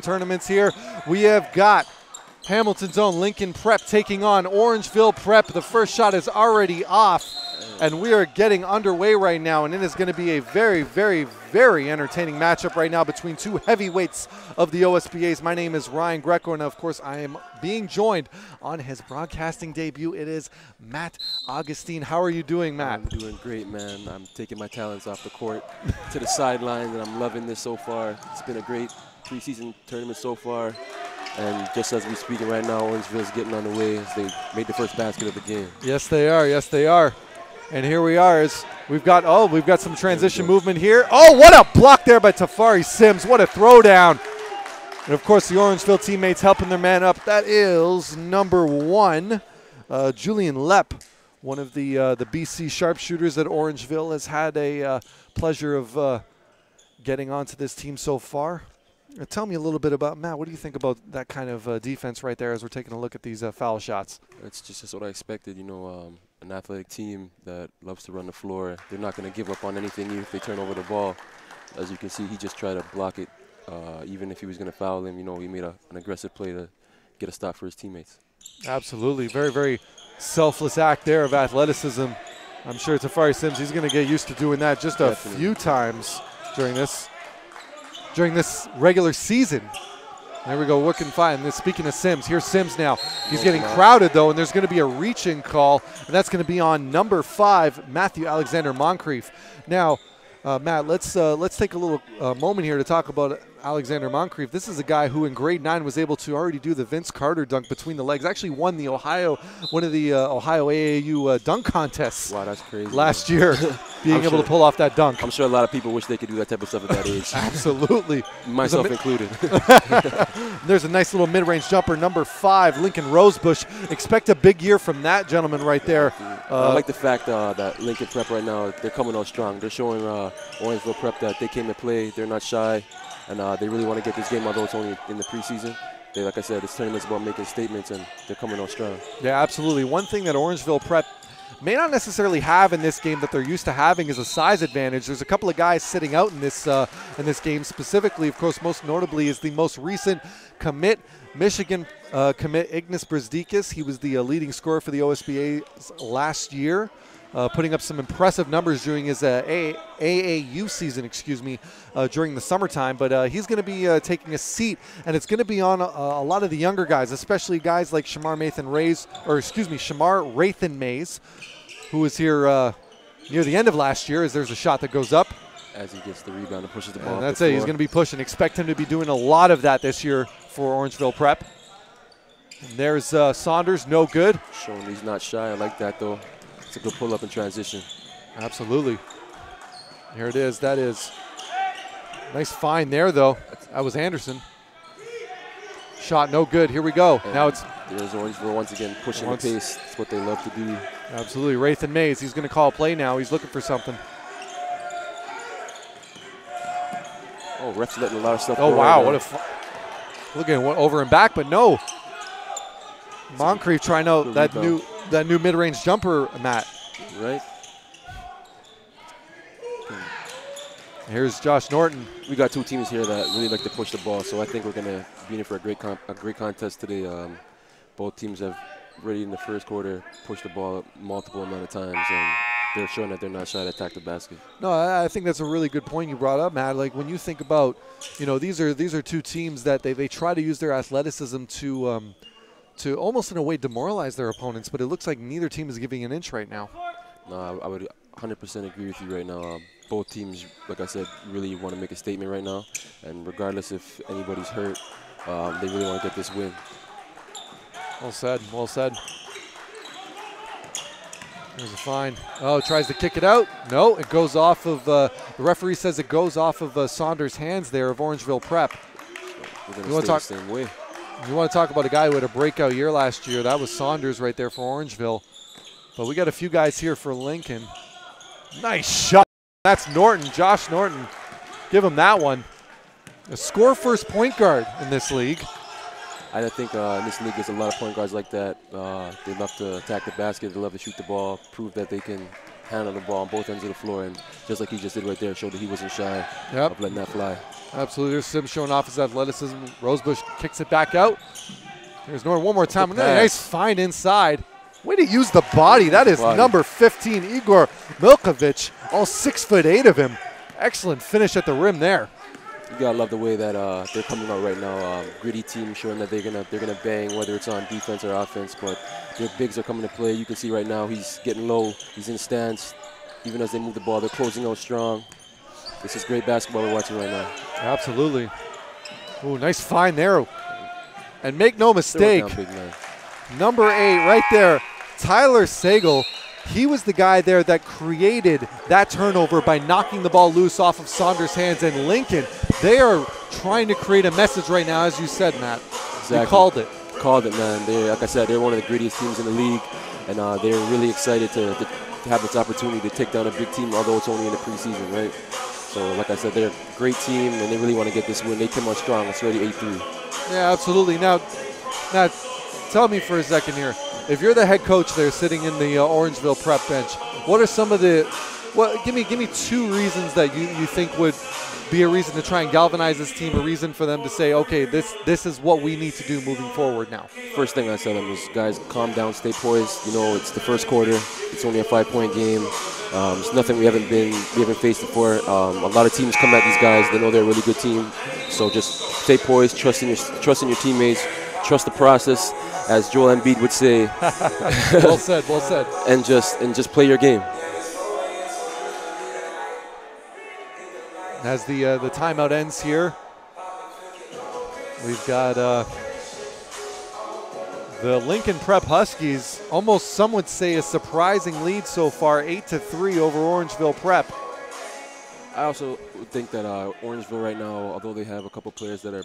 Tournaments here. We have got Hamilton's own Lincoln Prep taking on Orangeville Prep. The first shot is already off, and we are getting underway right now, and it is going to be a very, very, very entertaining matchup right now between two heavyweights of the OSBAs. My name is Ryan Greco, and of course I am being joined on his broadcasting debut. It is Matt Augustine. How are you doing, Matt? I'm doing great, man. I'm taking my talents off the court to the sidelines, and I'm loving this so far. It's been a great preseason tournament so far, and just as we're speaking right now, Orangeville's getting on the way as they made the first basket of the game. Yes, they are. Yes, they are. And here we are as we've got some transition movement here. Oh, what a block there by Tafari Sims. What a throwdown. And of course the Orangeville teammates helping their man up. That is number 1, Julian Lepp, one of the BC sharpshooters at Orangeville, has had a pleasure of getting onto this team so far. Tell me a little bit about, Matt, what do you think about that kind of defense right there as we're taking a look at these foul shots? It's just what I expected, you know, an athletic team that loves to run the floor. They're not going to give up on anything even if they turn over the ball. As you can see, he just tried to block it. Even if he was going to foul him, you know, he made an aggressive play to get a stop for his teammates. Absolutely. Very, very selfless act there of athleticism. I'm sure Tafari Sims, he's going to get used to doing that just a few times during this regular season. There we go, working fine. Speaking of Sims, here's Sims now. He's getting crowded, though, and there's going to be a reach-in call, and that's going to be on number 5, Matthew Alexander Moncrief. Now, Matt, let's take a little moment here to talk about Alexander Moncrief. This is a guy who in grade 9 was able to already do the Vince Carter dunk between the legs. Actually won the Ohio AAU dunk contests. Wow, that's crazy. Last year, being able to pull off that dunk. I'm sure a lot of people wish they could do that type of stuff at that age. Absolutely. Myself included. There's a nice little mid-range jumper, number 5, Lincoln Rosebush. Expect a big year from that gentleman right there. I like the fact that Lincoln Prep right now, they're coming out strong. They're showing Orangeville Prep that they came to play. They're not shy. And they really want to get this game, although it's only in the preseason. Like I said, this tournament's about making statements, and they're coming on strong. Yeah, absolutely. One thing that Orangeville Prep may not necessarily have in this game that they're used to having is a size advantage. There's a couple of guys sitting out in this game specifically. Of course, most notably is the most recent commit, Michigan commit Ignas Brzdikis. He was the leading scorer for the OSBA last year. Putting up some impressive numbers during his AAU season, during the summertime. But he's going to be taking a seat, and it's going to be on a lot of the younger guys, especially guys like Shamar Rathan Mays, who was here near the end of last year, as there's a shot that goes up. As he gets the rebound and pushes the ball. And that's it. He's going to be pushing. Expect him to be doing a lot of that this year for Orangeville Prep. And there's Saunders, no good. Showing he's not shy. I like that, though. It's a good pull-up in transition. Absolutely. Here it is. That is nice find there, though. That was Anderson. Shot no good. Here we go. And now it's there's Orangeville once again pushing the pace. That's what they love to do. Absolutely. Rathan Mays. He's going to call a play now. He's looking for something. Oh, ref's letting a lot of stuff go. Oh, wow. Right what a looking over and back, but no. Moncrief trying out that new mid-range jumper, Matt. Right. Here's Josh Norton. We got two teams here that really like to push the ball, so I think we're going to be in for a great contest today. Both teams have already in the first quarter pushed the ball multiple amount of times, and they're showing that they're not shy to attack the basket. No, I think that's a really good point you brought up, Matt. Like when you think about, these are two teams that they try to use their athleticism to almost in a way demoralize their opponents, but it looks like neither team is giving an inch right now. No, I would 100% agree with you right now. Both teams, like I said, really want to make a statement right now, and regardless if anybody's hurt, they really want to get this win. Well said, well said. There's a fine. Oh, tries to kick it out. No, it goes off of, the referee says it goes off of Saunders' hands there of Orangeville Prep. We're going to stay the same way. You want to talk about a guy who had a breakout year last year. That was Saunders right there for Orangeville. But we got a few guys here for Lincoln. Nice shot. That's Norton, Josh Norton. Give him that one. A score-first point guard in this league. I think in this league there's a lot of point guards like that. They love to attack the basket. They love to shoot the ball, prove that they can handle the ball on both ends of the floor. And just like he just did right there, showed that he wasn't shy of letting that fly. Absolutely. There's Sims showing off his athleticism. Rosebush kicks it back out. There's Norton one more time. Another nice find inside. Way to use the body. That is number 15, Igor Milkovic, all 6'8" of him. Excellent finish at the rim there. You gotta love the way that they're coming out right now. Gritty team showing that they're gonna bang, whether it's on defense or offense. But their bigs are coming to play. You can see right now he's getting low. He's in stance. Even as they move the ball, they're closing out strong. This is great basketball we're watching right now. Absolutely. Ooh, nice find there. And make no mistake, number 8 right there, Tyler Sagal. He was the guy there that created that turnover by knocking the ball loose off of Saunders' hands. And Lincoln, they are trying to create a message right now, as you said, Matt. Exactly. You called it. Called it, man. Like I said, they're one of the grittiest teams in the league. and they're really excited to have this opportunity to take down a big team, although it's only in the preseason, right? So, like I said, they're a great team, and they really want to get this win. They came out strong. It's already 8-3. Yeah, absolutely. Now, tell me for a second here. If you're the head coach there sitting in the Orangeville prep bench, what are some of the give me 2 reasons that you think would be a reason to try and galvanize this team, a reason for them to say, okay, this is what we need to do moving forward now? First thing I tell them is, guys, calm down, stay poised. You know, it's the first quarter. It's only a 5-point game. It's nothing we haven't faced before. A lot of teams come at these guys. They know they're a really good team. So just stay poised, trust in your teammates, trust the process, as Joel Embiid would say. Well said, well said. And just play your game. As the timeout ends here, we've got the Lincoln Prep Huskies, almost some would say a surprising lead so far, 8-3 over Orangeville Prep. I also think that Orangeville right now, although they have a couple players that are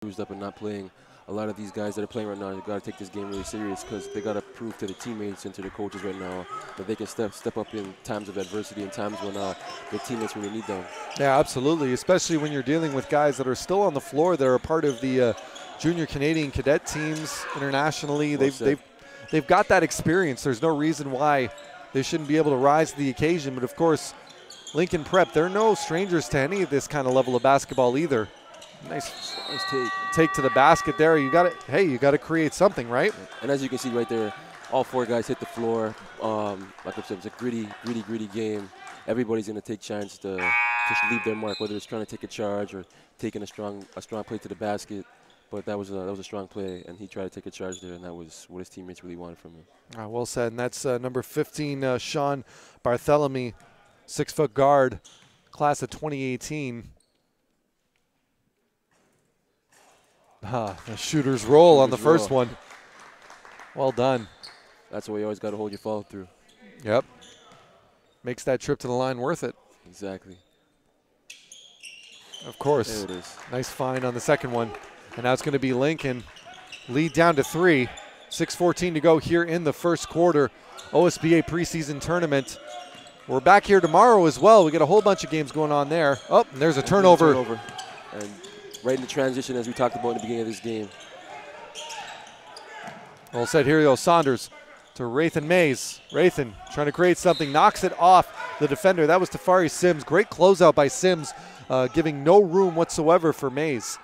bruised up and not playing, a lot of these guys that are playing right now, they've got to take this game really serious because they got to prove to the teammates and to the coaches right now that they can step up in times of adversity and times when their teammates really need them. Yeah, absolutely, especially when you're dealing with guys that are still on the floor that are a part of the junior Canadian cadet teams internationally. Well, they've got that experience. There's no reason why they shouldn't be able to rise to the occasion. But, of course, Lincoln Prep, they're no strangers to any of this kind of level of basketball either. Nice take to the basket there. You got to create something, right? And as you can see right there, all 4 guys hit the floor. Like I said, it's a gritty game. Everybody's going to take chances to leave their mark, whether it's trying to take a charge or taking a strong play to the basket. But that was a strong play, and he tried to take a charge there, and that was what his teammates really wanted from him. Well said. And that's number 15, Sean Barthélemy, 6-foot guard, class of 2018. The shooter's roll on the first one. Well done. That's why you always got to hold your follow through. Yep. Makes that trip to the line worth it. Exactly. Of course. There it is. Nice find on the second one. And now it's going to be Lincoln. Lead down to 3. 6:14 to go here in the first quarter. OSBA preseason tournament. We're back here tomorrow as well. We got a whole bunch of games going on there. Oh, and there's a turnover. And right in the transition as we talked about in the beginning of this game. Well said. Here goes Saunders to Rathan Mays. Rathan trying to create something, knocks it off the defender. That was Tafari Sims. Great closeout by Sims, giving no room whatsoever for Mays.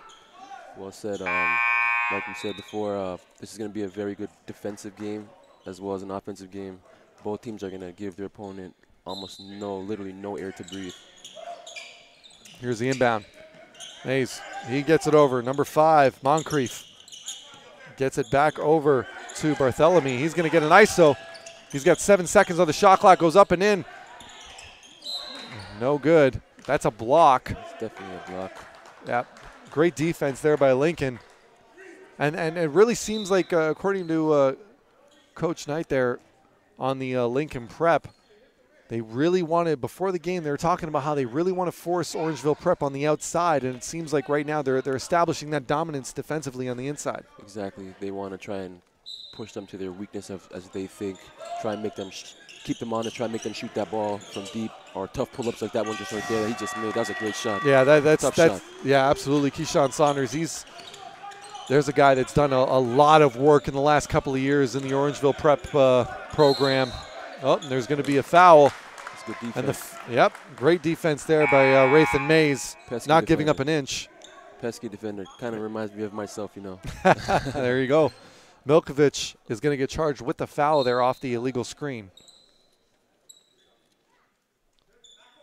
Well said. Like we said before, this is going to be a very good defensive game as well as an offensive game. Both teams are going to give their opponent literally no air to breathe. Here's the inbound. Mays, he gets it over. Number 5, Moncrief. Gets it back over to Barthélemy. He's going to get an ISO. He's got 7 seconds on the shot clock. Goes up and in. No good. That's a block. It's definitely a block. Yeah. Great defense there by Lincoln. And it really seems like, according to Coach Knight there on the Lincoln Prep, they really wanted, before the game, they were talking about how they really want to force Orangeville Prep on the outside, and it seems like right now they're establishing that dominance defensively on the inside. Exactly. They want to try and push them to their weakness as they think, try and make them keep them on and try and make them shoot that ball from deep, or tough pull-ups like that one just right there that he just made. That was a great shot. Yeah, that's shot. Yeah, absolutely. Keyshawn Saunders, there's a guy that's done a lot of work in the last couple of years in the Orangeville Prep program. Oh, and there's going to be a foul. That's good defense. And great defense there by Rathan Mays, not giving up an inch. Pesky defender. Kind of reminds me of myself, you know. There you go. Milkovich is going to get charged with the foul there off the illegal screen.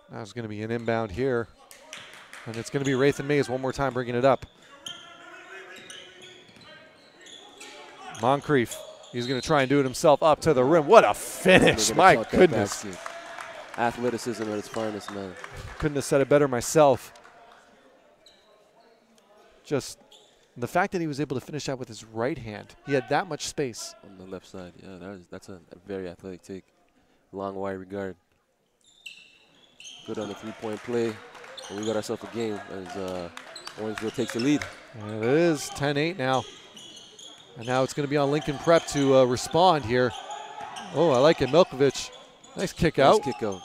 Now there's going to be an inbound here. And it's going to be Rathan Mays one more time bringing it up. Moncrief, he's going to try and do it himself up to the rim. What a finish, my goodness. Athleticism at its finest, man. Couldn't have said it better myself. Just the fact that he was able to finish that with his right hand. He had that much space. On the left side, yeah, that's a very athletic take. Long, wide regard. Good on the three-point play. And we got ourselves a game as Orangeville takes the lead. And it is 10-8 now. And now it's going to be on Lincoln Prep to respond here. Oh, I like it. Milkovic. Nice kick Nice out. kick out.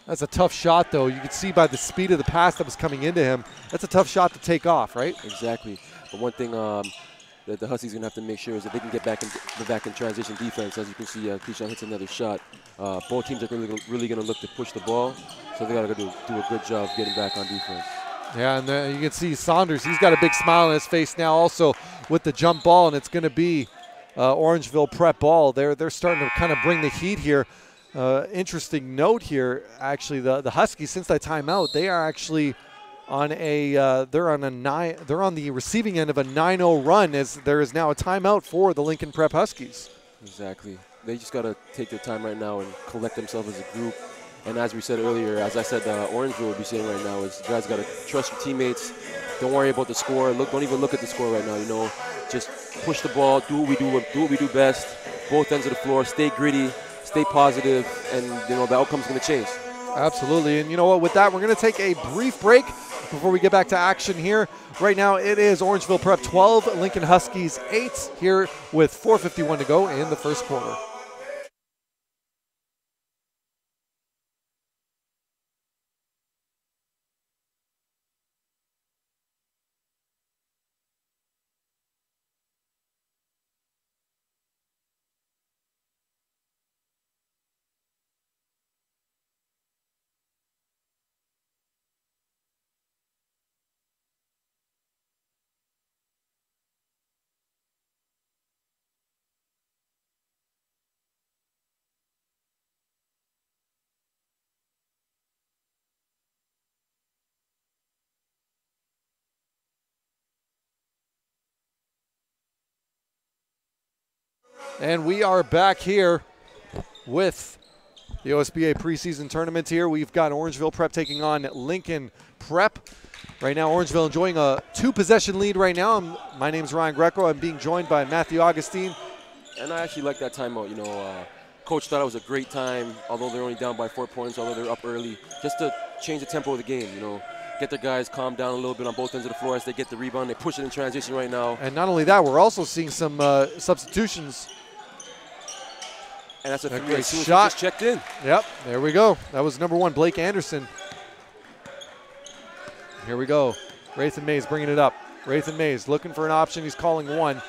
That's a tough shot, though. You can see by the speed of the pass that was coming into him, that's a tough shot to take off, right? Exactly. But one thing that the Huskies are going to have to make sure is that they can get back in transition defense. As you can see, Keyshawn hits another shot. Both teams are really going to look to push the ball, so they got to do a good job getting back on defense. Yeah, and you can see Saunders. He's got a big smile on his face now also with the jump ball, and it's going to be Orangeville prep ball. They're starting to kind of bring the heat here. Interesting note here, actually, the Huskies, since that timeout, they are actually on they're on the receiving end of a 9-0 run, as there is now a timeout for the Lincoln Prep Huskies. Exactly. They just got to take their time right now and collect themselves as a group. And as we said earlier, as I said, Orangeville would be saying right now is you guys got to trust your teammates. Don't worry about the score. Don't even look at the score right now. You know, just push the ball, do what we do best. Both ends of the floor, stay gritty, stay positive, and you know the outcome's going to change. Absolutely, and you know what? With that, we're going to take a brief break before we get back to action here. Right now, it is Orangeville Prep 12, Lincoln Huskies 8 here with 4:51 to go in the first quarter. And we are back here with the OSBA preseason tournament here. We've got Orangeville Prep taking on Lincoln Prep. Right now, Orangeville enjoying a 2-possession lead right now. My name's Ryan Greco. I'm being joined by Matthew Augustine. And I actually like that timeout. You know, Coach thought it was a great time, although they're only down by 4 points, although they're up early, just to change the tempo of the game, you know. Get their guys calm down a little bit on both ends of the floor as they get the rebound. They push it in transition right now. And not only that, we're also seeing some substitutions. And that's a great shot. Just checked in. Yep, there we go. That was number 1, Blake Anderson. Here we go. Rathan Mays bringing it up. Rathan Mays looking for an option. He's calling one.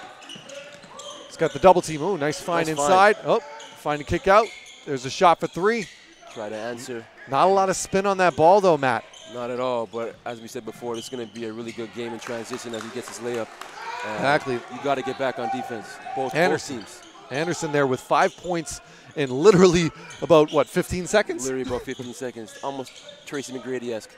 He's got the double team. Oh, nice find inside. Oh, find a kick out. There's a shot for 3. Try to answer. Not a lot of spin on that ball, though, Matt. Not at all, but as we said before, this is going to be a really good game in transition as he gets his layup. Exactly. You got to get back on defense, both teams. Anderson there with 5 points in literally about, what, 15 seconds? Literally about 15 seconds. Almost Tracy McGrady-esque.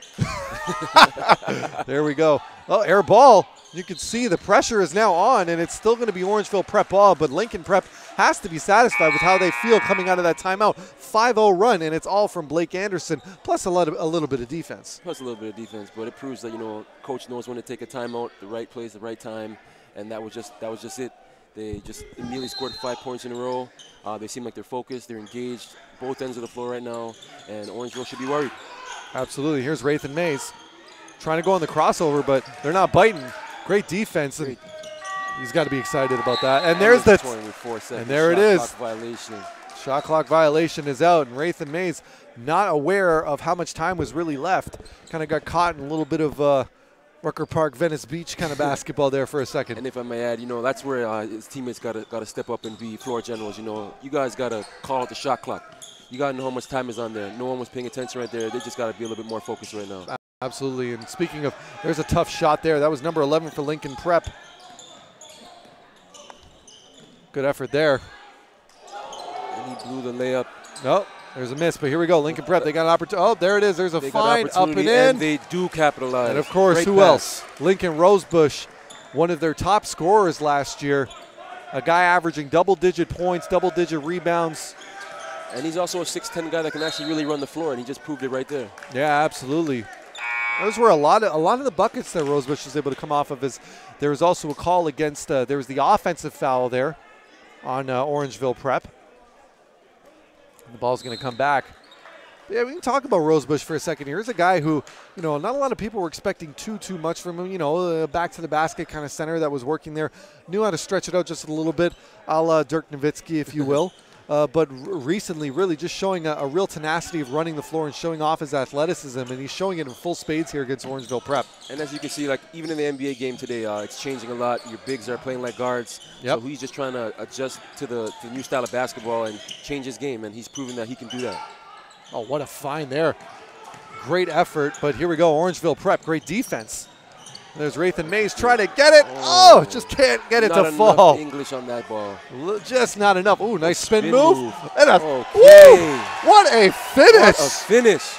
There we go. Oh, air ball. You can see the pressure is now on, and it's still going to be Orangeville Prep ball, but Lincoln Prep has to be satisfied with how they feel coming out of that timeout. 5-0 run, and it's all from Blake Anderson, plus a little bit of defense. Plus a little bit of defense, but it proves that, you know, Coach knows when to take a timeout, the right place, the right time, and that was just it. They just immediately scored 5 points in a row. They seem like they're focused, they're engaged, both ends of the floor right now, and Orangeville should be worried. Absolutely. Here's Rathan Mays trying to go on the crossover, but they're not biting. Great defense. And he's got to be excited about that. And there's that. And there it is. Shot clock violation is out, and Rathan Mays not aware of how much time was really left. Kind of got caught in a little bit of Rucker Park, Venice Beach kind of basketball there for a second. And if I may add, you know, that's where his teammates got to step up and be floor generals. You know, you guys got to call out the shot clock. You got to know how much time is on there. No one was paying attention right there. They just got to be a little bit more focused right now. Absolutely. And speaking of, there's a tough shot there. That was number 11 for Lincoln Prep. Good effort there. And he blew the layup. Nope. There's a miss, but here we go. Lincoln Prep, they got an opportunity. Oh, there it is. There's a find up and in. And they do capitalize. And, of course, who else? Lincoln Rosebush, one of their top scorers last year. A guy averaging double-digit points, double-digit rebounds. And he's also a 6'10 guy that can actually really run the floor, and he just proved it right there. Yeah, absolutely. Those were a lot of the buckets that Rosebush was able to come off of. There was also a call against, there was the offensive foul there on Orangeville Prep. The ball's going to come back. Yeah, we can talk about Rosebush for a second here. Here's a guy who, you know, not a lot of people were expecting too much from him. You know, back to the basket kind of center that was working there. Knew how to stretch it out just a little bit, a la Dirk Nowitzki, if you will. but recently really just showing a real tenacity of running the floor and showing off his athleticism, and he's showing it in full spades here against Orangeville Prep. And as you can see, like even in the NBA game today, it's changing a lot. Your bigs are playing like guards. Yep. So he's just trying to adjust to the new style of basketball and change his game, and he's proven that he can do that. Oh, what a find there. Great effort, but here we go, Orangeville Prep, great defense. There's Rathan Mays trying to get it. Oh, just can't get it to fall. Not enough English on that ball. Just not enough. Ooh, nice spin move. And a, okay. Woo, what a finish. What a finish.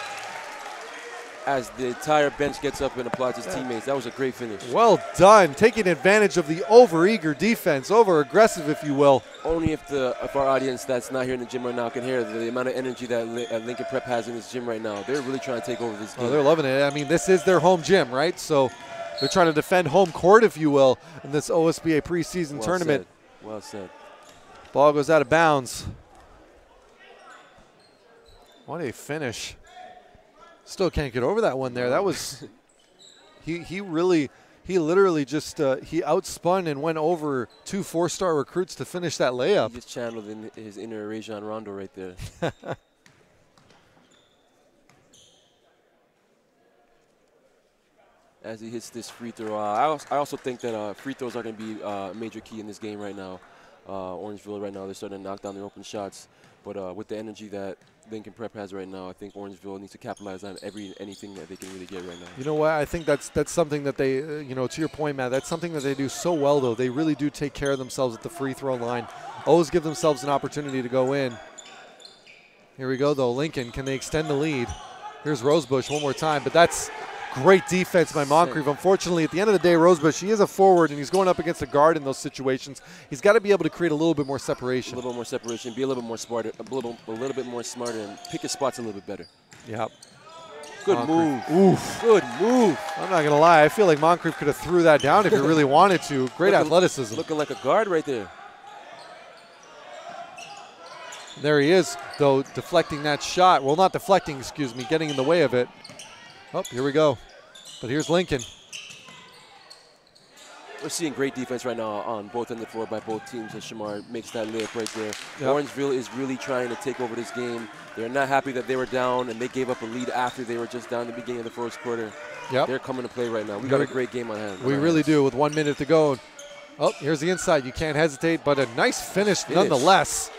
As the entire bench gets up and applauds his teammates. That was a great finish. Well done, taking advantage of the over-eager defense, over-aggressive, if you will. Only if our audience that's not here in the gym right now can hear the amount of energy that Lincoln Prep has in this gym right now. They're really trying to take over this game. Oh, they're loving it. I mean, this is their home gym, right? So they're trying to defend home court, if you will, in this OSBA preseason tournament. Well said. Ball goes out of bounds. What a finish. Still can't get over that one there. That was, he literally just, he outspun and went over 2 4-star recruits to finish that layup. He just channeled in his inner Rajon Rondo right there. As he hits this free throw. I also think that free throws are going to be a major key in this game right now. Orangeville right now, they're starting to knock down their open shots. But with the energy that Lincoln Prep has right now, I think Orangeville needs to capitalize on anything that they can really get right now. You know what? I think that's something that they, you know, to your point, Matt, that's something that they do so well, though. They really do take care of themselves at the free throw line. Always give themselves an opportunity to go in. Here we go, though. Lincoln, can they extend the lead? Here's Rosebush one more time, but that's great defense by Moncrief. Unfortunately, at the end of the day, Rosebush, he is a forward, and he's going up against a guard in those situations. He's got to be able to create a little bit more separation. A little bit more separation, be a little bit more smarter, a little bit more smarter, and pick his spots a little bit better. Yep. Good move. Oof. Good move. I'm not going to lie. I feel like Moncrief could have threw that down if he really wanted to. Great athleticism. Looking like a guard right there. There he is, though, deflecting that shot. Well, not deflecting, excuse me, getting in the way of it. Oh, here we go. But here's Lincoln. We're seeing great defense right now on both ends of the floor by both teams, and Shamar makes that layup right there. Yep. Orangeville is really trying to take over this game. They're not happy that they were down, and they gave up a lead after they were just down in the beginning of the first quarter. Yep. They're coming to play right now. We got a great game on hand. We really do, with 1 minute to go. Oh, here's the inside. You can't hesitate, but a nice finish nonetheless.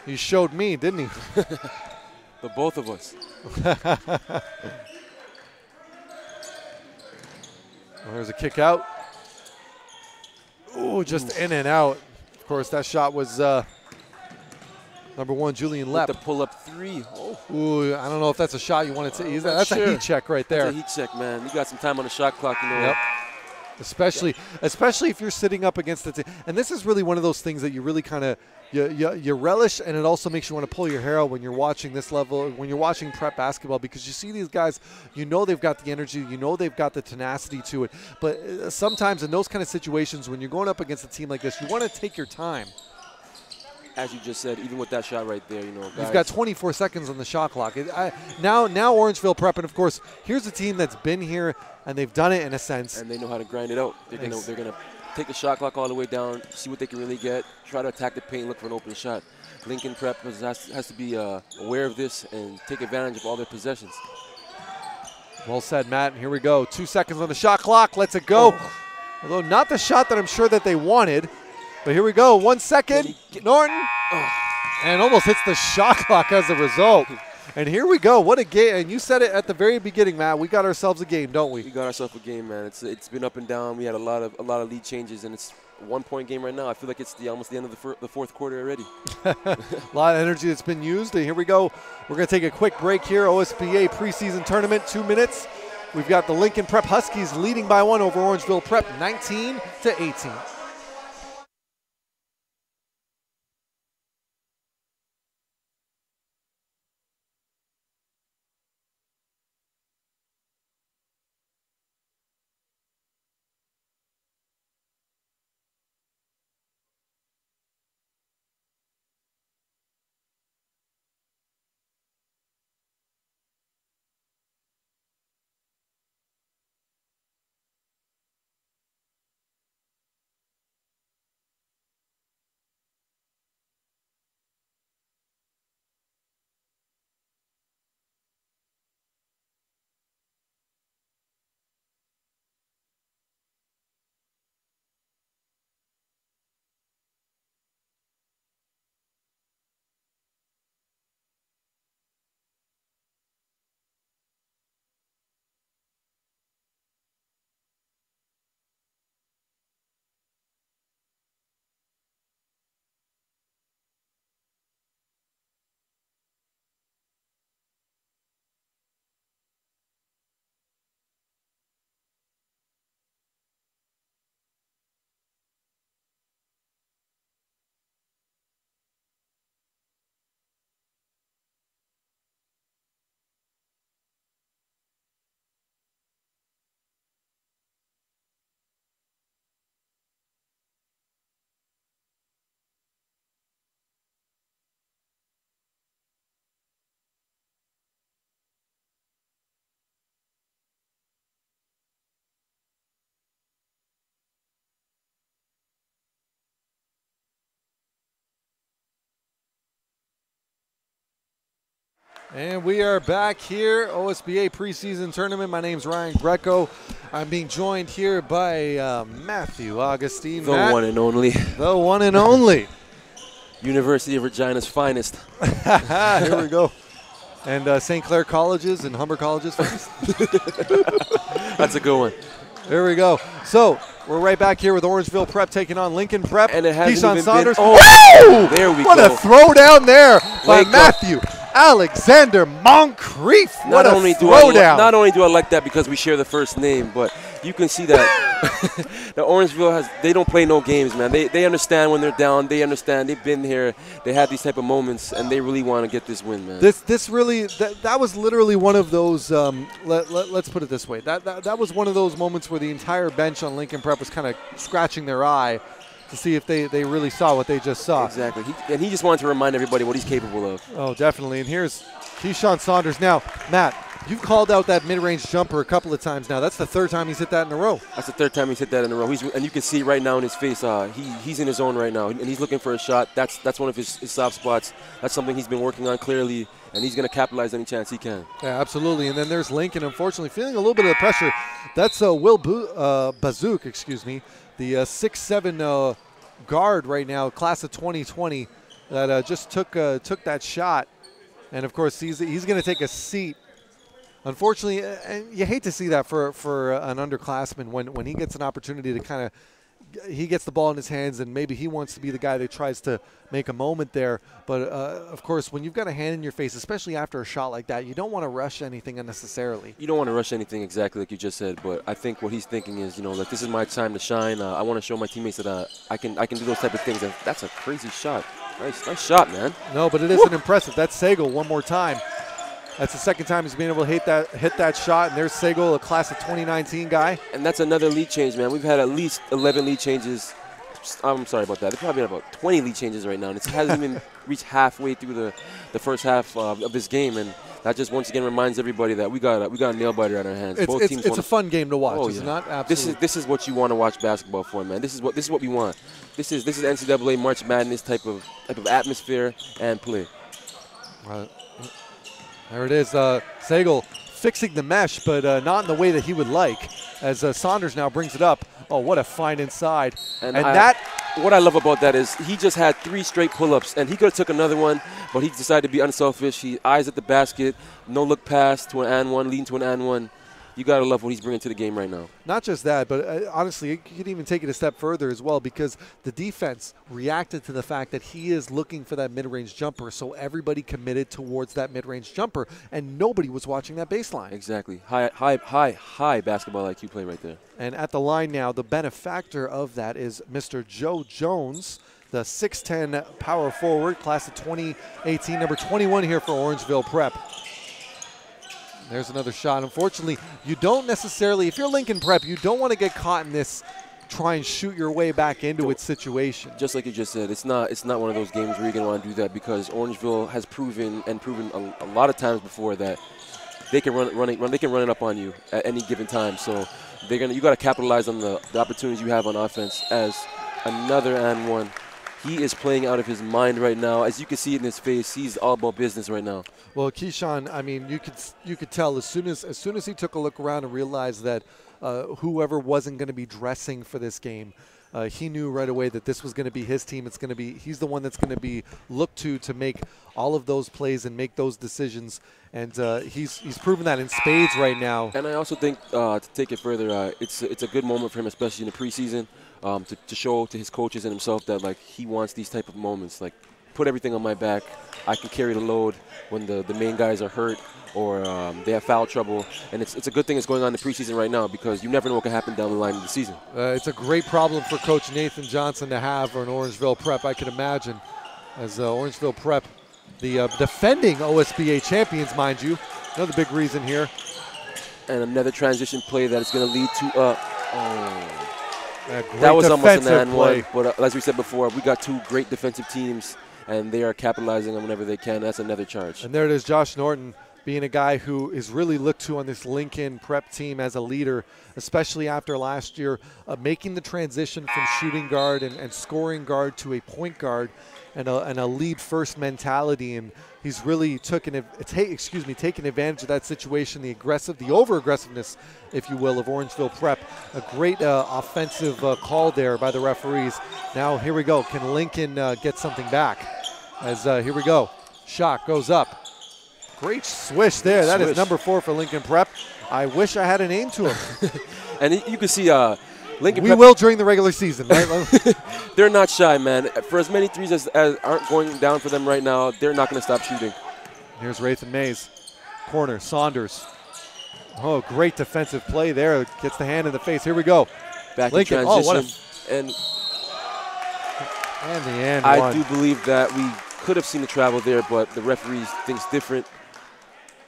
He showed me, didn't he? The both of us. Well, there's a kick out. Ooh, just in and out. Of course, that shot was number 1, Julian Lepp. The pull-up 3. Oh. Ooh, I don't know if that's a shot you wanted to. That's a heat check right there. That's a heat check, man. You got some time on the shot clock, you know. Yep. Especially if you're sitting up against the team. And this is really one of those things that you really kind of you relish, and it also makes you want to pull your hair out when you're watching this level, when you're watching prep basketball, because you see these guys, you know they've got the energy, you know they've got the tenacity to it. But sometimes in those kind of situations, when you're going up against a team like this, you want to take your time. As you just said, even with that shot right there, you know, guys. You've got 24 seconds on the shot clock. Now Orangeville Prep, and of course, here's a team that's been here and they've done it in a sense. And they know how to grind it out. They're gonna take the shot clock all the way down, see what they can really get, try to attack the paint, look for an open shot. Lincoln Prep has to be aware of this and take advantage of all their possessions. Well said, Matt. And here we go. 2 seconds on the shot clock. Let's it go. Although not the shot that I'm sure that they wanted. But here we go. 1 second. Norton. And almost hits the shot clock as a result. And here we go. What a game. And you said it at the very beginning, Matt. We got ourselves a game, don't we? We got ourselves a game, man. It's been up and down. We had a lot of lead changes, and it's a 1-point game right now. I feel like it's almost the end of the fourth quarter already. A lot of energy that's been used. And here we go. We're going to take a quick break here. OSBA preseason tournament, 2 minutes. We've got the Lincoln Prep Huskies leading by 1 over Orangeville Prep, 19-18. And we are back here, OSBA preseason tournament. My name's Ryan Greco. I'm being joined here by Matthew Augustine. The one and only. The one and only. University of Regina's finest. Here we go. And St. Clair Colleges and Humber Colleges. That's a good one. There we go. So we're right back here with Orangeville Prep taking on Lincoln Prep. And it hasn't Keyshawn even Saunders. been. Oh, there we what go. What a throw down there by Wake up. Matthew Alexander Moncrief. What Not a only throwdown. Not only do I like that because we share the first name, but you can see that the Orangeville they don't play no games, man. They understand when they're down. They understand. They've been here. They have these type of moments, and they really want to get this win, man. This really that was literally one of those. Let's put it this way. That was one of those moments where the entire bench on Lincoln Prep was kind of scratching their eye to see if they really saw what they just saw. Exactly. He just wanted to remind everybody what he's capable of. Oh, definitely. And here's Keyshawn Saunders. Now, Matt, you've called out that mid-range jumper a couple of times now. That's the third time he's hit that in a row. That's the third time he's hit that in a row. And you can see right now in his face, he's in his zone right now, and he's looking for a shot. That's one of his soft spots. That's something he's been working on clearly, and he's going to capitalize any chance he can. Yeah, absolutely. And then there's Lincoln, unfortunately, feeling a little bit of the pressure. That's Will Bazook, excuse me, the 6'7" guard right now, class of 2020, that just took that shot. And, of course, he's going to take a seat. Unfortunately, and you hate to see that for an underclassman when he gets an opportunity to kind of he gets the ball in his hands and maybe he wants to be the guy that tries to make a moment there. But, of course, when you've got a hand in your face, especially after a shot like that, you don't want to rush anything unnecessarily. You don't want to rush anything, exactly like you just said. But I think what he's thinking is, like, this is my time to shine. I want to show my teammates that I can do those type of things. And that's a crazy shot. Nice shot, man. No, but it isn't impressive. That's Sagal one more time. That's the second time he's been able to hit that shot. And there's Sagal, a class of 2019 guy. And that's another lead change, man. We've had at least 11 lead changes. I'm sorry about that. They're probably at about 20 lead changes right now. And it hasn't even reached halfway through the first half of this game. And that just once again reminds everybody that we got a nail biter on our hands. Both teams it's a fun game to watch, is it not? Absolutely. This is what you want to watch basketball for, man. This is what we want. This is NCAA March Madness type of atmosphere and play. There it is. Sagal fixing the mesh, but not in the way that he would like, as Saunders now brings it up. Oh, what a find inside. And what I love about that is he just had 3 straight pull-ups, and he could have took another one, but he decided to be unselfish. He eyes at the basket, no look pass to an and one, leading to an and one. You got to love what he's bringing to the game right now. Not just that, but honestly, you could even take it a step further as well, because the defense reacted to the fact that he is looking for that mid-range jumper, so everybody committed towards that mid-range jumper, and nobody was watching that baseline. Exactly. High basketball IQ play right there. And at the line now, the benefactor of that is Mr. Joe Jones, the 6'10" power forward, class of 2018, number 21 here for Orangeville Prep. There's another shot. Unfortunately, you don't necessarily, if you're Lincoln Prep, you don't want to get caught in this try and shoot your way back into its situation. Just like you just said, it's not one of those games where you're going to want to do that, because Orangeville has proven a lot of times before that they can run it up on you at any given time. So you got to capitalize on the opportunities you have on offense. As another and one. He is playing out of his mind right now. As you can see in his face, he's all about business right now. Well, Keyshawn, I mean, you could tell as soon as he took a look around and realized that whoever wasn't going to be dressing for this game, he knew right away that this was going to be his team. He's the one that's going to be looked to make all of those plays and make those decisions. And he's proven that in spades right now. And I also think to take it further, it's a good moment for him, especially in the preseason. To show to his coaches and himself that, like, he wants these type of moments. Like, put everything on my back. I can carry the load when the main guys are hurt or they have foul trouble. And it's a good thing it's going on in the preseason right now, because you never know what can happen down the line of the season. It's a great problem for Coach Nathan Johnson to have for an Orangeville Prep, I can imagine. As Orangeville Prep, the defending OSBA champions, mind you. Another big reason here. And another transition play that is going to lead to that was almost an and one, but as we said before, we got 2 great defensive teams, and they are capitalizing on whenever they can. That's another charge. And there it is, Josh Norton, being a guy who is really looked to on this Lincoln Prep team as a leader, especially after last year, making the transition from shooting guard and scoring guard to a point guard and a lead first mentality. And he's really taken advantage of that situation, the over aggressiveness, if you will, of Orangeville Prep. A great offensive call there by the referees. Now here we go. Can Lincoln get something back? As here we go. Shot goes up. Great swish there. That is number 4 for Lincoln Prep. I wish I had a name to him. And you can see Lincoln Prep. We will during the regular season, right? They're not shy, man. For as many threes as aren't going down for them right now, they're not going to stop shooting. Here's Rathan Mays. Corner, Saunders. Oh, great defensive play there. Gets the hand in the face. Here we go. Back Lincoln. in transition. Oh, and the end. I do believe that we could have seen the travel there, but the referee thinks different.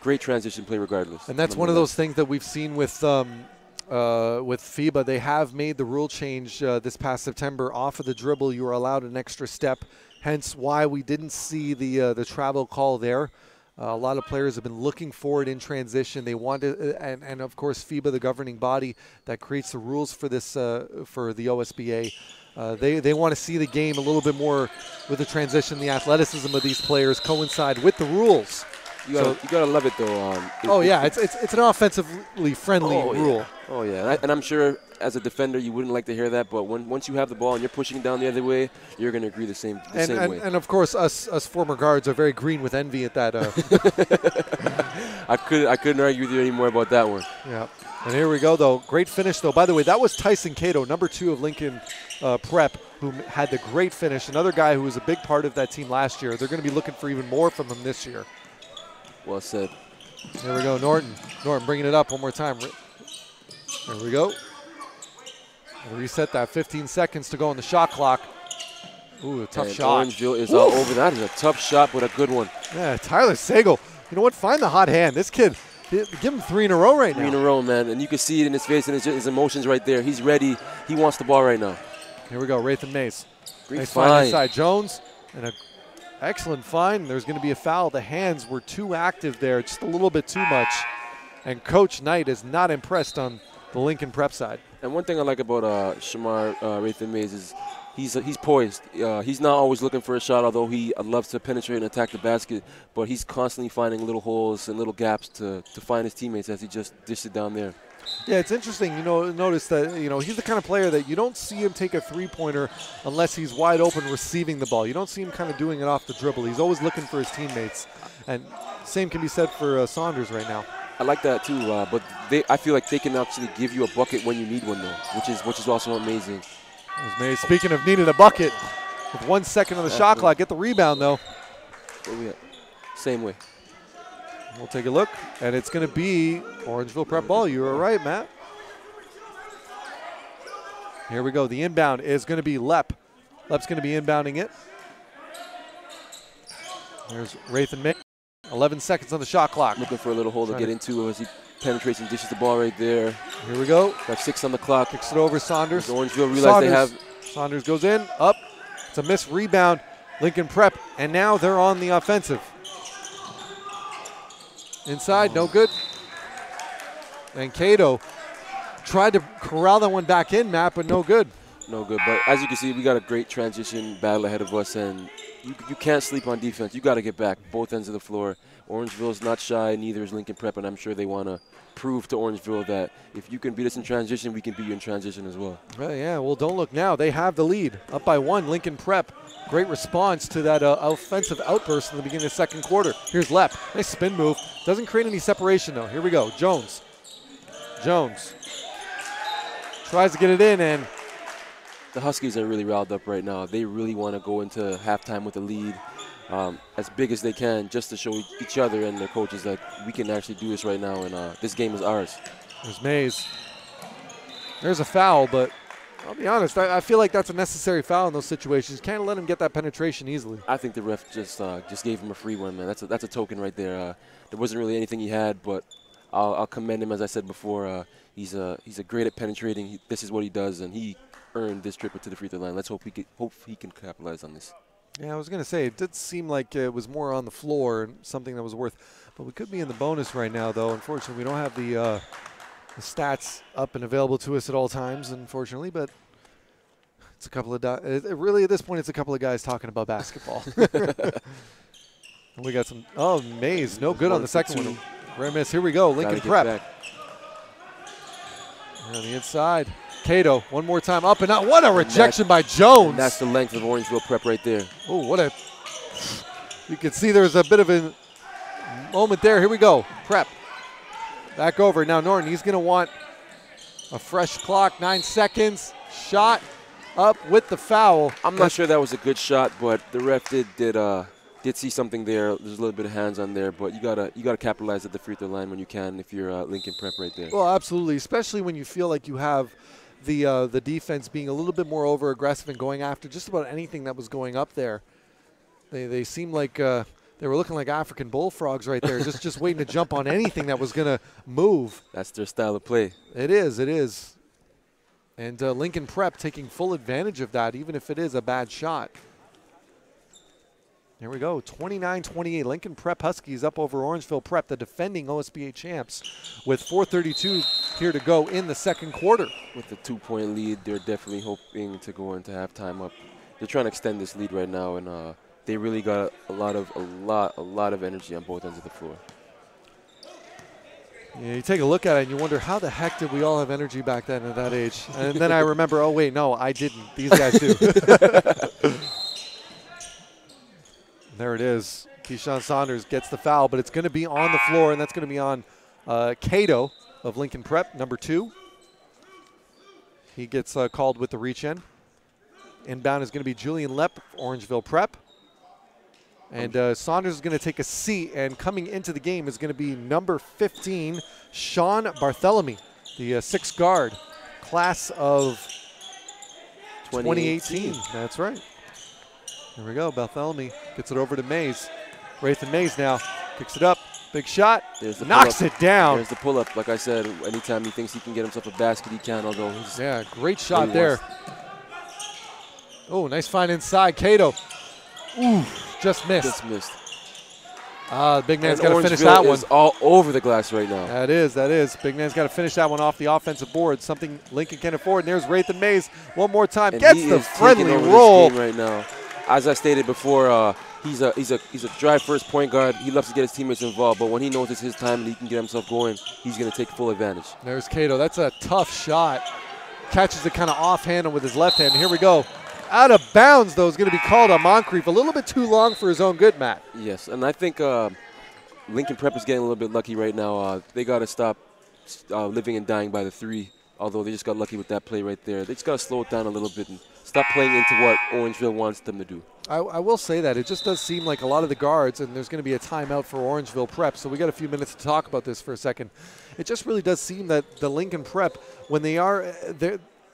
Great transition play regardless. And that's one of those things that we've seen with FIBA. They have made the rule change this past September. Off of the dribble, you are allowed an extra step, hence why we didn't see the travel call there. A lot of players have been looking for it in transition. They want to, and of course FIBA, the governing body that creates the rules for this for the OSBA, they want to see the game a little bit more with the transition. The athleticism of these players coincide with the rules. You gotta love it though. It's an offensively friendly rule. Yeah. Oh yeah, and I'm sure as a defender you wouldn't like to hear that, but once you have the ball and you're pushing down the other way, you're gonna agree the same way. And of course, us former guards are very green with envy at that. I couldn't argue with you anymore about that one. Yeah. And here we go though. Great finish though. By the way, that was Tyson Cato, number 2 of Lincoln Prep, who had the great finish. Another guy who was a big part of that team last year. They're going to be looking for even more from him this year. Well said. There we go, Norton. Norton bringing it up one more time. There we go. We'll reset that. 15 seconds to go on the shot clock. Ooh, a tough shot. Orangeville is all over. That is a tough shot, but a good one. Yeah, Tyler Sagal. You know what? Find the hot hand. This kid, give him 3 in a row right now. 3 in a row, man. And you can see it in his face and his emotions right there. He's ready. He wants the ball right now. Here we go, Rathan Mays. Great nice find inside Jones. And a excellent find. There's going to be a foul. The hands were too active there, just a little bit too much. And Coach Knight is not impressed on the Lincoln Prep side. And one thing I like about Shamar Rathan Mays is he's poised. He's not always looking for a shot, although he loves to penetrate and attack the basket. But he's constantly finding little holes and little gaps to find his teammates as he just dished it down there. Yeah, it's interesting. Notice that he's the kind of player that you don't see him take a three-pointer unless he's wide open receiving the ball. You don't see him kind of doing it off the dribble. He's always looking for his teammates, and same can be said for Saunders right now. I like that too, but I feel like they can actually give you a bucket when you need one, though, which is also amazing. Speaking of needing a bucket, with 1 second on the shot clock, get the rebound though. Where we at? Same way. We'll take a look, and it's going to be Orangeville Prep ball. You were right, Matt. Here we go. The inbound is going to be Lep. Lep's going to be inbounding it. There's Rathan May. 11 seconds on the shot clock. Looking for a little hole to get into as he penetrates and dishes the ball right there. Here we go. Got 6 on the clock. Kicks it over Saunders. Orangeville realize they have. Saunders goes in, up. It's a missed rebound. Lincoln Prep, and now they're on the offensive. Inside, no good. And Cato tried to corral that one back in, Matt, but no good. No good, but as you can see, we got a great transition battle ahead of us, and you can't sleep on defense. You got to get back both ends of the floor. Orangeville's not shy, neither is Lincoln Prep, and I'm sure they want to prove to Orangeville that if you can beat us in transition, we can beat you in transition as well. Yeah, well, don't look now. They have the lead. Up by 1, Lincoln Prep. Great response to that offensive outburst in the beginning of the second quarter. Here's Lep. Nice spin move. Doesn't create any separation, though. Here we go. Jones. Jones tries to get it in, and the Huskies are really riled up right now. They really want to go into halftime with a lead as big as they can, just to show each other and their coaches that we can actually do this right now, and this game is ours. There's Mays. There's a foul, but I'll be honest, I feel like that's a necessary foul in those situations. Can't let him get that penetration easily. I think the ref just gave him a free one, man. That's a token right there. There wasn't really anything he had, but I'll commend him. As I said before, he's great at penetrating. This is what he does, and he earned this trip to the free throw line. Let's hope he can capitalize on this. Yeah, I was going to say, it did seem like it was more on the floor and something that was worth But we could be in the bonus right now, though. Unfortunately, we don't have the stats up and available to us at all times, unfortunately. But it's a couple of really at this point, it's a couple of guys talking about basketball. We got some. Oh, Mays, no good on the second one. Rare miss. Here we go. Lincoln Prep. Here on the inside. Cato, one more time, up and out. What a rejection by Jones. And that's the length of Orangeville Prep right there. Oh, what a. You can see there's a bit of a moment there. Here we go. Prep. Back over. Now Norton, he's going to want a fresh clock. 9 seconds. Shot up with the foul. I'm not sure that was a good shot, but the ref did see something there. There's a little bit of hands on there, but you gotta capitalize at the free throw line when you can if you're Lincoln Prep right there. Well, absolutely, especially when you feel like you have the defense being a little bit more over aggressive and going after just about anything that was going up there. They seemed like they were looking like African bullfrogs right there, just waiting to jump on anything that was gonna move. That's their style of play. It is. And Lincoln Prep taking full advantage of that, even if it is a bad shot. Here we go, 29-28. Lincoln Prep Huskies up over Orangeville Prep, the defending OSBA champs, with 4:32 here to go in the second quarter. With the 2-point lead, they're definitely hoping to go into halftime up. They're trying to extend this lead right now, and they really got a lot of energy on both ends of the floor. Yeah, you take a look at it and you wonder, how the heck did we all have energy back then at that age? And then I remember, oh wait, no, I didn't. These guys do. There it is. Keyshawn Saunders gets the foul, but it's going to be on the floor, and that's going to be on Cato of Lincoln Prep, number 2. He gets called with the reach-in. Inbound is going to be Julian Lepp, Orangeville Prep. And Saunders is going to take a seat, and coming into the game is going to be number 15, Sean Bartholomew, the 6th guard, class of 2018. That's right. There we go. Bartholomew gets it over to Mays. Raythan Mays now kicks it up. Big shot. Knocks it down. There's the pull-up. Like I said, anytime he thinks he can get himself a basket, he can, although he's... Yeah, great shot there. Oh, nice find inside. Cato. Ooh, just missed. Just missed. Big man's got to finish that one. Is all over the glass right now. That is. Big man's got to finish that one off the offensive board, something Lincoln can afford. And there's Raythan Mays one more time. And gets the friendly roll. This game right now. As I stated before, he's a drive-first point guard. He loves to get his teammates involved, but when he knows it's his time and he can get himself going, he's going to take full advantage. There's Cato. That's a tough shot. Catches it kind of offhand with his left hand. Here we go. Out of bounds, though, is going to be called on Moncrief. A little bit too long for his own good, Matt. Yes, and I think Lincoln Prep is getting a little bit lucky right now. They got to stop living and dying by the 3, although they just got lucky with that play right there. They just got to slow it down a little bit and stop playing into what Orangeville wants them to do. I will say that. It just does seem like a lot of the guards, and there's going to be a timeout for Orangeville Prep, so we got a few minutes to talk about this for a second. It just really does seem that the Lincoln Prep, when they are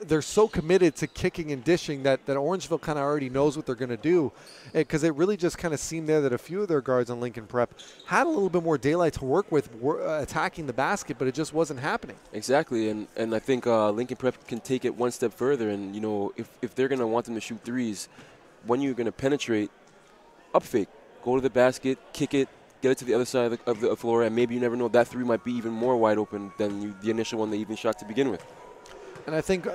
they're so committed to kicking and dishing that Orangeville kind of already knows what they're going to do, because it really just kind of seemed there that a few of their guards on Lincoln Prep had a little bit more daylight to work with attacking the basket, but it just wasn't happening. Exactly, and I think Lincoln Prep can take it one step further, and you know, if they're going to want them to shoot threes, when you're going to penetrate, up fake, go to the basket, kick it, get it to the other side of the floor, and maybe you never know, that 3 might be even more wide open than the initial one they even shot to begin with. And I think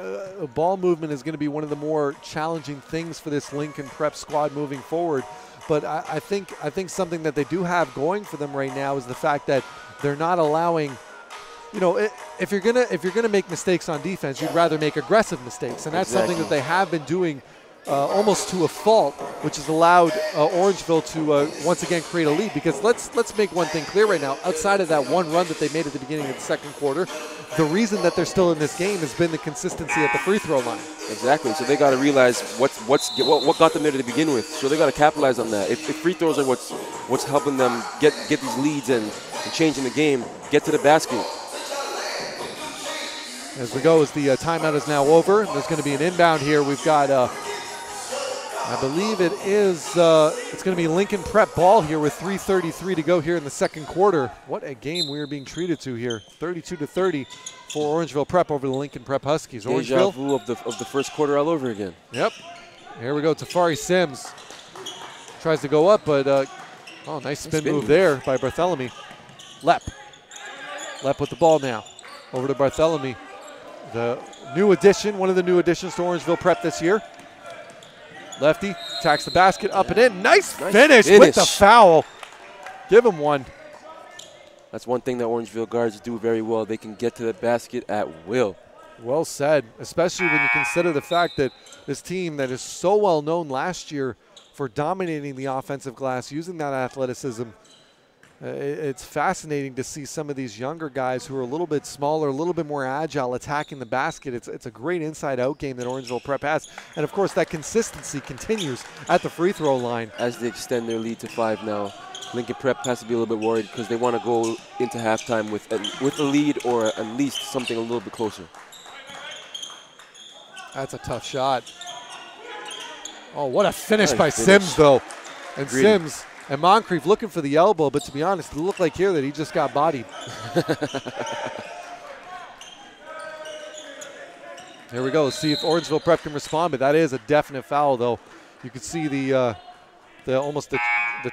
ball movement is going to be one of the more challenging things for this Lincoln Prep squad moving forward. But I think something that they do have going for them right now is the fact that they're not allowing, you know, if you're gonna make mistakes on defense, you'd rather make aggressive mistakes, and that's something that they have been doing almost to a fault, which has allowed Orangeville to once again create a lead. Because let's make one thing clear right now. Outside of that one run that they made at the beginning of the second quarter, the reason that they're still in this game has been the consistency at the free throw line. Exactly. So they got to realize what got them there to begin with. So they got to capitalize on that. If free throws are what's helping them get these leads and changing the game, get to the basket. As we go, as the timeout is now over, there's going to be an inbound here. We've got, I believe it is, it's going to be Lincoln Prep ball here with 3:33 to go here in the second quarter. What a game we are being treated to here. 32-30 for Orangeville Prep over the Lincoln Prep Huskies. Deja vu of the first quarter all over again. Yep. Here we go. Tafari Sims tries to go up, but oh, nice spin move there by Bartholomew. Lepp with the ball now. Over to Barthélemy. The new addition, one of the new additions to Orangeville Prep this year. Lefty attacks the basket, up and in. Nice finish with the foul. Give him one. That's one thing that Orangeville guards do very well. They can get to the basket at will. Well said, especially when you consider the fact that this team that is so well known last year for dominating the offensive glass, using that athleticism, it's fascinating to see some of these younger guys who are a little bit smaller, a little bit more agile, attacking the basket. It's a great inside-out game that Orangeville Prep has. And, of course, that consistency continues at the free throw line. As they extend their lead to 5 now, Lincoln Prep has to be a little bit worried because they want to go into halftime with a lead or at least something a little bit closer. That's a tough shot. Oh, what a finish by Sims, though. And Greedy. Sims and Moncrief looking for the elbow, but to be honest, it looked like here that he just got bodied. Here we go. Let's see if Orangeville Prep can respond, but that is a definite foul, though. You can see the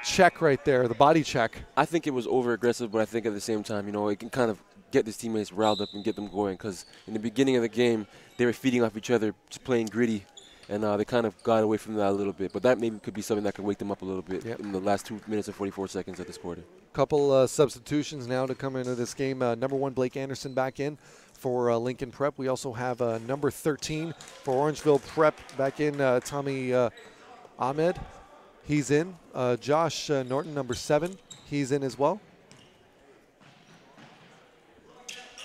check right there, the body check. I think it was over-aggressive, but I think at the same time, it can kind of get his teammates riled up and get them going because in the beginning of the game, they were feeding off each other, just playing gritty, and they kind of got away from that a little bit. But that maybe could be something that could wake them up a little bit in the last 2 minutes and 44 seconds of this quarter. Couple substitutions now to come into this game. Number 1, Blake Anderson back in for Lincoln Prep. We also have number 13 for Orangeville Prep back in, Tommy Ahmed. He's in. Josh Norton, number 7, he's in as well.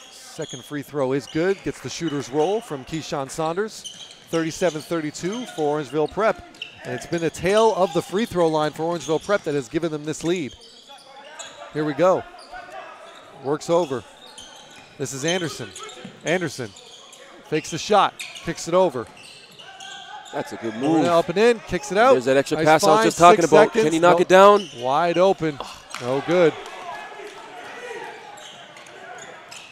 Second free throw is good. Gets the shooter's roll from Keyshawn Saunders. 37-32 for Orangeville Prep. And it's been a tale of the free throw line for Orangeville Prep that has given them this lead. Here we go. Works over. This is Anderson. Anderson fakes the shot, kicks it over. That's a good move. Up and in, kicks it out. There's that extra nice pass I was just talking about. Seconds. Can he knock it down? Wide open. No good.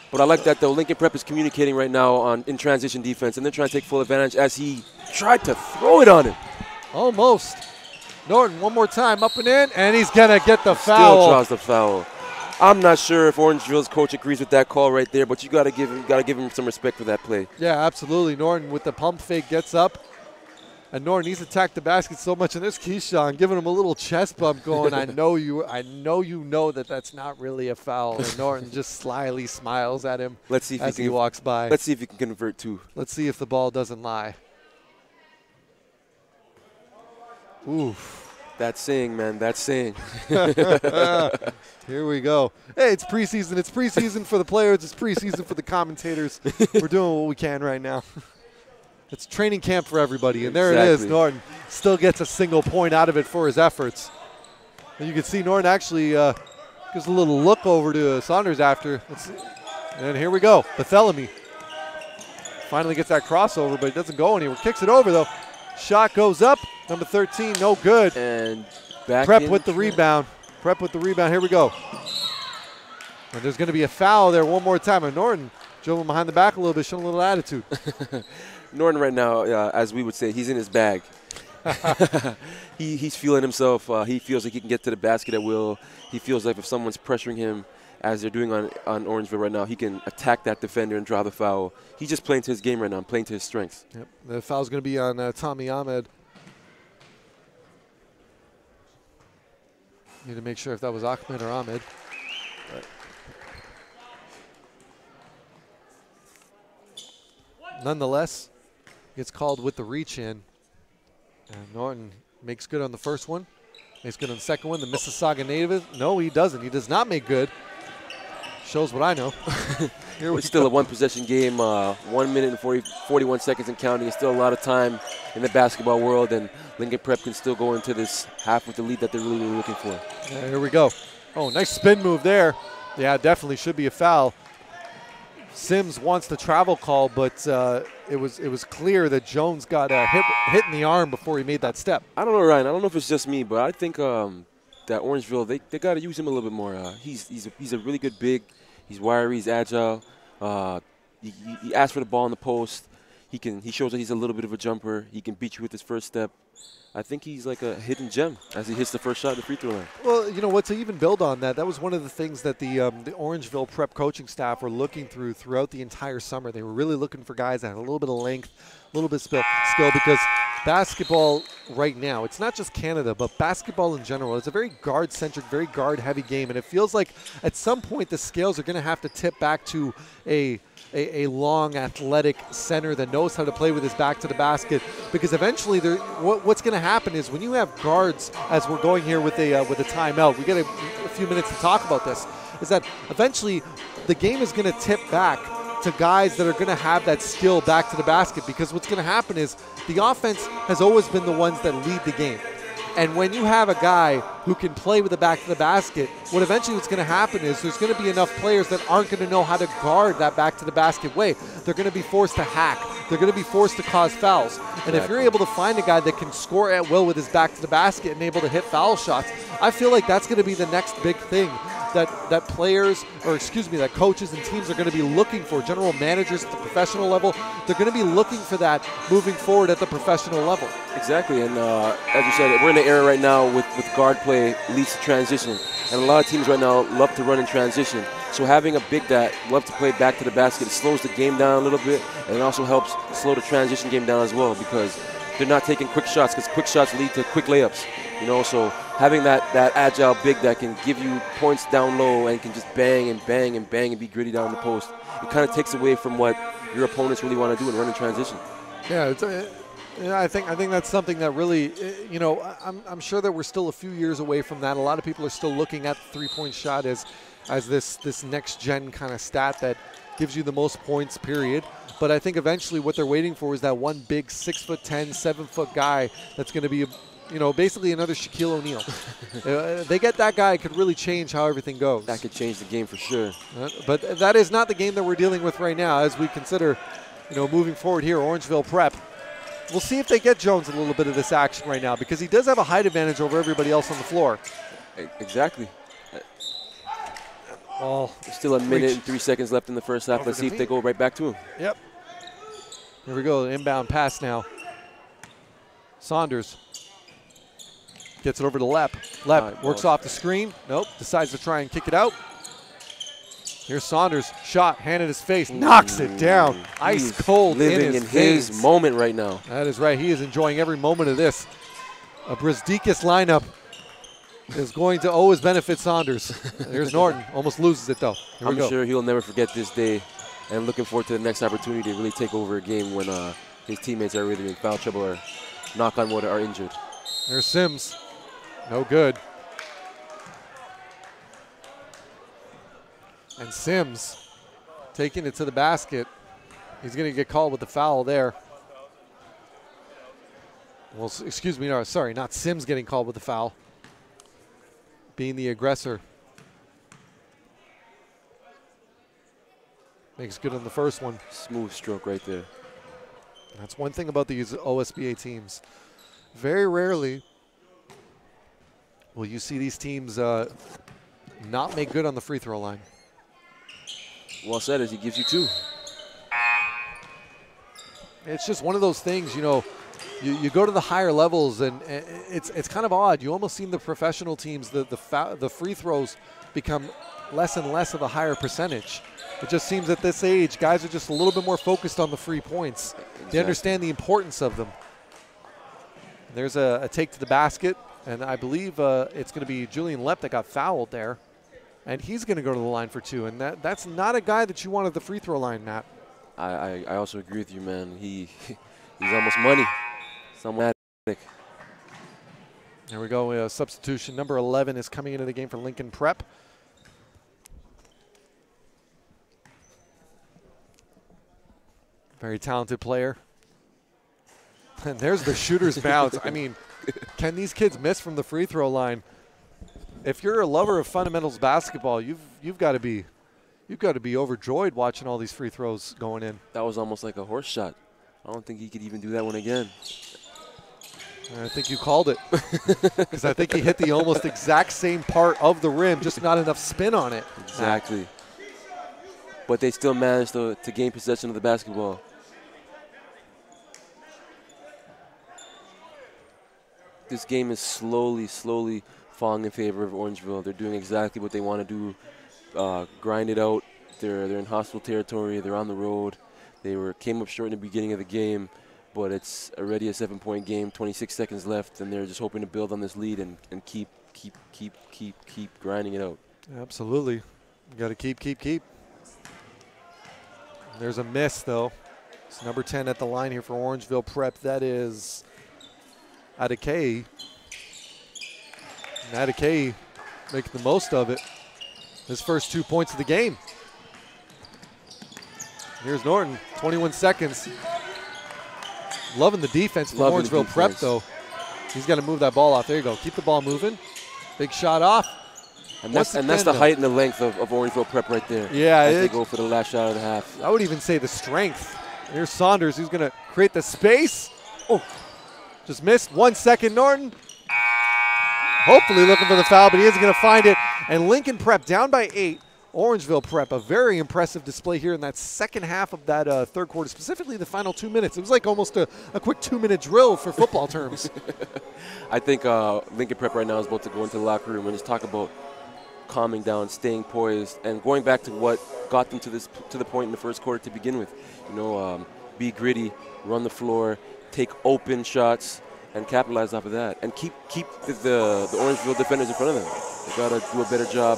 But I like that, though. Lincoln Prep is communicating right now in transition defense, and they're trying to take full advantage as he tried to throw it on him. Almost. Norton, one more time, up and in, and he's going to get the foul. Still draws the foul. I'm not sure if Orangeville's coach agrees with that call right there, but you got to give him some respect for that play. Yeah, absolutely. Norton with the pump fake gets up. And Norton, he's attacked the basket so much, and there's Keyshawn giving him a little chest bump going, I know you know that that's not really a foul. And Norton just slyly smiles at him as he walks by. Let's see if he can convert too. Let's see if the ball doesn't lie. Oof. That's saying, man, that's saying. Here we go. Hey, it's preseason. It's preseason for the players. It's preseason for the commentators. We're doing what we can right now. It's training camp for everybody, and there it is. Norton still gets a single point out of it for his efforts. And you can see Norton actually gives a little look over to Saunders after. And here we go. Barthélemy finally gets that crossover, but it doesn't go anywhere. Kicks it over, though. Shot goes up. Number 13, no good. And back Prep with the rebound. Prep with the rebound. Here we go. And there's going to be a foul there one more time. And Norton drove him behind the back a little bit, showing a little attitude. Norton right now, as we would say, he's in his bag. He's feeling himself. He feels like he can get to the basket at will. He feels like if someone's pressuring him, as they're doing on Orangeville right now, he can attack that defender and draw the foul. He's just playing to his game right now, playing to his strengths. Yep. The foul's going to be on Tommy Ahmed. Need to make sure if that was Ahmed or Ahmed. Nonetheless, gets called with the reach in. And Norton makes good on the first one. Makes good on the second one. The Mississauga native. No, he doesn't. He does not make good. Shows what I know. Here it's still a one-possession game. 1 minute and 41 seconds and counting. It's still a lot of time in the basketball world, and Lincoln Prep can still go into this half with the lead that they're really looking for. Yeah, here we go. Oh, nice spin move there. Yeah, definitely should be a foul. Sims wants the travel call, but it was clear that Jones got hit in the arm before he made that step. I don't know, Ryan. I don't know if it's just me, but I think that Orangeville, they got to use him a little bit more. He's a really good big. He's wiry. He's agile. He asked for the ball in the post. He shows that he's a little bit of a jumper. He can beat you with his first step. I think he's like a hidden gem as he hits the first shot at the free throw line. Well, you know what, to even build on that, that was one of the things that the Orangeville prep coaching staff were looking throughout the entire summer. They were really looking for guys that had a little bit of length, a little bit of skill, because basketball right now, it's not just Canada, but basketball in general, it's a very guard-centric, very guard-heavy game, and it feels like at some point the scales are going to have to tip back to a long, athletic center that knows how to play with his back to the basket, because eventually what's going to happen is when you have guards, as we're going here with a timeout, we get a few minutes to talk about this, is that eventually the game is going to tip back to guys that are going to have that skill back to the basket, because what's going to happen is the offense has always been the ones that lead the game. And when you have a guy who can play with the back to the basket, what eventually what's going to happen is there's going to be enough players that aren't going to know how to guard that back to the basket way. They're going to be forced to hack. They're going to be forced to cause fouls. And if you're able to find a guy that can score at will with his back to the basket and able to hit foul shots, I feel like that's going to be the next big thing that players, or excuse me, that coaches and teams are going to be looking for. General managers at the professional level, they're going to be looking for that moving forward at the professional level. Exactly, and as you said, we're in an era right now with guard play leads to transition. And a lot of teams right now love to run in transition. So having a big that loves to play back to the basket, it slows the game down a little bit, and it also helps slow the transition game down as well, because they're not taking quick shots, because quick shots lead to quick layups. You know, so having that agile big that can give you points down low and can just bang and bang and bang and be gritty down the post, it kind of takes away from what your opponents really want to do in running transition. Yeah, I think that's something that really, you know, I'm sure that we're still a few years away from that. A lot of people are still looking at the three-point shot as this next-gen kind of stat that gives you the most points, period. But I think eventually what they're waiting for is that one big 6'10", 7-foot guy that's going to be, you know, basically another Shaquille O'Neal. They get that guy, it could really change how everything goes. That could change the game for sure. But that is not the game that we're dealing with right now as we consider, you know, moving forward here, Orangeville Prep. We'll see if they get Jones a little bit of this action right now, because he does have a height advantage over everybody else on the floor. Exactly. Well, there's still a minute and 3 seconds left in the first half. Let's see if they go right back to him. Yep. Here we go, inbound pass now. Saunders gets it over to Lepp. Lepp works off the screen. Nope, decides to try and kick it out. Here's Saunders, shot, hand in his face, knocks it down. Ice cold living in his moment right now. That is right. He is enjoying every moment of this. A Brzdeikis lineup is going to always benefit Saunders. There's Norton, almost loses it though. Here we go. I'm sure he'll never forget this day, and looking forward to the next opportunity to really take over a game when his teammates are really in foul trouble or, knock on wood, are injured. There's Sims. No good. And Sims taking it to the basket. He's going to get called with the foul there. Well, excuse me, no, sorry, not Sims getting called with the foul. Being the aggressor. Makes good on the first one. Smooth stroke right there. That's one thing about these OSBA teams. Very rarely will you see these teams not make good on the free throw line. Well said, as he gives you two. It's just one of those things, you know, you go to the higher levels and it's kind of odd. You almost seen the professional teams, the free throws become less and less of a higher percentage. It just seems at this age, guys are just a little bit more focused on the free points. Exactly. They understand the importance of them. There's a take to the basket, and I believe it's going to be Julian Lepp that got fouled there. And he's going to go to the line for two. And that's not a guy that you want at the free throw line, Matt. I also agree with you, man. He's almost money. Somewhat. There we go. Substitution number 11 is coming into the game for Lincoln Prep. Very talented player. And there's the shooter's bounce. I mean, can these kids miss from the free throw line? If you're a lover of fundamentals basketball, you've got to be overjoyed watching all these free throws going in. That was almost like a horse shot. I don't think he could even do that one again. I think you called it, because I think he hit the almost exact same part of the rim, just not enough spin on it. Exactly. But they still managed to gain possession of the basketball. this game is slowly falling in favor of Orangeville. They're doing exactly what they want to do, grind it out. They're in hostile territory. They're on the road. They came up short in the beginning of the game, but it's already a 7-point game, 26 seconds left, and they're just hoping to build on this lead and keep grinding it out. Absolutely. You got to keep. There's a miss, though. It's number 10 at the line here for Orangeville Prep. That is Adekay. And Adekay making the most of it. His first 2 points of the game. Here's Norton, 21 seconds. Loving the defense for Orangeville Prep, though. He's got to move that ball off. There you go. Keep the ball moving. Big shot off. And that's the height and the length of Orangeville Prep right there. Yeah. As they go for the last shot of the half. I would even say the strength. Here's Saunders, who's going to create the space. Oh, just missed. 1 second, Norton. Hopefully looking for the foul, but he isn't going to find it. And Lincoln Prep down by 8. Orangeville Prep, a very impressive display here in that second half of that third quarter, specifically the final 2 minutes. It was like almost a quick 2-minute drill for football terms. I think Lincoln Prep right now is about to go into the locker room and just talk about calming down, staying poised, and going back to what got them to the point in the first quarter to begin with. Be gritty, run the floor, take open shots, and capitalize off of that, and keep the Orangeville defenders in front of them. They got to do a better job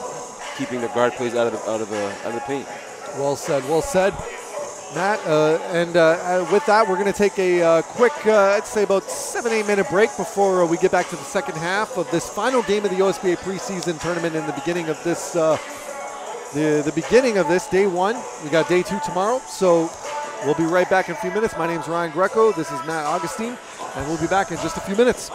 keeping the guard plays out of the paint. Well said, Matt. With that, we're going to take a quick, I'd say about 7-8 minute break before we get back to the second half of this final game of the OSBA preseason tournament. In the beginning of this, the beginning of this day 1. We got day 2 tomorrow, so we'll be right back in a few minutes. My name's Ryan Greco. This is Matt Augustine, and we'll be back in just a few minutes.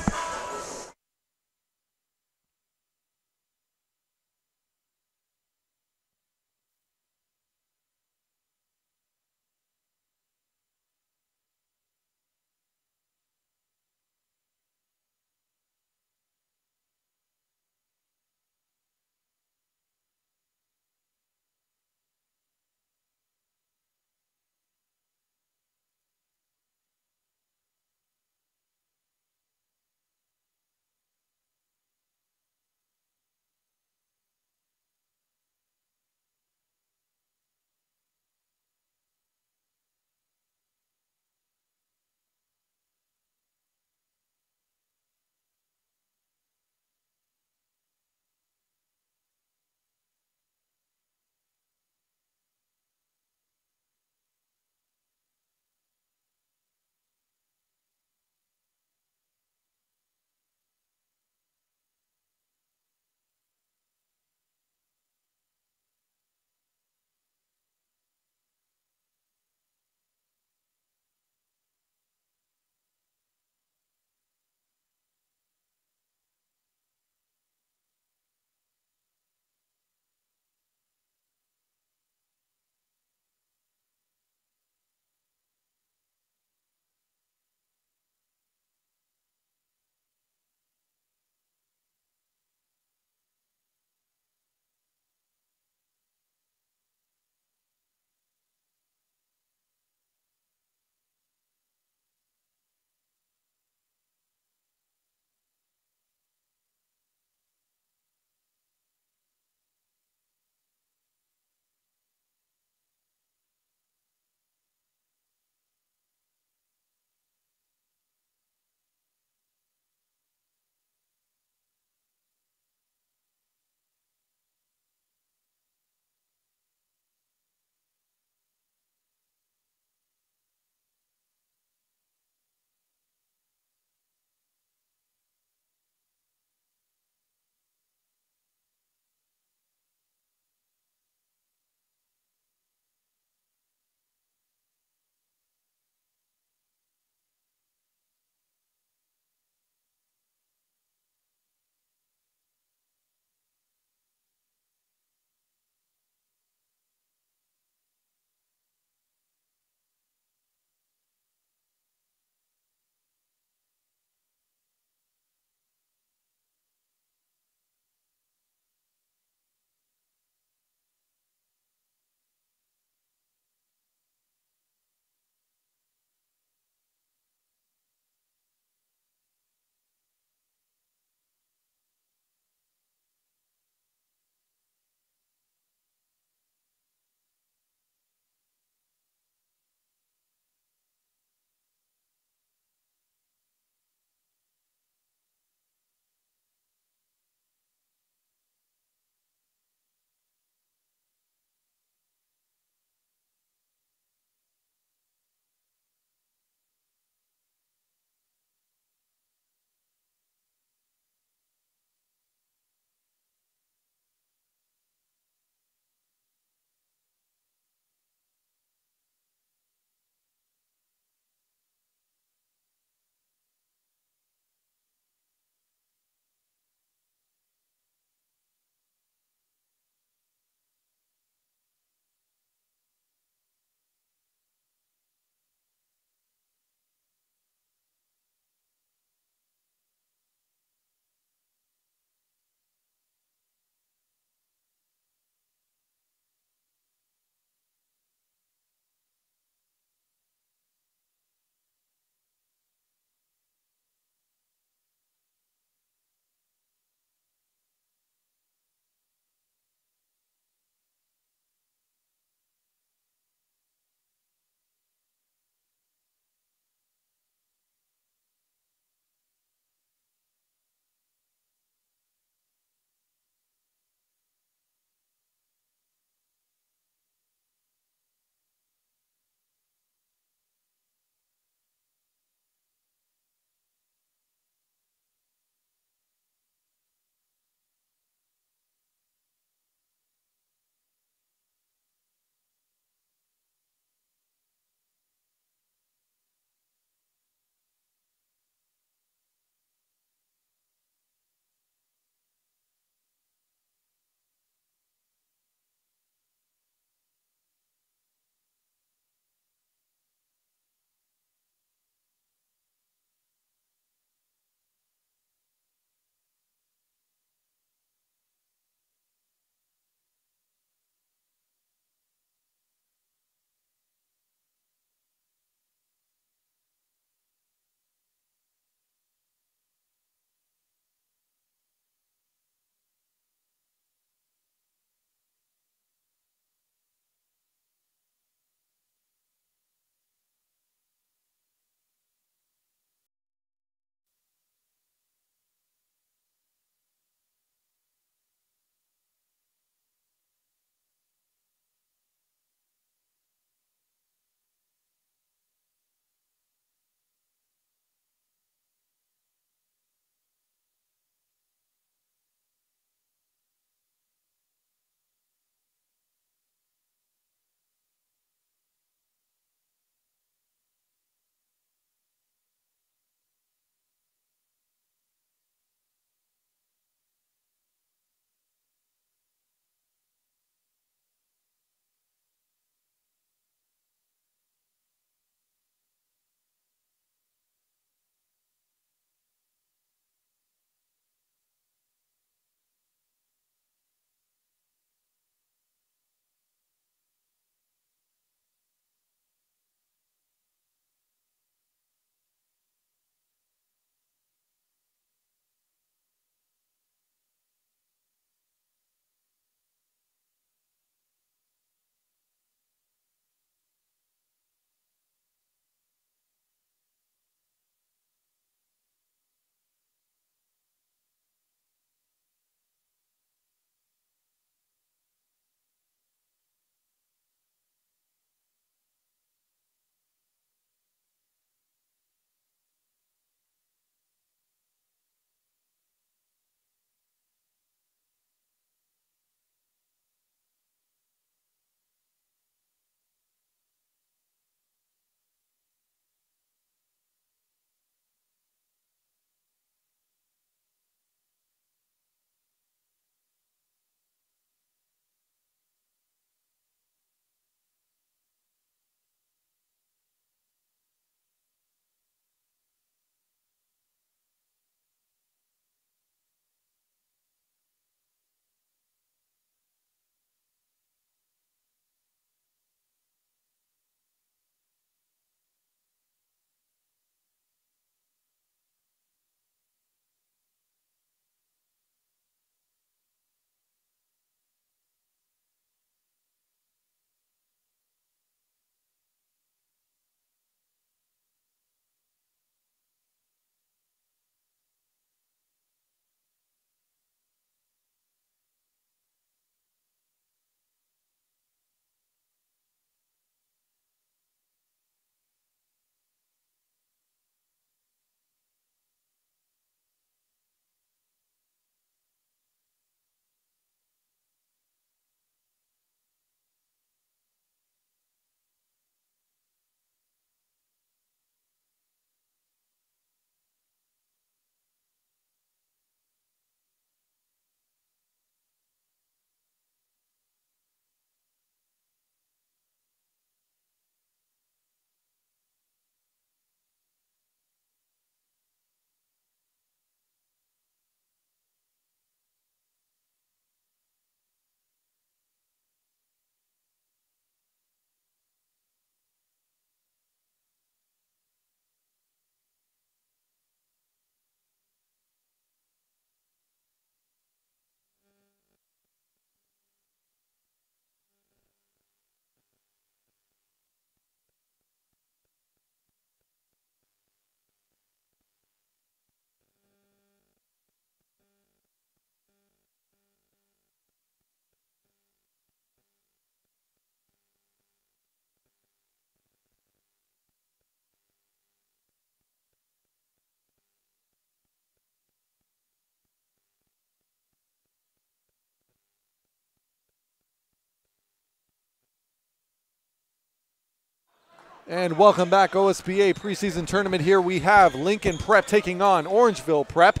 And welcome back, OSBA preseason tournament. Here we have Lincoln Prep taking on Orangeville Prep.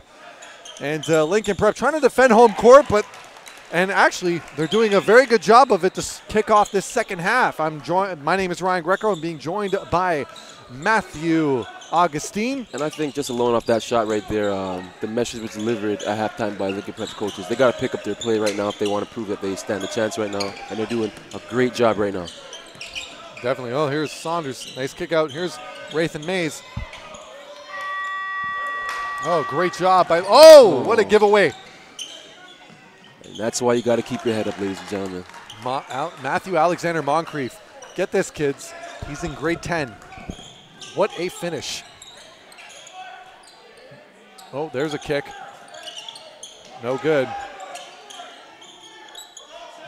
And Lincoln Prep trying to defend home court, and actually they're doing a very good job of it to kick off this second half. My name is Ryan Greco. I'm being joined by Matthew Augustine. And I think just alone off that shot right there, the message was delivered at halftime by Lincoln Prep's coaches. They got to pick up their play right now if they want to prove that they stand a chance right now, and they're doing a great job right now. Definitely. Oh, here's Saunders. Nice kick out. Here's Rathan Mays. Oh, great job by. Oh, what a giveaway. And that's why you got to keep your head up, ladies and gentlemen. Matthew Alexander Moncrief. Get this, kids. He's in grade 10. What a finish. Oh, there's a kick. No good.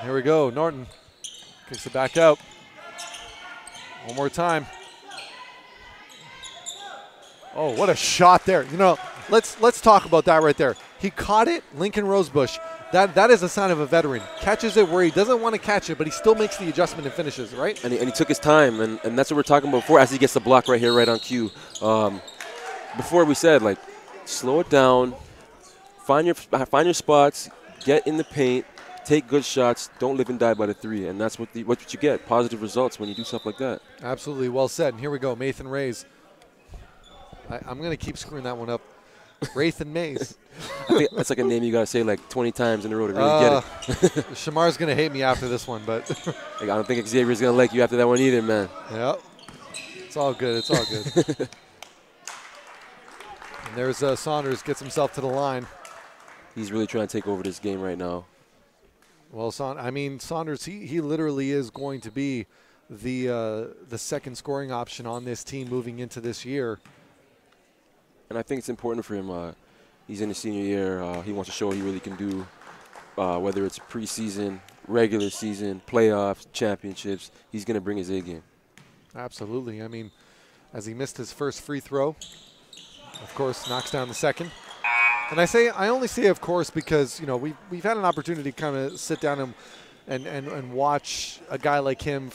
Here we go. Norton kicks it back out. One more time. Oh, what a shot there. You know, let's talk about that right there. He caught it, Lincoln Rosebush. That is a sign of a veteran. Catches it where he doesn't want to catch it, but he still makes the adjustment and finishes, right? And he took his time, and that's what we're talking about before, as he gets the block right here, right on cue. Before we said, like, slow it down, find your spots, get in the paint, take good shots, don't live and die by the three, and that's what you get, positive results when you do stuff like that. Absolutely, well said. And here we go, Mathan Rays. I'm going to keep screwing that one up. Rathan Mays. I think that's like a name you got to say like 20 times in a row to really get it. Shamar's going to hate me after this one, but I don't think Xavier's going to like you after that one either, man. Yep. It's all good. It's all good. And there's Saunders, gets himself to the line. He's really trying to take over this game right now. Well, Saunders, he literally is going to be the second scoring option on this team moving into this year. And I think it's important for him. He's in his senior year. He wants to show what he really can do, whether it's preseason, regular season, playoffs, championships. He's going to bring his A game. Absolutely. I mean, as he missed his first free throw, of course, knocks down the second. And I only say of course because, you know, we've had an opportunity to kind of sit down and watch a guy like him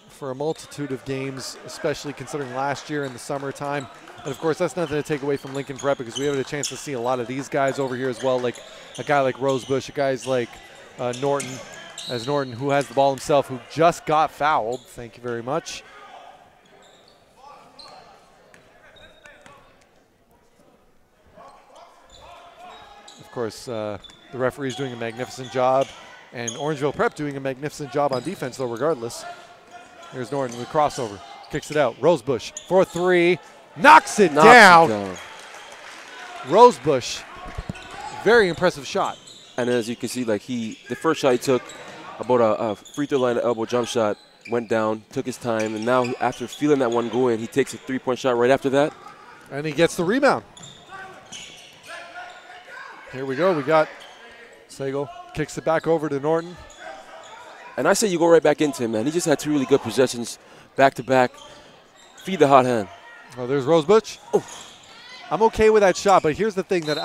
for a multitude of games, especially considering last year in the summertime. And of course, that's nothing to take away from Lincoln Prep because we have a chance to see a lot of these guys over here as well, like a guy like Rosebush, guys like Norton, who has the ball himself, who just got fouled. Thank you very much. Of course, the referee's doing a magnificent job, and Orangeville Prep doing a magnificent job on defense, though, regardless. Here's Norton with crossover, kicks it out. Rosebush for three. Knocks it down. Rosebush, very impressive shot. And as you can see, like the first shot he took, about a free throw line elbow jump shot, went down, took his time, and now after feeling that one go in, he takes a three-point shot right after that. And he gets the rebound. Here we go. We got Sagal, kicks it back over to Norton. And I say you go right back into him, man. He just had two really good possessions back-to-back. Feed the hot hand. Oh, there's Rosebush. Oh, I'm okay with that shot, but here's the thing that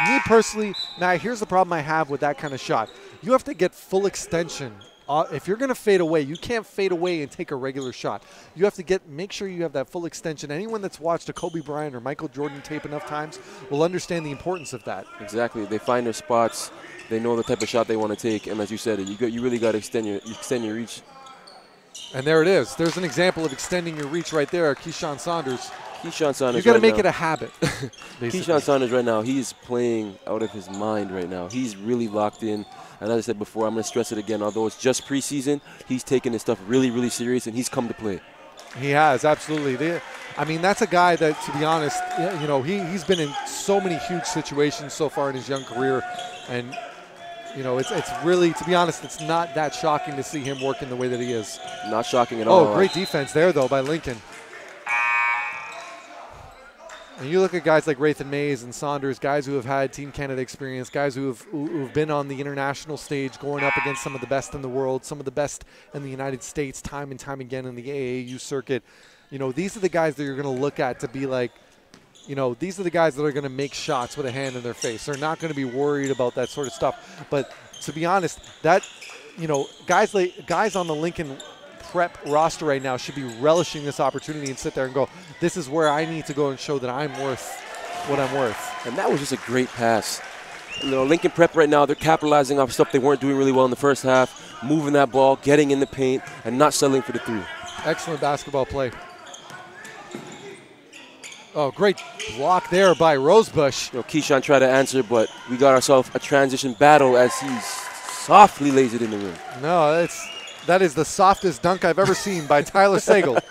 me personally, here's the problem I have with that kind of shot. You have to get full extension. If you're going to fade away, you can't fade away and take a regular shot. You have to make sure you have that full extension. Anyone that's watched a Kobe Bryant or Michael Jordan tape enough times will understand the importance of that. Exactly. They find their spots. They know the type of shot they want to take, and as you said, you really got to extend your reach. And there it is. There's an example of extending your reach right there, Keyshawn Saunders. Keyshawn Saunders. You got to make it a habit. Keyshawn Saunders right now, he's playing out of his mind right now. He's really locked in. And as I said before, I'm going to stress it again. Although it's just preseason, he's taking his stuff really, really serious, and he's come to play. He has, absolutely. I mean, that's a guy that, to be honest, you know, he's been in so many huge situations so far in his young career, and you know, it's really, to be honest, it's not that shocking to see him working the way that he is. Not shocking at all. Oh, great defense there, though, by Lincoln. And you look at guys like Rathan Mays and Saunders, guys who have had Team Canada experience, guys who've been on the international stage going up against some of the best in the world, some of the best in the United States time and time again in the AAU circuit. You know, these are the guys that you're going to look at to be like, you know, these are the guys that are going to make shots with a hand in their face. They're not going to be worried about that sort of stuff. But to be honest, that, you know, guys on the Lincoln Prep roster right now should be relishing this opportunity and sit there and go, this is where I need to go and show that I'm worth what I'm worth. And that was just a great pass. You know, Lincoln Prep right now, they're capitalizing off stuff they weren't doing really well in the first half, moving that ball, getting in the paint, and not settling for the three. Excellent basketball play. Oh, great block there by Rosebush. You know, Keyshawn tried to answer, but we got ourselves a transition battle as he softly lays it in the rim. No, that is the softest dunk I've ever seen by Tyler Sagal.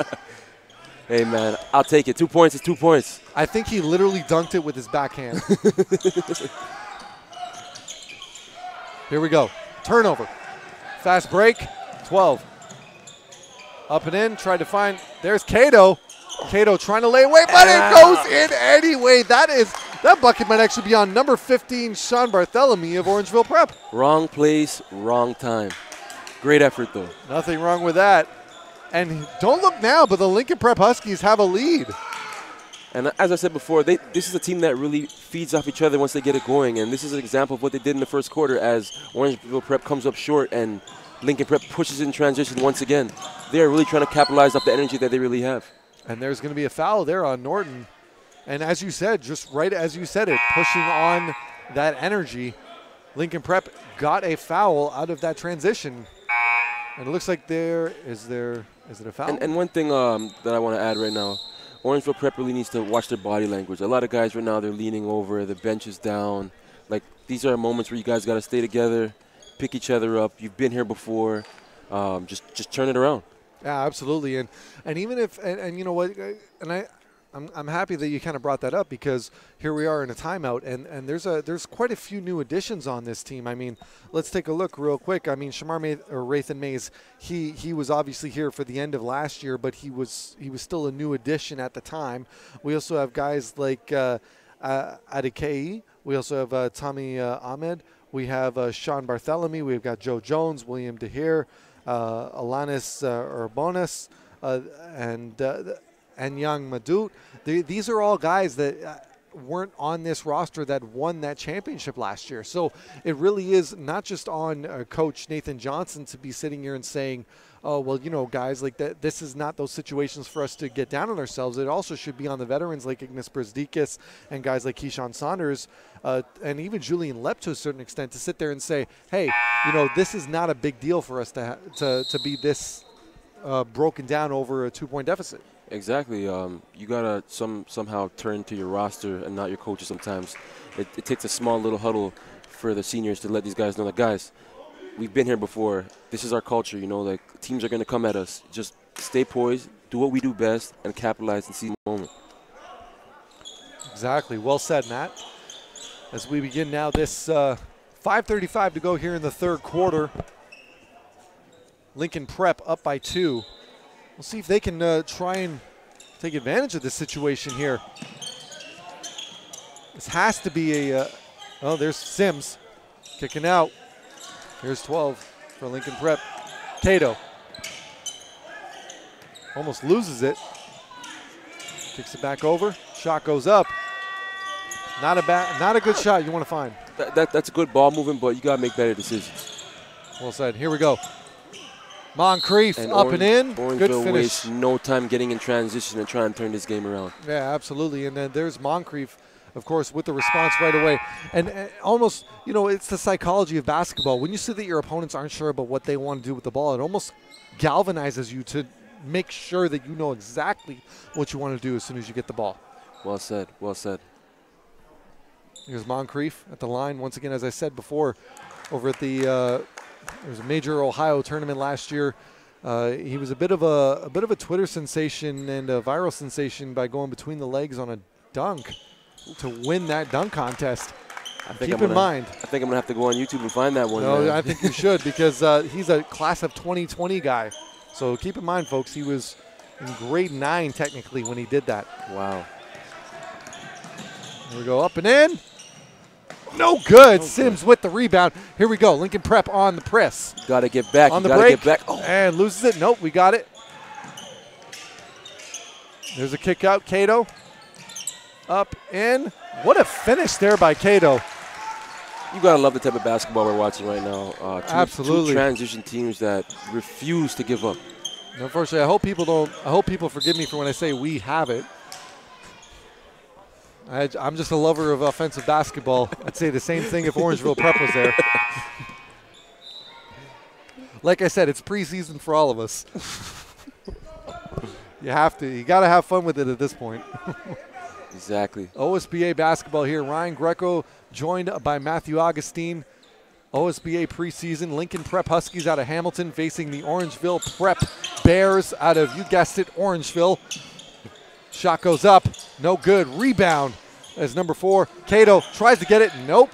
Hey, man, I'll take it. 2 points is 2 points. I think he literally dunked it with his backhand. Here we go. Turnover. Fast break. 12. Up and in. Tried to find. There's Cato. Cato trying to lay away, but it goes in anyway. That bucket might actually be on number 15, Sean Bartholomew of Orangeville Prep. Wrong place, wrong time. Great effort, though. Nothing wrong with that. And don't look now, but the Lincoln Prep Huskies have a lead. And as I said before, this is a team that really feeds off each other once they get it going. And this is an example of what they did in the first quarter as Orangeville Prep comes up short and Lincoln Prep pushes in transition once again. They're really trying to capitalize off the energy that they really have. And there's going to be a foul there on Norton. And as you said, just right as you said it, pushing on that energy, Lincoln Prep got a foul out of that transition. And it looks like is it a foul? And one thing that I want to add right now, Orangeville Prep really needs to watch their body language. A lot of guys right now, they're leaning over, the bench is down. Like, these are moments where you guys got to stay together, pick each other up. You've been here before. Just turn it around. Yeah, absolutely. And even if and you know what, and I'm happy that you kind of brought that up because here we are in a timeout and there's quite a few new additions on this team. I mean, let's take a look real quick. I mean, Shamar Rathan Mays, he was obviously here for the end of last year, but he was still a new addition at the time. We also have guys like Adekei. We also have Tommy Ahmed. We have Sean Bartholomew. We've got Joe Jones, William DeHere, Alanis Urbonis, and Young Madut. These are all guys that weren't on this roster that won that championship last year. So it really is not just on Coach Nathan Johnson to be sitting here and saying, oh, well, you know, guys, like that, this is not those situations for us to get down on ourselves. It also should be on the veterans like Ignas Brzdikis and guys like Keyshawn Saunders and even Julian Lepp to a certain extent to sit there and say, hey, you know, this is not a big deal for us to be this broken down over a 2-point deficit. Exactly. You got to somehow turn to your roster and not your coaches sometimes. It takes a small little huddle for the seniors to let these guys know that, guys, we've been here before. This is our culture, you know, like teams are going to come at us. Just stay poised, do what we do best, and capitalize and seize the moment. Exactly. Well said, Matt. As we begin now this 5:35 to go here in the third quarter. Lincoln Prep up by 2. We'll see if they can try and take advantage of this situation here. This has to be a oh, there's Sims kicking out. Here's 12 for Lincoln Prep. Cato almost loses it. Kicks it back over. Shot goes up. Not a good shot you want to find. That's a good ball movement, but you got to make better decisions. Well said. Here we go. Moncrief up and in. Orangeville Good finish. wastes no time getting in transition and trying to turn this game around. Yeah, absolutely. And then there's Moncrief, of course, with the response right away. And almost, you know, it's the psychology of basketball. When you see that your opponents aren't sure about what they want to do with the ball, it almost galvanizes you to make sure that you know exactly what you want to do as soon as you get the ball. Well said. Well said. Here's Moncrief at the line. Once again, as I said before, over at the there was a major Ohio tournament last year. He was a bit of a Twitter sensation and a viral sensation by going between the legs on a dunk to win that dunk contest. Keep in mind. I think I'm going to have to go on YouTube and find that one. No, man. I think you should because he's a class of 2020 guy. So keep in mind, folks, he was in grade 9 technically when he did that. Wow. Here we go, up and in. No good. Sims with the rebound. Here we go. Lincoln Prep on the press. Got to get back. On the break. break. Get back. Oh. And loses it. Nope, we got it. There's a kick out. Cato. Up, in. What a finish there by Cato. You got to love the type of basketball we're watching right now. Absolutely. Two transition teams that refuse to give up. Unfortunately, I hope people forgive me for when I say we have it. I'm just a lover of offensive basketball. I'd say the same thing if Orangeville Prep was there. Like I said, it's preseason for all of us. You got to have fun with it at this point. Exactly. OSBA basketball here. Ryan Greco joined by Matthew Augustine. OSBA preseason. Lincoln Prep Huskies out of Hamilton facing the Orangeville Prep Bears out of, you guessed it, Orangeville. Shot goes up. No good. Rebound as number 4. Cato tries to get it. Nope.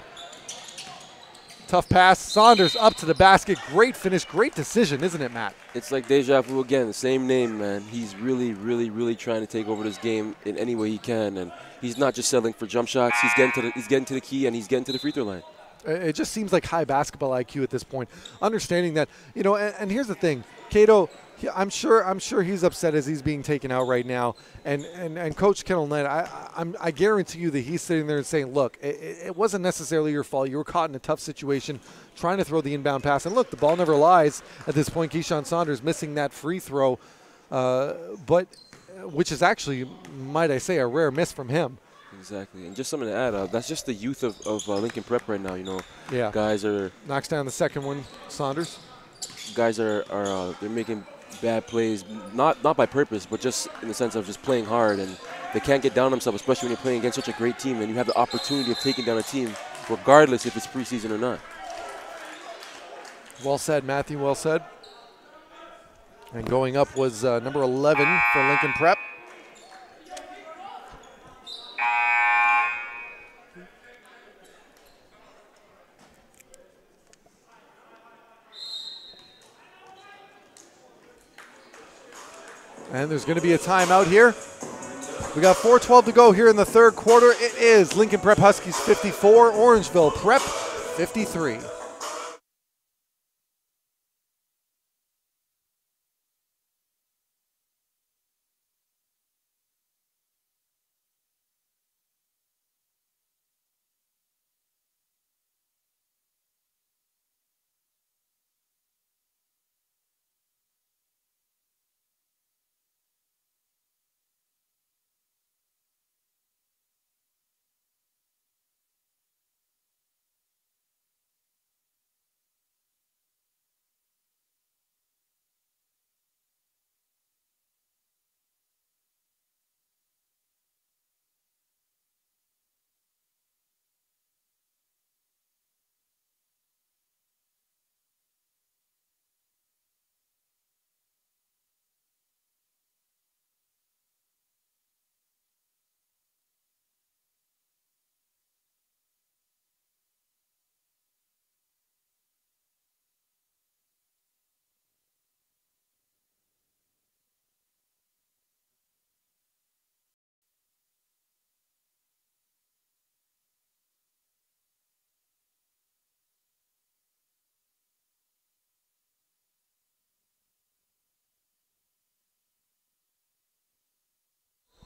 Tough pass. Saunders up to the basket. Great finish. Great decision, isn't it, Matt? It's like deja vu again. The same name, man. He's really, really, really trying to take over this game in any way he can, and he's not just settling for jump shots. He's getting to the key, and he's getting to the free throw line. It just seems like high basketball IQ at this point. Understanding that, and here's the thing, Cato. I'm sure he's upset as he's being taken out right now, and Coach Kendall Knight, I guarantee you that he's sitting there and saying, look, it wasn't necessarily your fault. You were caught in a tough situation, trying to throw the inbound pass, and look, the ball never lies. At this point, Keyshawn Saunders missing that free throw, but which is actually, might I say, a rare miss from him. Exactly, and just something to add, that's just the youth of Lincoln Prep right now. Yeah. Guys are knocks down the second one. Saunders. Guys are they're making bad plays, not by purpose, but just in the sense of just playing hard, and they can't get down themselves, especially when you're playing against such a great team and you have the opportunity of taking down a team, regardless if it's preseason or not. Well said, Matthew. Well said. And going up was number 11 for Lincoln Prep. And there's going to be a timeout here. We got 4:12 to go here in the third quarter. It is Lincoln Prep Huskies 54, Orangeville Prep 53.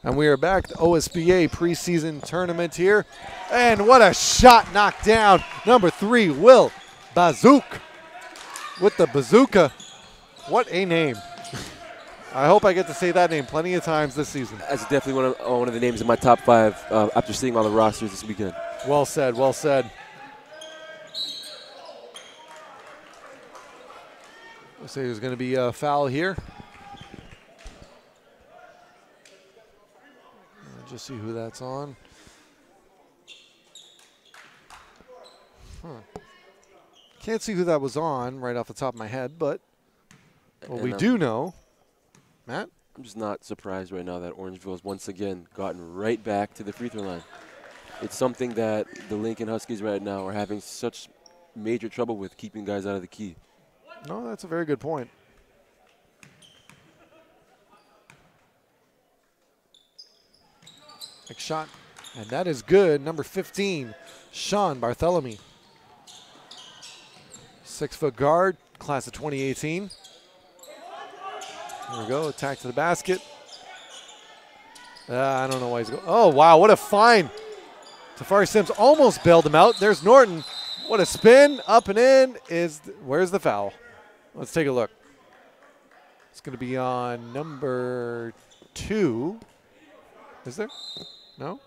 And we are back to OSBA preseason tournament here. And what a shot knocked down. Number 3, Will Bazook with the bazooka. What a name. I hope I get to say that name plenty of times this season. That's definitely one of the names in my top 5 after seeing all the rosters this weekend. Well said, well said. Looks like there's going to be a foul here. Just see who that's on. Can't see who that was on right off the top of my head, but what we do know, Matt? I'm just not surprised right now that Orangeville has once again gotten right back to the free throw line. It's something that the Lincoln Huskies right now are having such major trouble with, keeping guys out of the key. No, that's a very good point. Next shot, and that is good. Number 15, Sean Bartholomew. 6-foot guard, class of 2018. There we go, attack to the basket. I don't know why he's going. Oh, wow, what a find. Tafari Sims almost bailed him out. There's Norton. What a spin, up and in. Where's the foul? Let's take a look. It's going to be on number 2. Is there? No?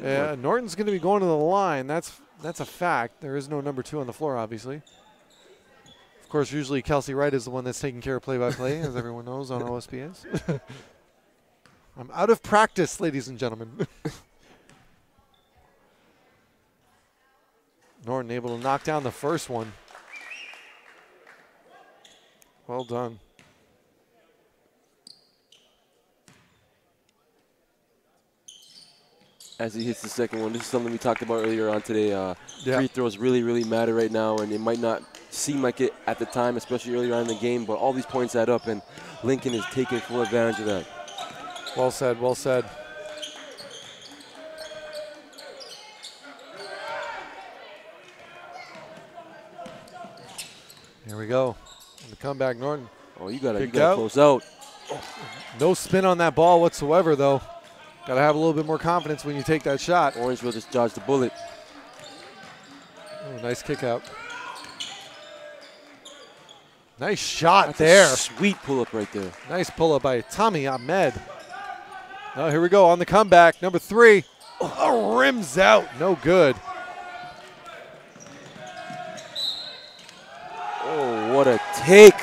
Yeah, Norton's going to be going to the line. That's a fact. There is no number 2 on the floor, obviously. Of course, usually Kelsey Wright is the one that's taking care of play-by-play, as everyone knows on OSBAs. I'm out of practice, ladies and gentlemen. Norton able to knock down the first one. Well done. As he hits the second one, this is something we talked about earlier on today. Free throws really, really matter right now, and it might not seem like it at the time, especially earlier on in the game, but all these points add up, and Lincoln is taking full advantage of that. Well said, well said. Here we go. The comeback, Norton. Oh, you gotta close out. No spin on that ball whatsoever, though. Got to have a little bit more confidence when you take that shot. Orangeville just dodged the bullet. Oh, nice kick out. Nice shot there. Sweet pull-up right there. Nice pull-up by Tommy Ahmed. Oh, here we go on the comeback. Number 3. Oh, rims out. No good. Oh, what a take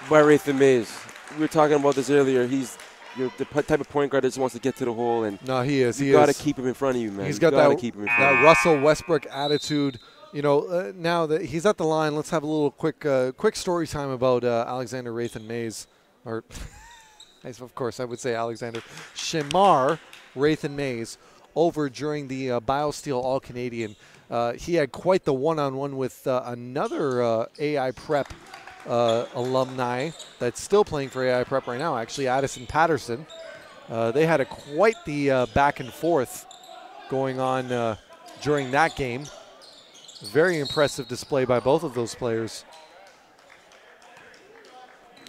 by Rathan Mays. We were talking about this earlier. He's the type of point guard that just wants to get to the hole. And no, he is. You got to keep him in front of you, man. He's got that Russell Westbrook attitude. You know, now that he's at the line, let's have a little quick story time about Alexander Rathan Mays. Or, of course, I would say Alexander Shamar Rathan Mays over during the BioSteel All-Canadian. He had quite the one-on-one with another AI Prep alumni that's still playing for AI Prep right now, actually, Addison Patterson. They had quite the back and forth going on during that game. Very impressive display by both of those players.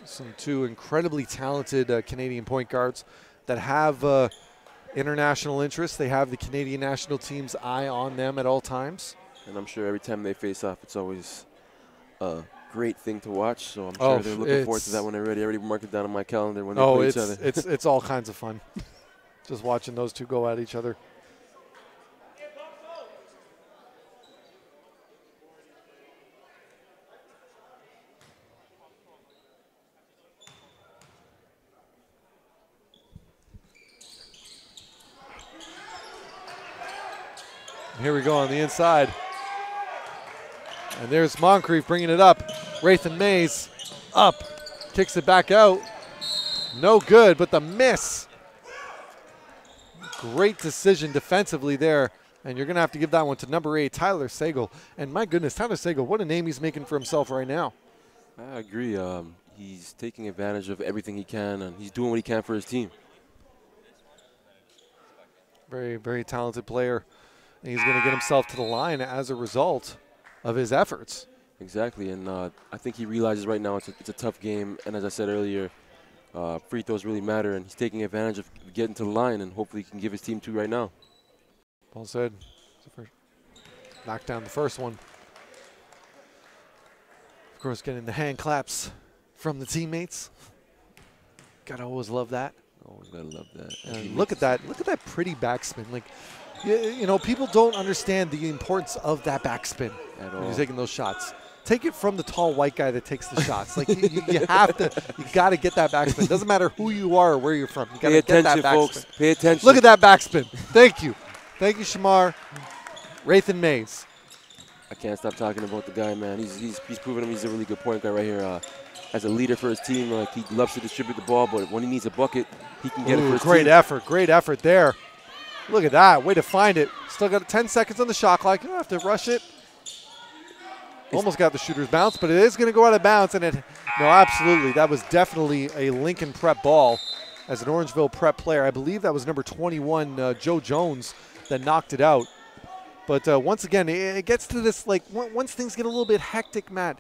Some 2 incredibly talented Canadian point guards that have international interests. They have the Canadian national team's eye on them at all times. And I'm sure every time they face off, it's always a great thing to watch. So I'm sure they're looking forward to that when they're ready. I already marked it down on my calendar when they play each other. it's all kinds of fun. Just watching those 2 go at each other. Here we go on the inside. And there's Moncrief bringing it up. Rathan Mays up. Kicks it back out. No good, but the miss. Great decision defensively there. And you're going to have to give that one to number 8, Tyler Sagal. And my goodness, Tyler Sagal, what a name he's making for himself right now. I agree. He's taking advantage of everything he can, and he's doing what he can for his team. Very, very talented player. And he's going to get himself to the line as a result of his efforts. Exactly, and I think he realizes right now it's a tough game, and as I said earlier, free throws really matter, and he's taking advantage of getting to the line, and hopefully he can give his team 2 right now. Well said. Knock down the first one. Of course, getting the hand claps from the teammates. Gotta always love that. Always gotta love that. And look at that! Look at that pretty backspin. Like, you know, people don't understand the importance of that backspin when you're taking those shots. Take it from the tall white guy that takes the shots. Like you have to, you got to get that backspin. Doesn't matter who you are or where you're from. You got to get that backspin. Folks. Pay attention. Look at that backspin. Thank you, Shamar Rathan Mays. I can't stop talking about the guy, man. He's proven him he's a really good point guard right here. As a leader for his team, like he loves to distribute the ball, but when he needs a bucket, he can get it for his team. Great effort there. Look at that, way to find it. Still got 10 seconds on the shot clock. You don't have to rush it. Almost got the shooter's bounce, but it is going to go out of bounds. And no, absolutely. That was definitely a Lincoln Prep ball as an Orangeville Prep player. I believe that was number 21, Joe Jones, that knocked it out. But once again, it gets to this, like, once things get a little bit hectic, Matt,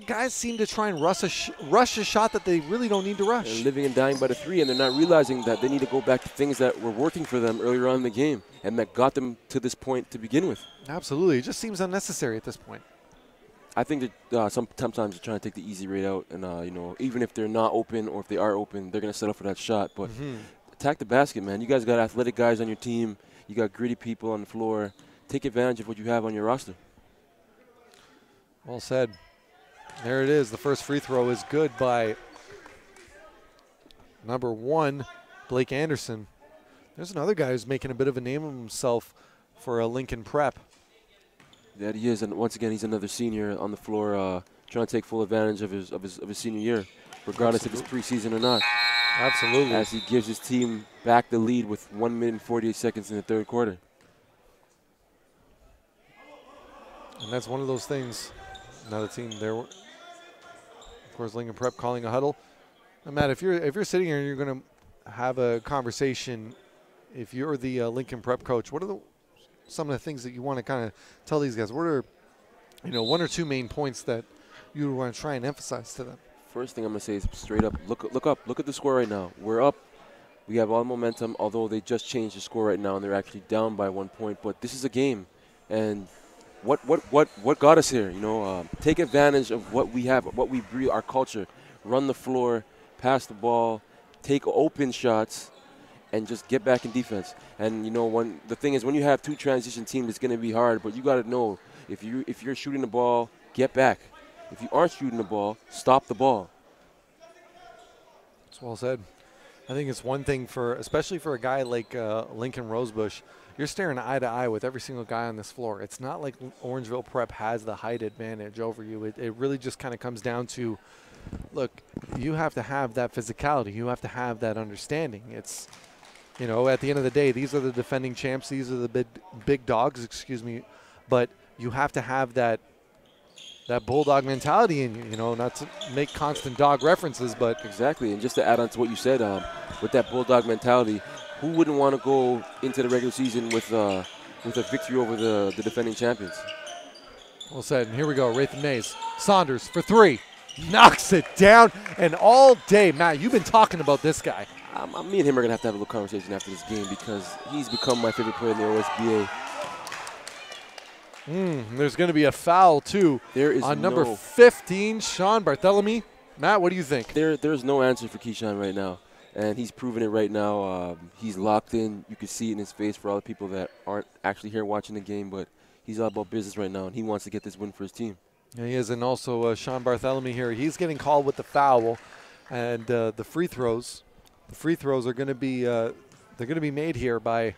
guys seem to try and rush a shot that they really don't need to rush. They're living and dying by the 3, and they're not realizing that they need to go back to things that were working for them earlier on in the game and that got them to this point to begin with. Absolutely. It just seems unnecessary at this point. I think that sometimes they're trying to take the easy rate out, and you know, even if they're not open or if they are open, they're gonna settle for that shot. But attack the basket, man. You guys got athletic guys on your team. You got gritty people on the floor. Take advantage of what you have on your roster. Well said. There it is. The first free throw is good by number 1, Blake Anderson. There's another guy who's making a bit of a name of himself for a Lincoln Prep. That he is, and once again, he's another senior on the floor, trying to take full advantage of his senior year, regardless if it's preseason or not. Absolutely. As he gives his team back the lead with 1 minute and 48 seconds in the third quarter. And that's one of those things. Another team there. Of course, Lincoln Prep calling a huddle. And Matt, if you're sitting here and you're going to have a conversation, if you're the Lincoln Prep coach, what are some of the things that you want to kind of tell these guys? What are, 1 or 2 main points that you want to try and emphasize to them? First thing I'm going to say is straight up, look up. Look at the score right now. We're up. We have all momentum, although they just changed the score right now, and they're actually down by 1 point. But this is a game, and what got us here? Take advantage of what we have, what we breed, our culture. Run the floor, pass the ball, take open shots, and just get back in defense. And the thing is, when you have 2 transition teams, it's going to be hard. But you got to know if you're shooting the ball, get back. If you aren't shooting the ball, stop the ball. That's well said. I think it's one thing especially for a guy like Lincoln Rosebush, you're staring eye to eye with every single guy on this floor. It's not like Orangeville Prep has the height advantage over you. It really just kind of comes down to, look, you have to have that physicality. You have to have that understanding. It's, at the end of the day, these are the defending champs. These are the big dogs, but you have to have that bulldog mentality in you, not to make constant dog references, but exactly. And just to add on to what you said, with that bulldog mentality, who wouldn't want to go into the regular season with a victory over the defending champions? Well said. And here we go, Rathan Mays. Saunders for 3. Knocks it down. And all day, Matt, you've been talking about this guy. Me and him are going to have a little conversation after this game because he's become my favorite player in the OSBA. There's going to be a foul, too, there is on number 15, Sean Barthélemy. Matt, what do you think? There's no answer for Keyshawn right now, and he's proven it right now. He's locked in. You can see it in his face for all the people that aren't actually here watching the game, but he's all about business right now, and he wants to get this win for his team. Yeah, he is, and also Sean Barthélemy here. He's getting called with the foul, and the free throws are going to be they're going to be made here by.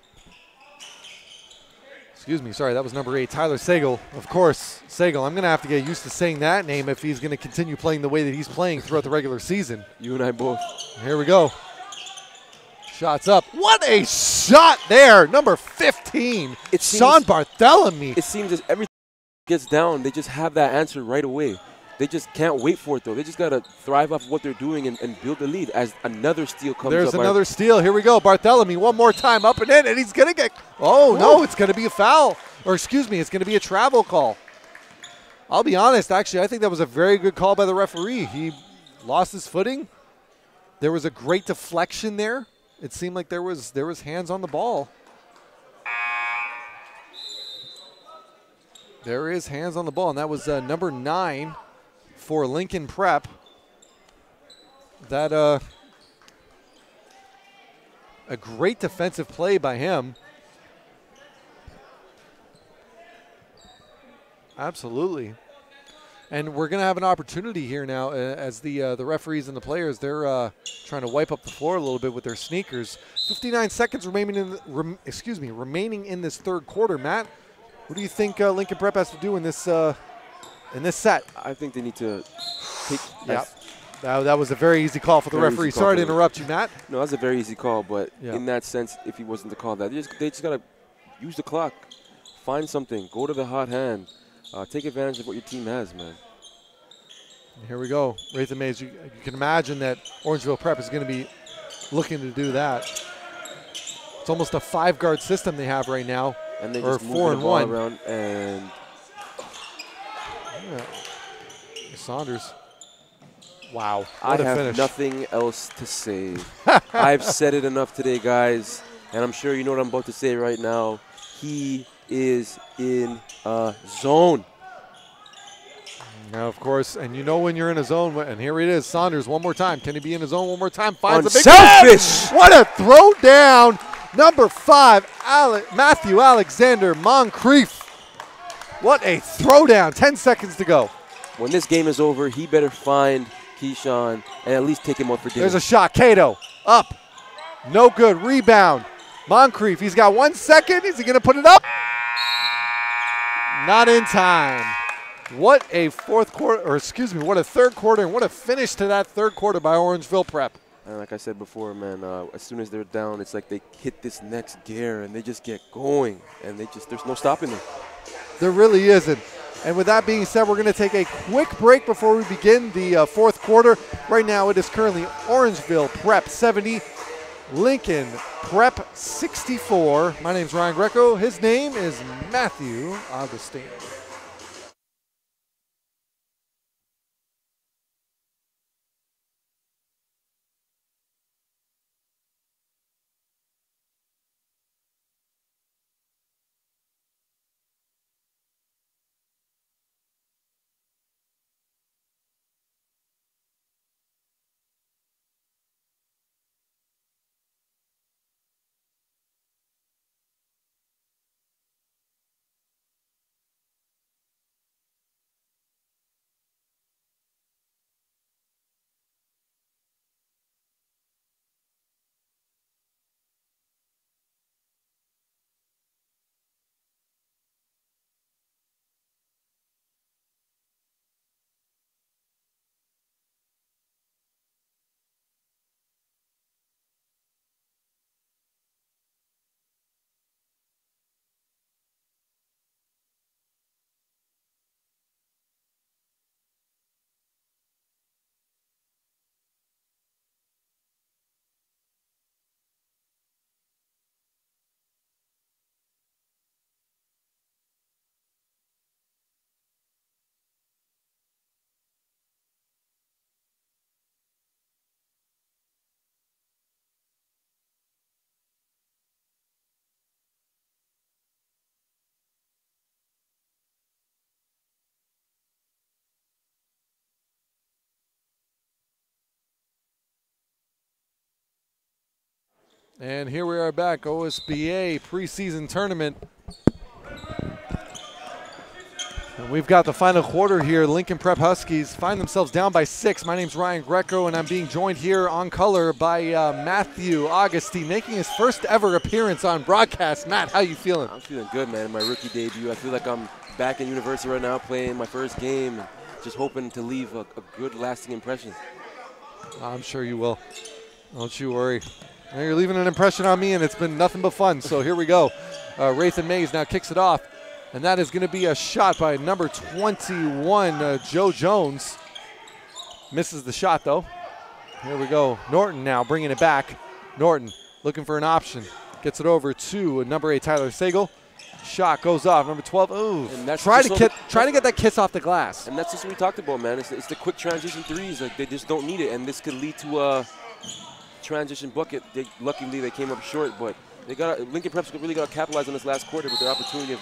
Excuse me, sorry, that was number 8, Tyler Sagal. Of course, Sagal. I'm going to have to get used to saying that name if he's going to continue playing the way that he's playing throughout the regular season. You and I both. Here we go. Shots up. What a shot there. Number 15, Sean Barthélemy. It seems as everything gets down, they just have that answer right away. They just can't wait for it, though. They just got to thrive off what they're doing and build the lead as another steal comes up. There's another steal. Here we go. Barthélemy one more time up and in, and he's going to get – oh, no, it's going to be a foul. Or excuse me, it's going to be a travel call. I'll be honest, actually, I think that was a very good call by the referee. He lost his footing. There was a great deflection there. It seemed like there was hands on the ball. There is hands on the ball, and that was number 9 for Lincoln Prep. That a great defensive play by him. Absolutely. And we're going to have an opportunity here now as the referees and the players, they're trying to wipe up the floor a little bit with their sneakers. 59 seconds remaining in this third quarter. Matt, what do you think Lincoln Prep has to do in this set? I think they need to take. Yeah, that was a very easy call for the referee. Sorry to interrupt you, Matt. No, that's a very easy call, but in that sense, if he wasn't to call that, they just got to use the clock, find something, go to the hot hand, take advantage of what your team has, man. Here we go, Rathan Mays. You can imagine that Orangeville Prep is going to be looking to do that. It's almost a 5-guard system they have right now. And they just move the ball around and Saunders. Wow. I have nothing else to say. I've said it enough today, guys, and I'm sure you know what I'm about to say right now. He is in a zone. Now, of course, and you know when you're in a zone, and here it is, Saunders one more time. Can he be in his zone one more time? Finds a big Unselfish! What a throw down. Number 5, Matthew Alexander Moncrief. What a throwdown. 10 seconds to go. When this game is over, he better find Keyshawn and at least take him out for dinner. There's a shot. Cato up. No good. Rebound. Moncrief. He's got 1 second. Is he going to put it up? Not in time. What a fourth quarter, or excuse me, what a third quarter, and what a finish to that third quarter by Orangeville Prep. And like I said before, man, as soon as they're down, it's like they hit this next gear and they just get going, and there's no stopping them. There really isn't. And with that being said, we're going to take a quick break before we begin the fourth quarter. Right now, it is currently Orangeville Prep 70, Lincoln Prep 64. My name's Ryan Greco. His name is Matthew Augustine. And here we are back, OSBA preseason tournament. And we've got the final quarter here. Lincoln Prep Huskies find themselves down by 6. My name's Ryan Greco, and I'm being joined here on color by Matthew Augustine, making his first ever appearance on broadcast. Matt, how you feeling? I'm feeling good, man. My rookie debut. I feel like I'm back in university right now playing my first game, and just hoping to leave a good, lasting impression. I'm sure you will. Don't you worry. Now you're leaving an impression on me, and it's been nothing but fun. So here we go. Rathan Mays now kicks it off, and that is going to be a shot by number 21, Joe Jones. Misses the shot, though. Here we go. Norton now bringing it back. Norton looking for an option. Gets it over to number 8, Tyler Sagal. Shot goes off. Number 12. Ooh. Trying to get that kiss off the glass. And that's just what we talked about, man. It's the quick transition threes. Like, they just don't need it, and this could lead to a transition bucket. Luckily, they came up short, but Lincoln Prep's really got to capitalize on this last quarter with their opportunity of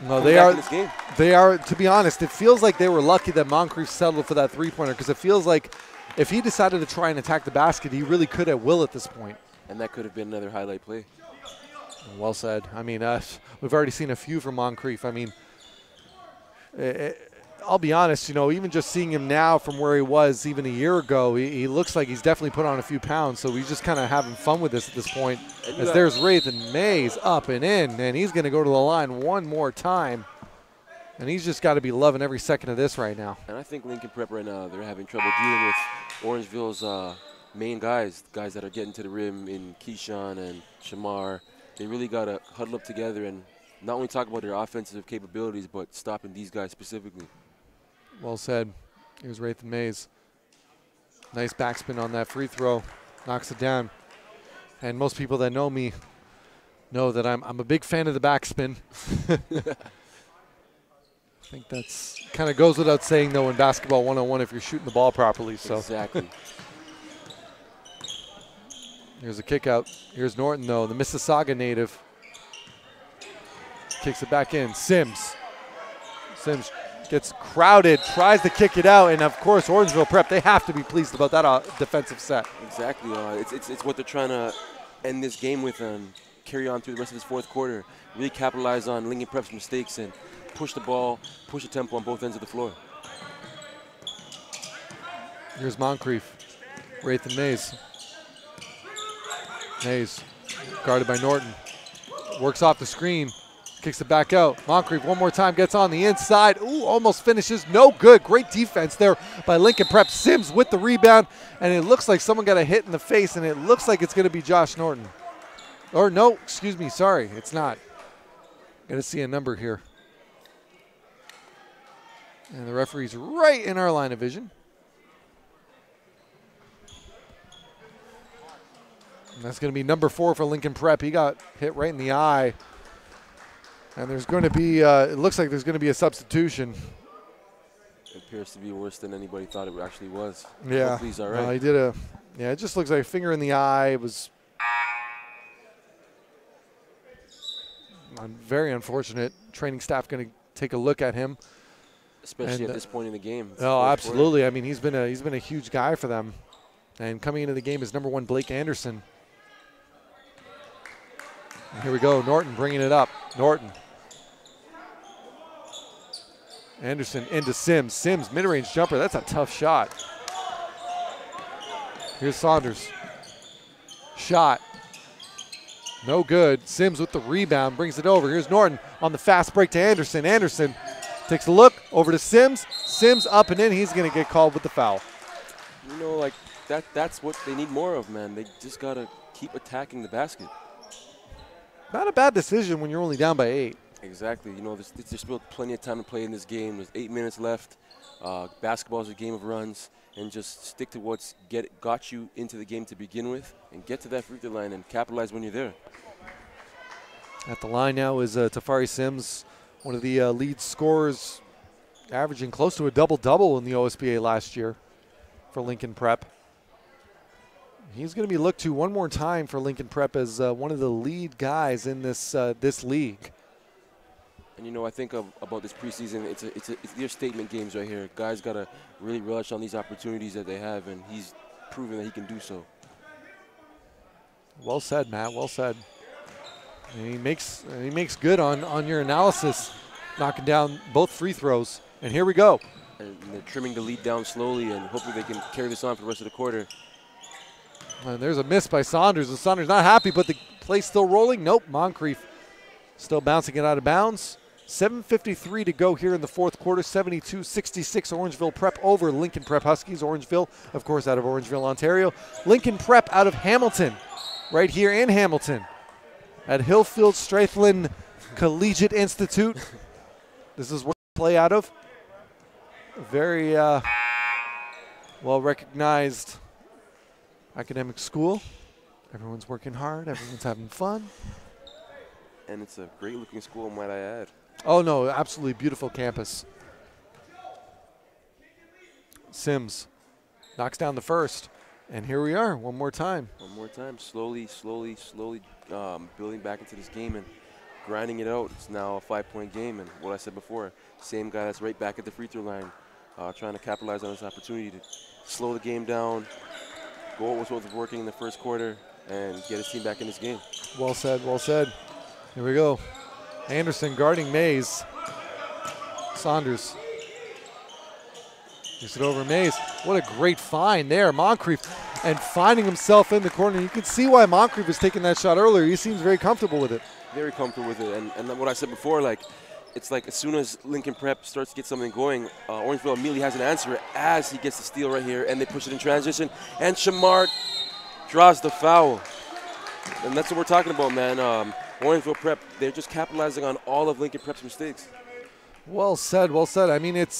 in this game. They are, to be honest, it feels like they were lucky that Moncrief settled for that three-pointer, because it feels like if he decided to try and attack the basket, he really could at will at this point. And that could have been another highlight play. Well said. I mean, we've already seen a few from Moncrief. I mean, I'll be honest, even just seeing him now from where he was even a year ago, he looks like he's definitely put on a few pounds. So he's just kind of having fun with this at this point. As there's Rathan Mays up and in, and he's going to go to the line one more time. And he's just got to be loving every second of this right now. And I think Lincoln Prep right now, they're having trouble dealing with Orangeville's main guys that are getting to the rim in Keyshawn and Shamar. They really got to huddle up together and not only talk about their offensive capabilities, but stopping these guys specifically. Well said. Here's Rathan Mays. Nice backspin on that free throw. Knocks it down. And most people that know me know that I'm a big fan of the backspin. I think that's kind of goes without saying, though, in basketball 101 if you're shooting the ball properly. So. Exactly. Here's a kick out. Here's Norton, though, the Mississauga native. Kicks it back in. Sims Gets crowded, tries to kick it out, and of course Orangeville Prep, they have to be pleased about that defensive set. Exactly. It's what they're trying to end this game with and carry on through the rest of this fourth quarter. Really capitalize on Lincoln Prep's mistakes and push the ball, push the tempo on both ends of the floor. Here's Moncrief, Wraith and Mays. Mays guarded by Norton. Works off the screen, kicks it back out. Moncrief one more time, gets on the inside. Ooh, almost finishes, no good. Great defense there by Lincoln Prep. Sims with the rebound, and it looks like someone got a hit in the face, and it looks like it's gonna be Josh Norton. Or no, excuse me, sorry, it's not. Gotta see a number here. And the referee's right in our line of vision. And that's going to be number 4 for Lincoln Prep. He got hit right in the eye. And there's going to be, it looks like there's going to be a substitution. It appears to be worse than anybody thought it actually was. Yeah. Hopefully he's all right. He did yeah, it just looks like a finger in the eye. It was very unfortunate. Training staff going to take a look at him. Especially at this point in the game. Oh, absolutely. I mean, he's been a huge guy for them. And coming into the game is number 1, Blake Anderson. And here we go, Norton bringing it up. Norton. Anderson into Sims. Sims, mid-range jumper. That's a tough shot. Here's Saunders. Shot. No good. Sims with the rebound, brings it over. Here's Norton on the fast break to Anderson. Anderson takes a look, over to Sims. Sims up and in. He's going to get called with the foul. You know, like, that's what they need more of, man. They just got to keep attacking the basket. Not a bad decision when you're only down by 8. Exactly. You know, there's still plenty of time to play in this game. There's 8 minutes left. Basketball is a game of runs, and just stick to what's got you into the game to begin with, and get to that free throw line and capitalize when you're there. At the line now is Tafari Sims, one of the lead scorers, averaging close to a double-double in the OSBA last year for Lincoln Prep. He's going to be looked to one more time for Lincoln Prep as one of the lead guys in this this league. And you know, I think about this preseason, it's their statement games right here. Guys got to really relish on these opportunities that they have, and he's proven that he can do so. Well said, Matt. Well said. And he makes good on your analysis, knocking down both free throws. And here we go. And they're trimming the lead down slowly, and hopefully they can carry this on for the rest of the quarter. And there's a miss by Saunders, and Saunders not happy, but the play's still rolling. Nope, Moncrief still bouncing it out of bounds. 7:53 to go here in the fourth quarter. 72-66 Orangeville Prep over Lincoln Prep Huskies. Orangeville, of course, out of Orangeville, Ontario. Lincoln Prep out of Hamilton, right here in Hamilton at Hillfield Strathallan Collegiate Institute. This is where they play out of. A very well-recognized academic school. Everyone's working hard. Everyone's having fun. And it's a great-looking school, might I add. Oh, no, absolutely beautiful campus. Sims knocks down the first. And here we are, one more time. One more time, slowly building back into this game and grinding it out. It's now a 5-point game, and what I said before, same guy that's right back at the free throw line, trying to capitalize on this opportunity to slow the game down, go with what was working in the first quarter, and get his team back in this game. Well said, well said. Here we go. Anderson guarding Mays. Saunders. Gets it over Mays. What a great find there. Moncrief and finding himself in the corner. You can see why Moncrief was taking that shot earlier. He seems very comfortable with it. Very comfortable with it. And what I said before, like, it's like as soon as Lincoln Prep starts to get something going, Orangeville immediately has an answer as he gets the steal right here, and they push it in transition. And Shamar draws the foul. And that's what we're talking about, man. Orangeville Prep, they're just capitalizing on all of Lincoln Prep's mistakes. Well said, well said. I mean, it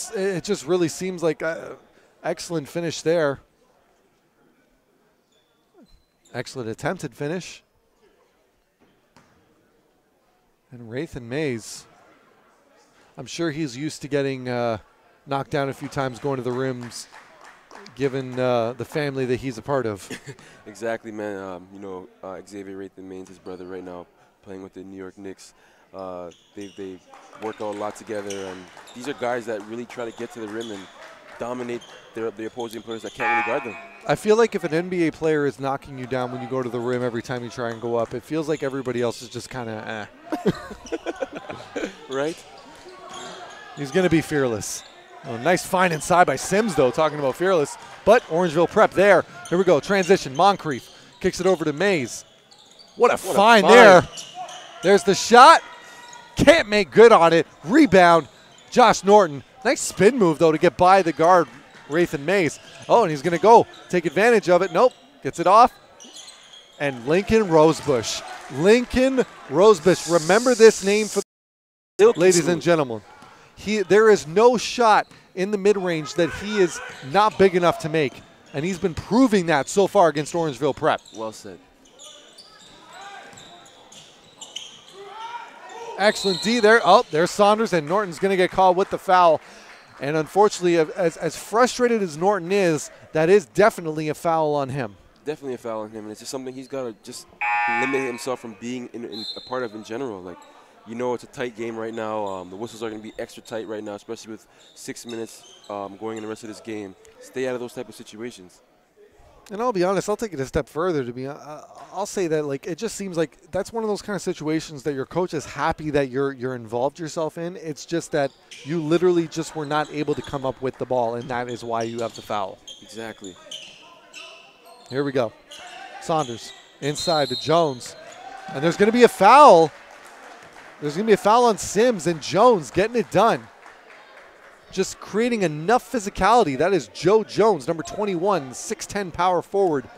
just really seems like an excellent finish there. Excellent attempted finish. And Wraith and Mays, I'm sure he's used to getting knocked down a few times going to the rims, given the family that he's a part of. Exactly, man. You know, Xavier Wraith and Mays, his brother right now, playing with the New York Knicks. They work out a lot together, and these are guys that really try to get to the rim and dominate the opposing players that can't really guard them. I feel like if an NBA player is knocking you down when you go to the rim every time you try and go up, it feels like everybody else is just kind of Right? He's going to be fearless. Oh, nice find inside by Sims, though, talking about fearless. But Orangeville Prep there. Here we go. Transition. Moncrief kicks it over to Mays. What a find there. There's the shot. Can't make good on it. Rebound. Josh Norton. Nice spin move, though, to get by the guard, Rathan Mays. Oh, and he's going to go take advantage of it. Nope. Gets it off. And Lincoln Rosebush. Lincoln Rosebush. Remember this name for ladies and gentlemen. There is no shot in the mid-range that he is not big enough to make. And he's been proving that so far against Orangeville Prep. Well said. Excellent D there. Oh, there's Saunders, and Norton's going to get called with the foul. And unfortunately, as frustrated as Norton is, that is definitely a foul on him. Definitely a foul on him, and it's just something he's got to just limit himself from being in a part of in general. Like, you know, it's a tight game right now. The whistles are going to be extra tight right now, especially with 6 minutes going in the rest of this game. Stay out of those type of situations. And I'll be honest, I'll take it a step further. I'll say that, like, it just seems like that's one of those kind of situations that your coach is happy that you're involved yourself in. It's just that you literally just were not able to come up with the ball, and that is why you have the foul. Exactly. Here we go. Saunders inside to Jones, and there's going to be a foul. There's going to be a foul on Sims, and Jones getting it done. Just creating enough physicality. That is Joe Jones, number 21, 6'10" power forward.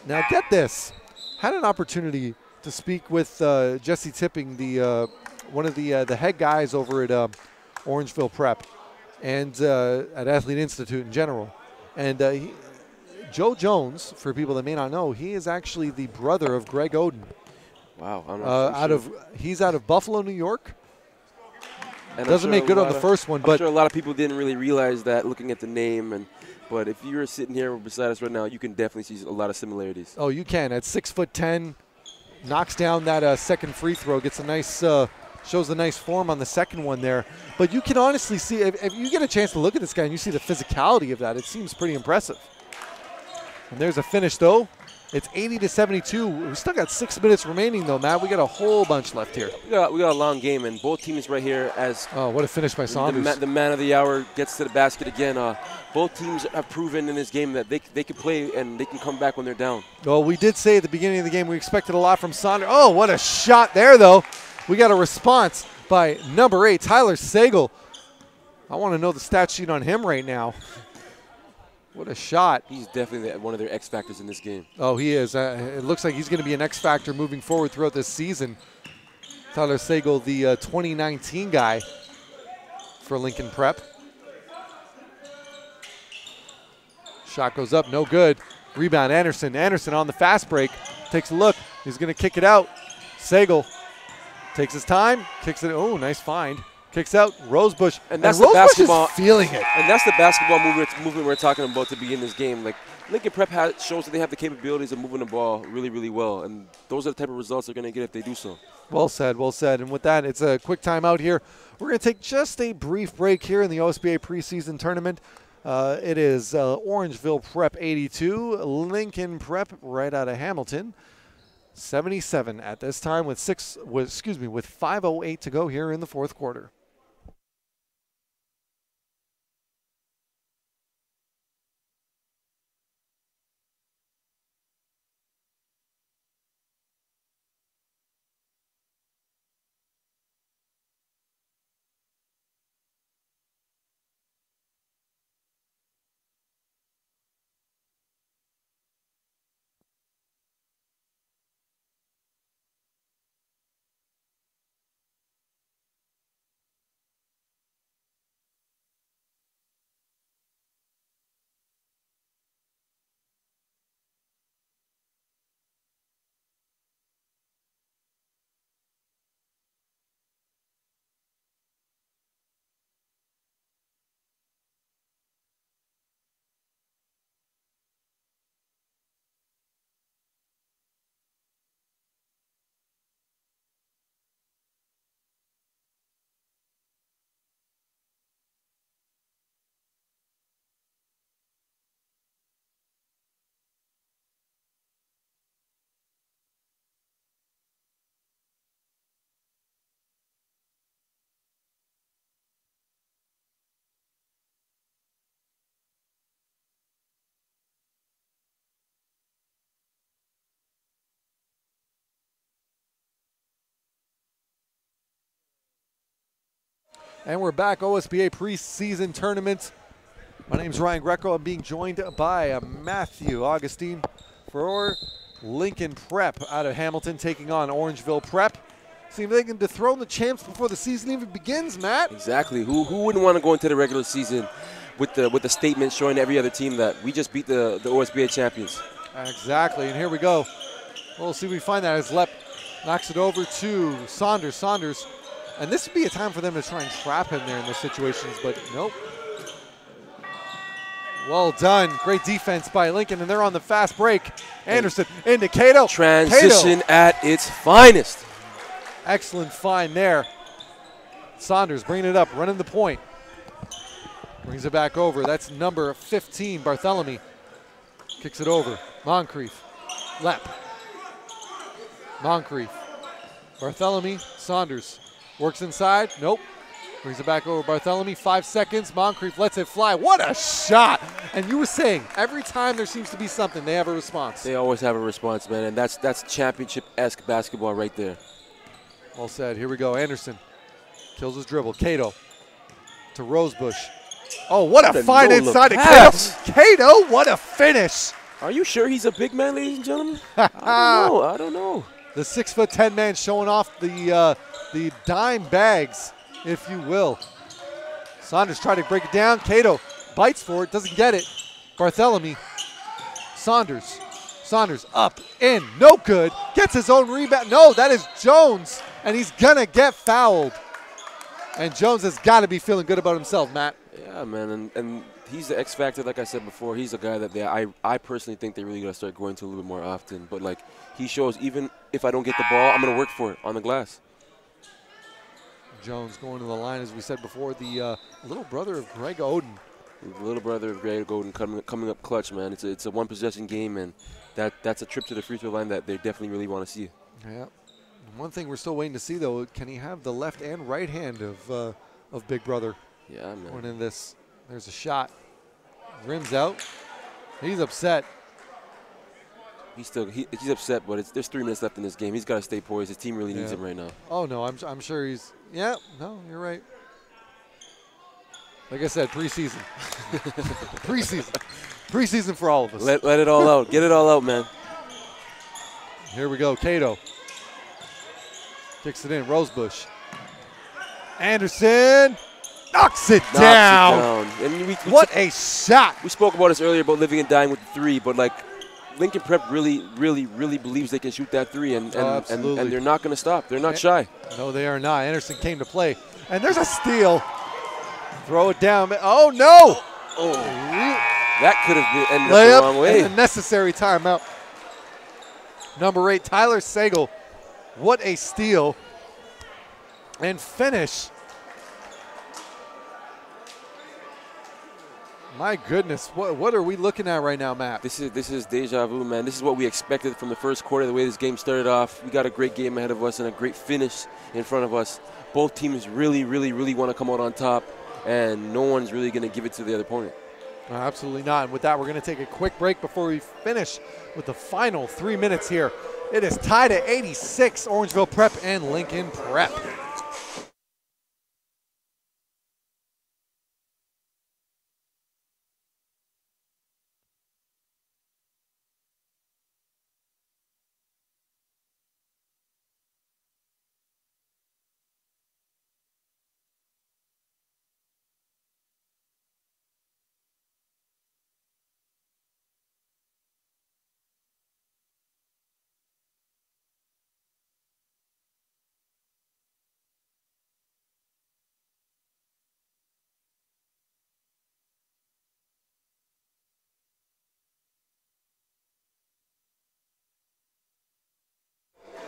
Now get this. Had an opportunity to speak with Jesse Tipping, one of the head guys over at Orangeville Prep and at Athlete Institute in general. And Joe Jones, for people that may not know, he is actually the brother of Greg Oden. Wow. I'm not he's out of Buffalo, New York. And doesn't make good on the first one, but I'm sure a lot of people didn't really realize that looking at the name. But if you were sitting here beside us right now, you can definitely see a lot of similarities. Oh, you can. At 6'10", knocks down that second free throw, gets a nice, shows a nice form on the second one there. But you can honestly see, if you get a chance to look at this guy and you see the physicality of that, it seems pretty impressive. And there's a finish, though. It's 80-72. We still got 6 minutes remaining, though, Matt. We got a whole bunch left here. We got a long game, and both teams right here as what a finish by Saunders. The man of the hour gets to the basket again. Both teams have proven in this game that they can play and they can come back when they're down. Well, we did say at the beginning of the game we expected a lot from Saunders. Oh, what a shot there, though. We got a response by number 8, Tyler Sagal. I want to know the stat sheet on him right now. What a shot. He's definitely one of their X factors in this game. Oh, he is. It looks like he's going to be an X factor moving forward throughout this season. Tyler Sagal, the 2019 guy for Lincoln Prep. Shot goes up, no good. Rebound, Anderson. Anderson on the fast break. Takes a look. He's going to kick it out. Sagal takes his time, kicks it. Oh, nice find. Kicks out, Rosebush. And that's Rosebush the basketball. is feeling it. And that's the basketball movement we're talking about to begin this game. Like, Lincoln Prep shows that they have the capabilities of moving the ball really, really well. And those are the type of results they're going to get if they do so. Well said, well said. And with that, it's a quick timeout here. We're going to take just a brief break here in the OSBA preseason tournament. It is Orangeville Prep 82, Lincoln Prep right out of Hamilton 77 at this time with 5:08 to go here in the fourth quarter. And we're back, OSBA preseason tournament. My name's Ryan Greco. I'm being joined by Matthew Augustine for Lincoln Prep out of Hamilton, taking on Orangeville Prep. See if they can dethrone the champs before the season even begins, Matt. Exactly. Who wouldn't want to go into the regular season with the statement showing every other team that we just beat the OSBA champions? Exactly, and here we go. We'll see if we find that as Lepp knocks it over to Saunders. Saunders, and this would be a time for them to try and trap him there in those situations, but nope. Well done. Great defense by Lincoln, and they're on the fast break. Anderson into Cato. Transition at its finest. Excellent find there. Saunders bringing it up, running the point. Brings it back over. That's number 15, Bartholomew. Kicks it over. Moncrief. Lepp. Moncrief. Bartholomew. Saunders. Works inside. Nope. Brings it back over. Bartholomew. 5 seconds. Moncrief lets it fly. What a shot. And you were saying, every time there seems to be something, they have a response. They always have a response, man. And that's championship-esque basketball right there. All said. Here we go. Anderson kills his dribble. Cato to Rosebush. Oh, what a find inside of Cato. Cato, what a finish. Are you sure he's a big man, ladies and gentlemen? I don't know. The 6'10" man showing off the dime bags, if you will. Saunders tried to break it down. Cato bites for it, doesn't get it. Bartholomew. Saunders. Saunders up, in, no good. Gets his own rebound. No, that is Jones, and he's going to get fouled. And Jones has got to be feeling good about himself, Matt. Yeah, man, and he's the X factor. Like I said before, he's a guy that I personally think they really got to start going to a little bit more often. But, like, he shows even if I don't get the ball, I'm going to work for it on the glass. Jones going to the line, as we said before, the little brother of Greg Oden. The little brother of Greg Oden coming up clutch, man. It's a one-possession game, and that's a trip to the free throw line that they definitely really want to see. Yeah. One thing we're still waiting to see, though, can he have the left and right hand of Big Brother? Yeah, man. Going in this, there's a shot. Rims out. He's upset. He's upset, but there's 3 minutes left in this game. He's got to stay poised. His team really needs him right now. Oh no, I'm sure he's. Yeah, no, you're right. Like I said, preseason. Preseason for all of us. Let it all out. Get it all out, man. Here we go. Cato kicks it in. Rosebush. Anderson knocks it down. And what a shot. We spoke about this earlier about living and dying with the 3, but like Lincoln Prep really believes they can shoot that 3, and they're not going to stop. They're not shy. No, they are not. Anderson came to play, and there's a steal. Throw it down. Oh no! Oh, that could have been ended up the wrong way. And a necessary timeout. Number 8, Tyler Sagal. What a steal and finish. My goodness, what are we looking at right now, Matt? This is deja vu, man. This is what we expected from the first quarter, the way this game started off. We got a great game ahead of us and a great finish in front of us. Both teams really want to come out on top, and no one's really going to give it to the other opponent. No, absolutely not. And with that, we're going to take a quick break before we finish with the final 3 minutes here. It is tied at 86, Orangeville Prep and Lincoln Prep.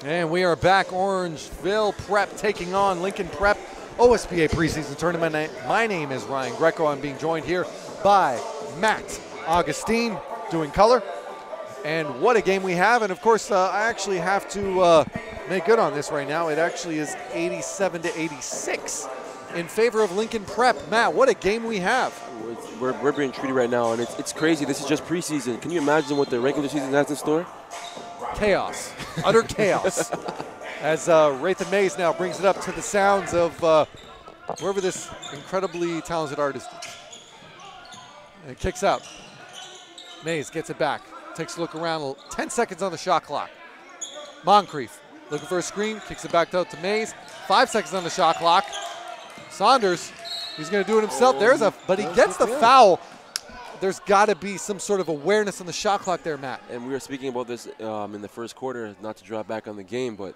And we are back. Orangeville Prep taking on Lincoln Prep, OSBA preseason tournament. My name is Ryan Greco. I'm being joined here by Matt Augustine doing color. And what a game we have. And of course, I actually have to make good on this right now. It actually is 87-86 in favor of Lincoln Prep. Matt, what a game we have. We're being treated right now, and it's crazy. This is just preseason. Can you imagine what the regular season has in store? Chaos, utter chaos. As Rathan Mays now brings it up to the sounds of wherever this incredibly talented artist is. And it kicks out. Mays gets it back. Takes a look around. 10 seconds on the shot clock. Moncrief looking for a screen. Kicks it back out to Mays. 5 seconds on the shot clock. Saunders, he's going to do it himself. But he gets the foul. There's got to be some sort of awareness on the shot clock there, Matt. And we were speaking about this in the first quarter, not to draw back on the game, but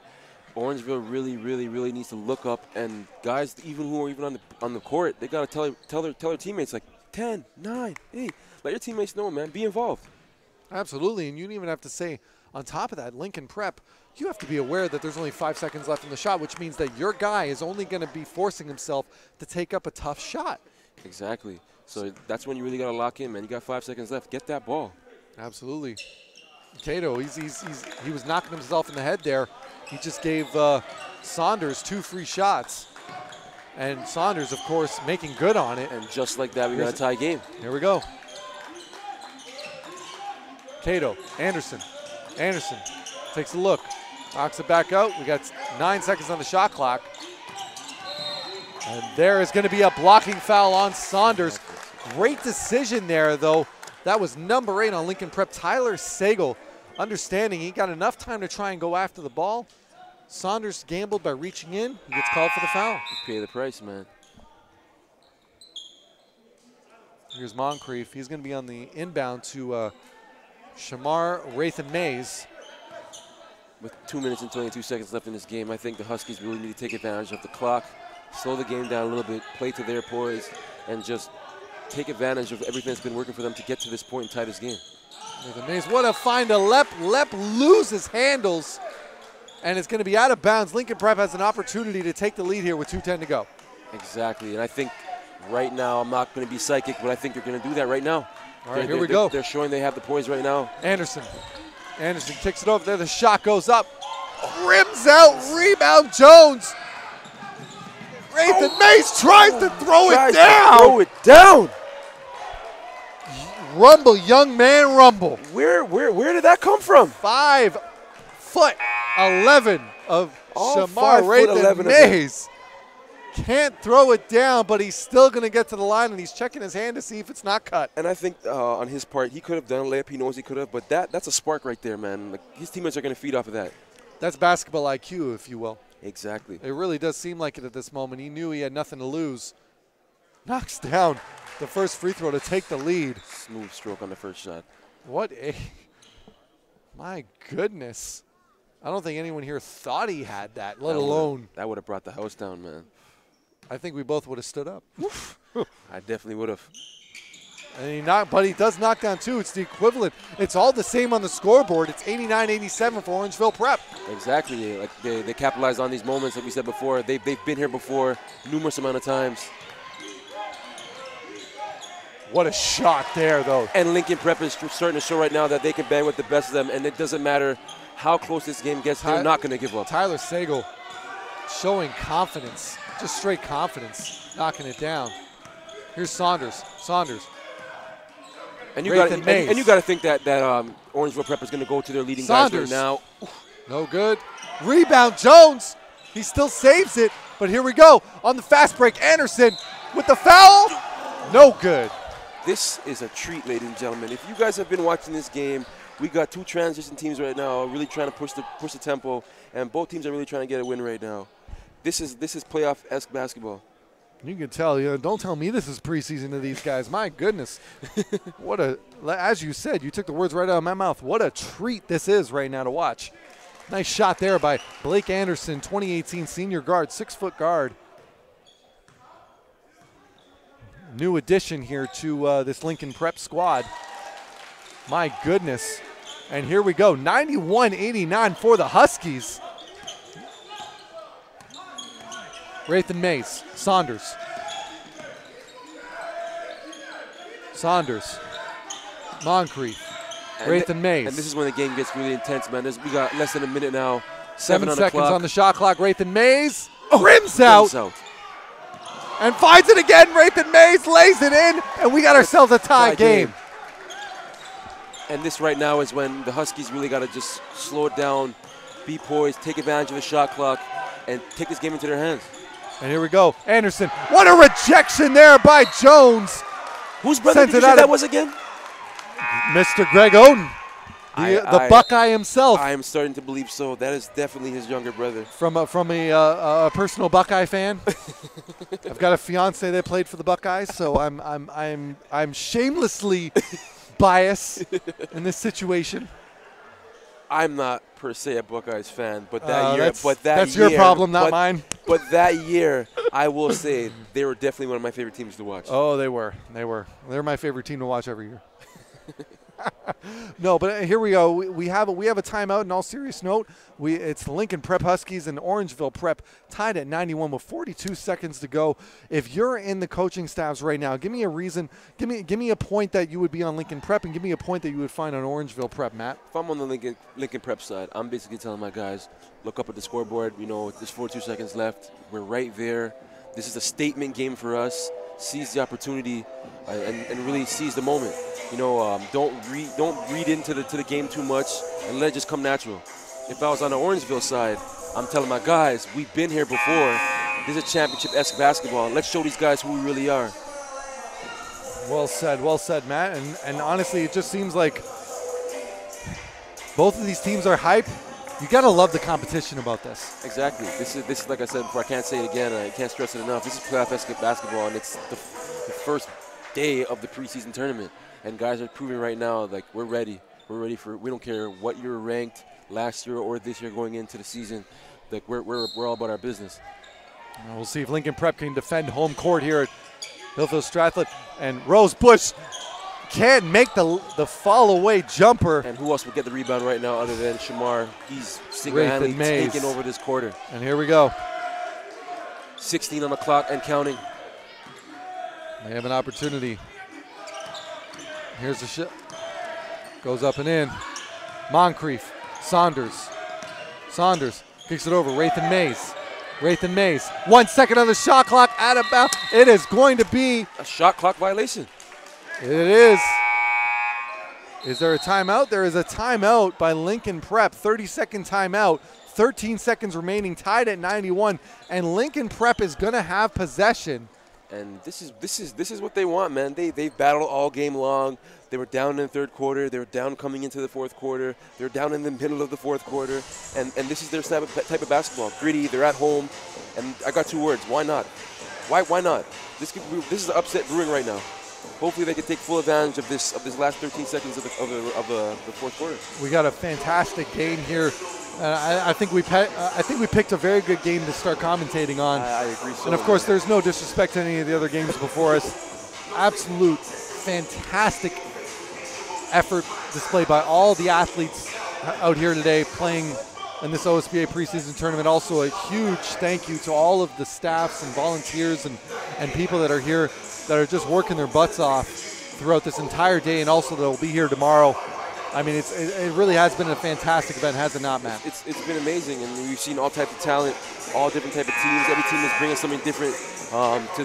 Orangeville really needs to look up. And guys, even who are even on the court, they got to tell their teammates, like, 10, 9, 8. Let your teammates know, man. Be involved. Absolutely, and you don't even have to say, on top of that, Lincoln Prep, you have to be aware that there's only 5 seconds left in the shot, which means that your guy is only going to be forcing himself to take up a tough shot. Exactly. So that's when you really got to lock in, man. You got 5 seconds left. Get that ball. Absolutely. Cato, he was knocking himself in the head there. He just gave Saunders 2 free shots. And Saunders, of course, making good on it. And just like that, we got a tie game. Here we go. Cato, Anderson takes a look, knocks it back out. We got 9 seconds on the shot clock. And there is going to be a blocking foul on Saunders. Great decision there, though. That was number 8 on Lincoln Prep, Tyler Sagal. Understanding he got enough time to try and go after the ball. Saunders gambled by reaching in. He gets called for the foul. You pay the price, man. Here's Moncrief. He's going to be on the inbound to Shamar Rathan-Mays. With 2 minutes and 22 seconds left in this game, I think the Huskies really need to take advantage of the clock, slow the game down a little bit, play to their poise, and just take advantage of everything that's been working for them to get to this point and tie this game. Rathan-Mays, what a find to Lep. Lep loses handles, and it's going to be out of bounds. Lincoln Prep has an opportunity to take the lead here with 2:10 to go. Exactly, and I think right now, I'm not going to be psychic, but I think they're going to do that right now. All right, here we go. They're showing they have the poise right now. Anderson kicks it over there. The shot goes up. Rims out. Rebound Jones. Rathan-Mays tries to throw it down. Rumble, young man, rumble. Where did that come from? 5'11" of Shamar Rathan-Mays. Can't throw it down, but he's still going to get to the line, and he's checking his hand to see if it's not cut. And I think on his part, he could have done a layup. He knows he could have, but that's a spark right there, man. Like, his teammates are going to feed off of that. That's basketball IQ, if you will. Exactly. It really does seem like it at this moment. He knew he had nothing to lose. Knocks down the first free throw to take the lead. Smooth stroke on the first shot. My goodness. I don't think anyone here thought he had that, let alone. That would have brought the house down, man. I think we both would have stood up. I definitely would have. But he does knock down 2. It's the equivalent. It's all the same on the scoreboard. It's 89-87 for Orangeville Prep. Exactly. Like they capitalize on these moments, like we said before. They've been here before numerous amount of times. What a shot there, though. And Lincoln Prep is starting to show right now that they can bang with the best of them, and it doesn't matter how close this game gets. They're not going to give up. Tyler Sagal showing confidence, just straight confidence, knocking it down. Here's Saunders. And you got to think that Orangeville Prep is going to go to their leading guys right now. No good. Rebound Jones. He still saves it, but here we go on the fast break. Anderson with the foul. No good. This is a treat, ladies and gentlemen. If you guys have been watching this game, we got 2 transition teams right now, really trying to push the tempo, and both teams are really trying to get a win right now. This is playoff-esque basketball. You can tell. Don't tell me this is preseason to these guys. My goodness, as you said, you took the words right out of my mouth. What a treat this is right now to watch. Nice shot there by Blake Anderson, 2018 senior guard, 6-foot guard. New addition here to this Lincoln Prep squad. My goodness. And here we go, 91-89 for the Huskies. Rathan-Mays, Saunders, Moncrief, Rathan-Mays. And this is when the game gets really intense, man. We got less than a minute now. 7 on seconds the clock. on the shot clock. Rathan-Mays rims out. And finds it again. Rathan-Mays lays it in, and we got ourselves a tie game. And this right now is when the Huskies really got to just slow it down, be poised, take advantage of the shot clock, and take this game into their hands. And here we go. Anderson. What a rejection there by Jones. Whose brother did you say that was again? Mr. Greg Oden. The Buckeye himself. I am starting to believe so. That is definitely his younger brother. From a personal Buckeye fan. I've got a fiance that played for the Buckeyes, so I'm shamelessly biased in this situation. I'm not per se a Buckeyes fan, but that year, that's your problem, not mine. But that year, I will say they were definitely one of my favorite teams to watch. Oh, they were. They're my favorite team to watch every year. No, but here we go. We have a timeout. In all serious note, it's Lincoln Prep Huskies and Orangeville Prep tied at 91 with 42 seconds to go. If you're in the coaching staffs right now, give me a reason. Give me a point that you would be on Lincoln Prep, and give me a point that you would find on Orangeville Prep, Matt. If I'm on the Lincoln Prep side, I'm basically telling my guys, look up at the scoreboard. There's 42 seconds left. We're right there. This is a statement game for us. Seize the opportunity and really seize the moment. Don't read into the game too much and let it just come natural. If I was on the Orangeville side, I'm telling my guys, we've been here before. This is championship-esque basketball. Let's show these guys who we really are. Well said, Matt. And honestly, it just seems like both of these teams are hype. You gotta love the competition about this. Exactly. This is like I said before. I can't say it again. I can't stress it enough. This is playoff-esque basketball, and it's the first day of the preseason tournament. And guys are proving right now, like, we're ready. We're ready for. We don't care what you're ranked last year or this year going into the season. Like, we're all about our business. And we'll see if Lincoln Prep can defend home court here at Hillfield Strathallan. And Rose Bush can't make the fall-away jumper. And who else would get the rebound right now other than Shamar? He's single-handedly taking over this quarter. And here we go. 16 on the clock and counting. They have an opportunity. Here's the shot. Goes up and in. Moncrief. Saunders kicks it over. Rathan Mays. 1 second on the shot clock. Out of bounds. It is going to be a shot clock violation. It is. Is there a timeout? There is a timeout by Lincoln Prep. 30-second timeout. 13 seconds remaining. Tied at 91. And Lincoln Prep is going to have possession. And this is what they want, man. They've battled all game long. They were down in the third quarter. They were down coming into the fourth quarter. They're down in the middle of the fourth quarter. And this is their type of basketball. Gritty. They're at home. And I got 2 words. Why not? Why not? This is an upset brewing right now. Hopefully they can take full advantage of this last 13 seconds of the fourth quarter. We got a fantastic game here. I think we picked a very good game to start commentating on. I agree so. And of course, there's no disrespect to any of the other games before us. Absolute fantastic effort displayed by all the athletes out here today playing in this OSBA preseason tournament. Also, a huge thank you to all of the staffs and volunteers and people that are here that are just working their butts off throughout this entire day, and also that will be here tomorrow. I mean, it really has been a fantastic event, has it not, Matt? It's been amazing, and we've seen all types of talent, all different type of teams. Every team is bringing something different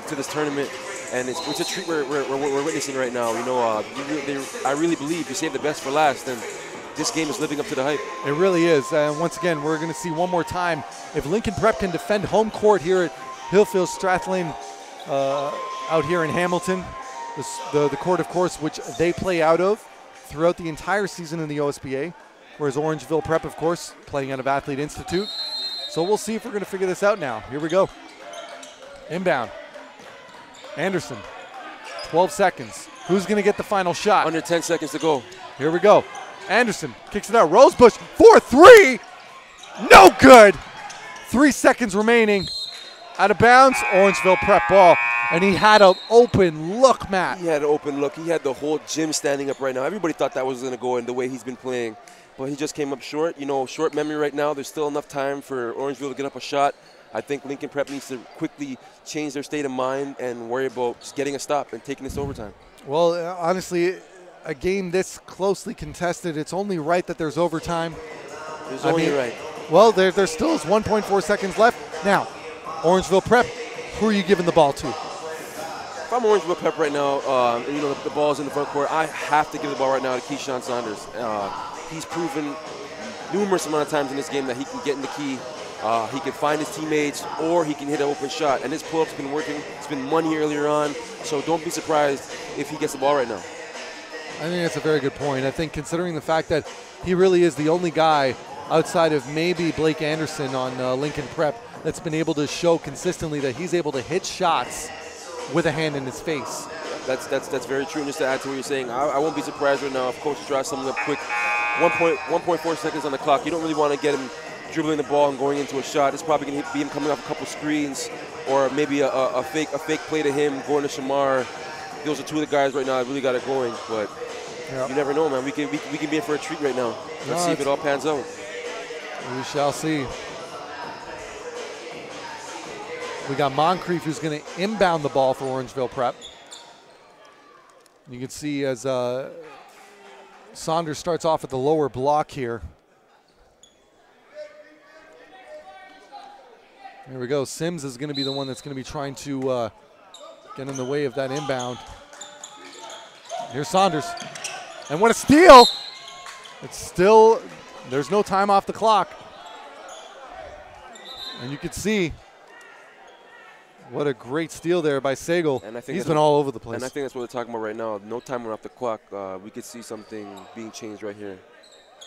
to this tournament, and it's a treat we're witnessing right now. I really believe you save the best for last, and this game is living up to the hype. It really is. And once again, we're going to see one more time if Lincoln Prep can defend home court here at Hillfield Strathallan out here in Hamilton, the court, of course, which they play out of throughout the entire season in the OSBA, whereas Orangeville Prep, of course, playing out of Athlete Institute. So we'll see if we're going to figure this out now. Here we go. Inbound. Anderson, 12 seconds. Who's going to get the final shot? Under 10 seconds to go. Here we go. Anderson kicks it out. Rosebush for 3. No good. 3 seconds remaining. Out of bounds. Orangeville Prep ball. And he had an open look, Matt. He had an open look. He had the whole gym standing up right now. Everybody thought that was going to go in the way he's been playing. But he just came up short. Short memory right now. There's still enough time for Orangeville to get up a shot. I think Lincoln Prep needs to quickly change their state of mind and worry about just getting a stop and taking this to overtime. Well, honestly, a game this closely contested, it's only right that there's overtime. It's only right. Well, there still is 1.4 seconds left. Now, Orangeville Prep, who are you giving the ball to? If I'm Orangeville Prep right now, the ball's in the front court, I have to give the ball right now to Keyshawn Saunders. He's proven numerous amount of times in this game that he can get in the key He can find his teammates, or he can hit an open shot. And his pull-up's been working. It's been money earlier on. So don't be surprised if he gets the ball right now. I think that's a very good point. I think considering the fact that he really is the only guy outside of maybe Blake Anderson on Lincoln Prep that's been able to show consistently that he's able to hit shots with a hand in his face. That's very true. And just to add to what you're saying, I won't be surprised right now if Coach draws something up quick. 1.4 seconds on the clock. You don't really want to get him dribbling the ball and going into a shot. It's probably going to be him coming off a couple screens, or maybe a fake play to him, going to Shamar. Those are two of the guys right now that really got it going. But you never know, man. We can be in for a treat right now. Let's see if it all pans out. We shall see. We got Moncrief who's going to inbound the ball for Orangeville Prep. You can see as Saunders starts off at the lower block here. There we go. Sims is going to be the one that's going to be trying to get in the way of that inbound. Here's Saunders. And what a steal! It's still, there's no time off the clock. And you can see what a great steal there by Segal. And I think he's been all over the place. And I think that's what we're talking about right now. No time off the clock. We could see something being changed right here.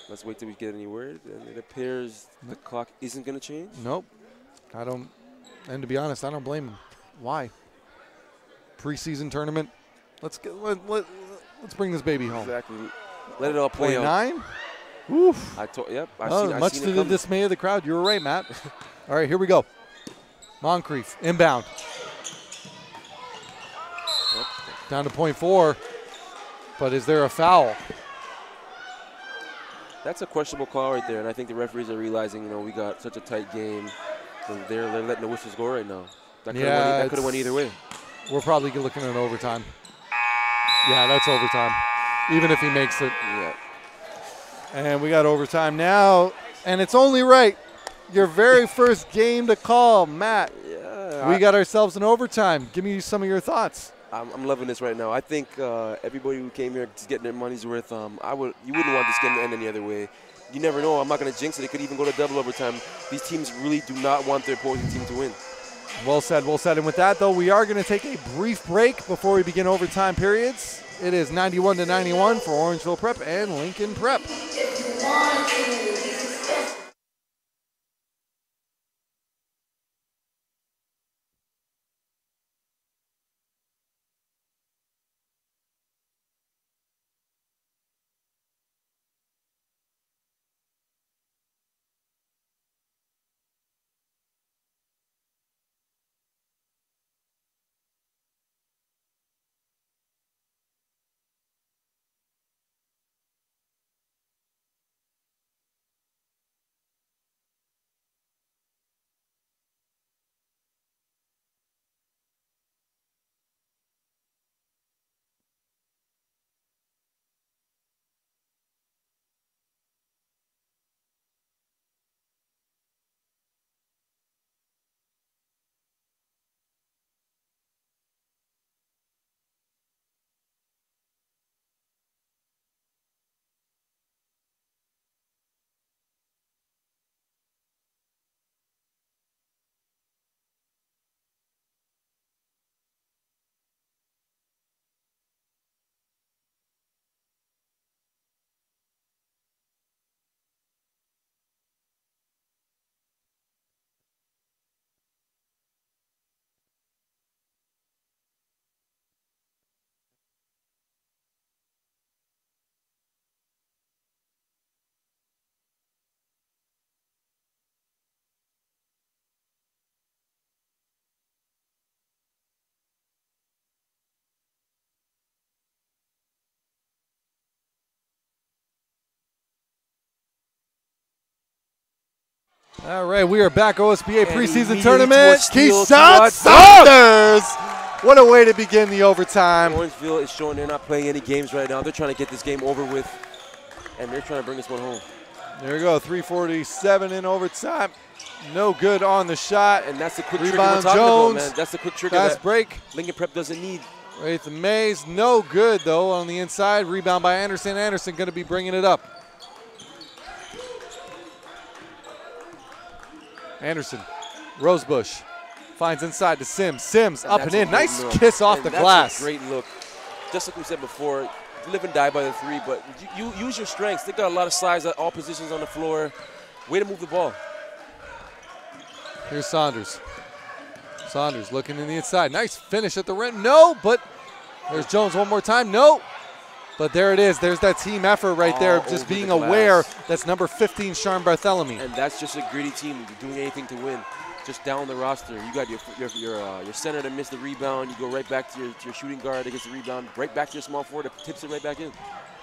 Let's wait till we get any word. And it appears the clock isn't going to change. Nope. I don't, and to be honest, I don't blame him. Why? Preseason tournament. Let's bring this baby home. Exactly. Let it all play out. 9? Oof. Much to the dismay of the crowd. You were right, Matt. All right, here we go. Moncrief, inbound. Down to .4, but is there a foul? That's a questionable call right there, and I think the referees are realizing, we got such a tight game. They're letting the whistles go right now. That could have went either way. We're probably looking at overtime. Yeah, that's overtime, even if he makes it. Yeah. And we got overtime now, and it's only right. Your very first game to call, Matt. Yeah. We got ourselves an overtime. Give me some of your thoughts. I'm loving this right now. I think everybody who came here is getting their money's worth. You wouldn't want this game to end any other way. You never know. I'm not going to jinx it. It could even go to double overtime. These teams really do not want their opposing team to win. Well said, well said. And with that, though, we are going to take a brief break before we begin overtime periods. It is 91-91 for Orangeville Prep and Lincoln Prep. All right, we are back. OSBA preseason tournament. Keyshawn Saunders. What a way to begin the overtime. Orangeville is showing they're not playing any games right now. They're trying to get this game over with, and they're trying to bring this one home. There we go, 3:47 in overtime. No good on the shot. And that's the quick trigger we're talking about, man. That's the quick trigger fast break. Lincoln Prep doesn't need. Right to Mays. No good, though, on the inside. Rebound by Anderson. Anderson going to be bringing it up. Anderson, Rosebush finds inside to Sims. Sims up and in. Nice look. kiss off And the that's glass. A great look. Just like we said before, live and die by the three, but you use your strengths. They got a lot of size at all positions on the floor. Way to move the ball. Here's Saunders. Saunders looking in the inside. Nice finish at the rim. No, but there's Jones one more time. No. But there it is. There's that team effort right there, just being aware. That's number 15, Sean Bartholomew. And that's just a gritty team doing anything to win. Just down the roster. You got your center to miss the rebound. You go right back to your shooting guard that gets the rebound. Right back to your small forward that tips it right back in.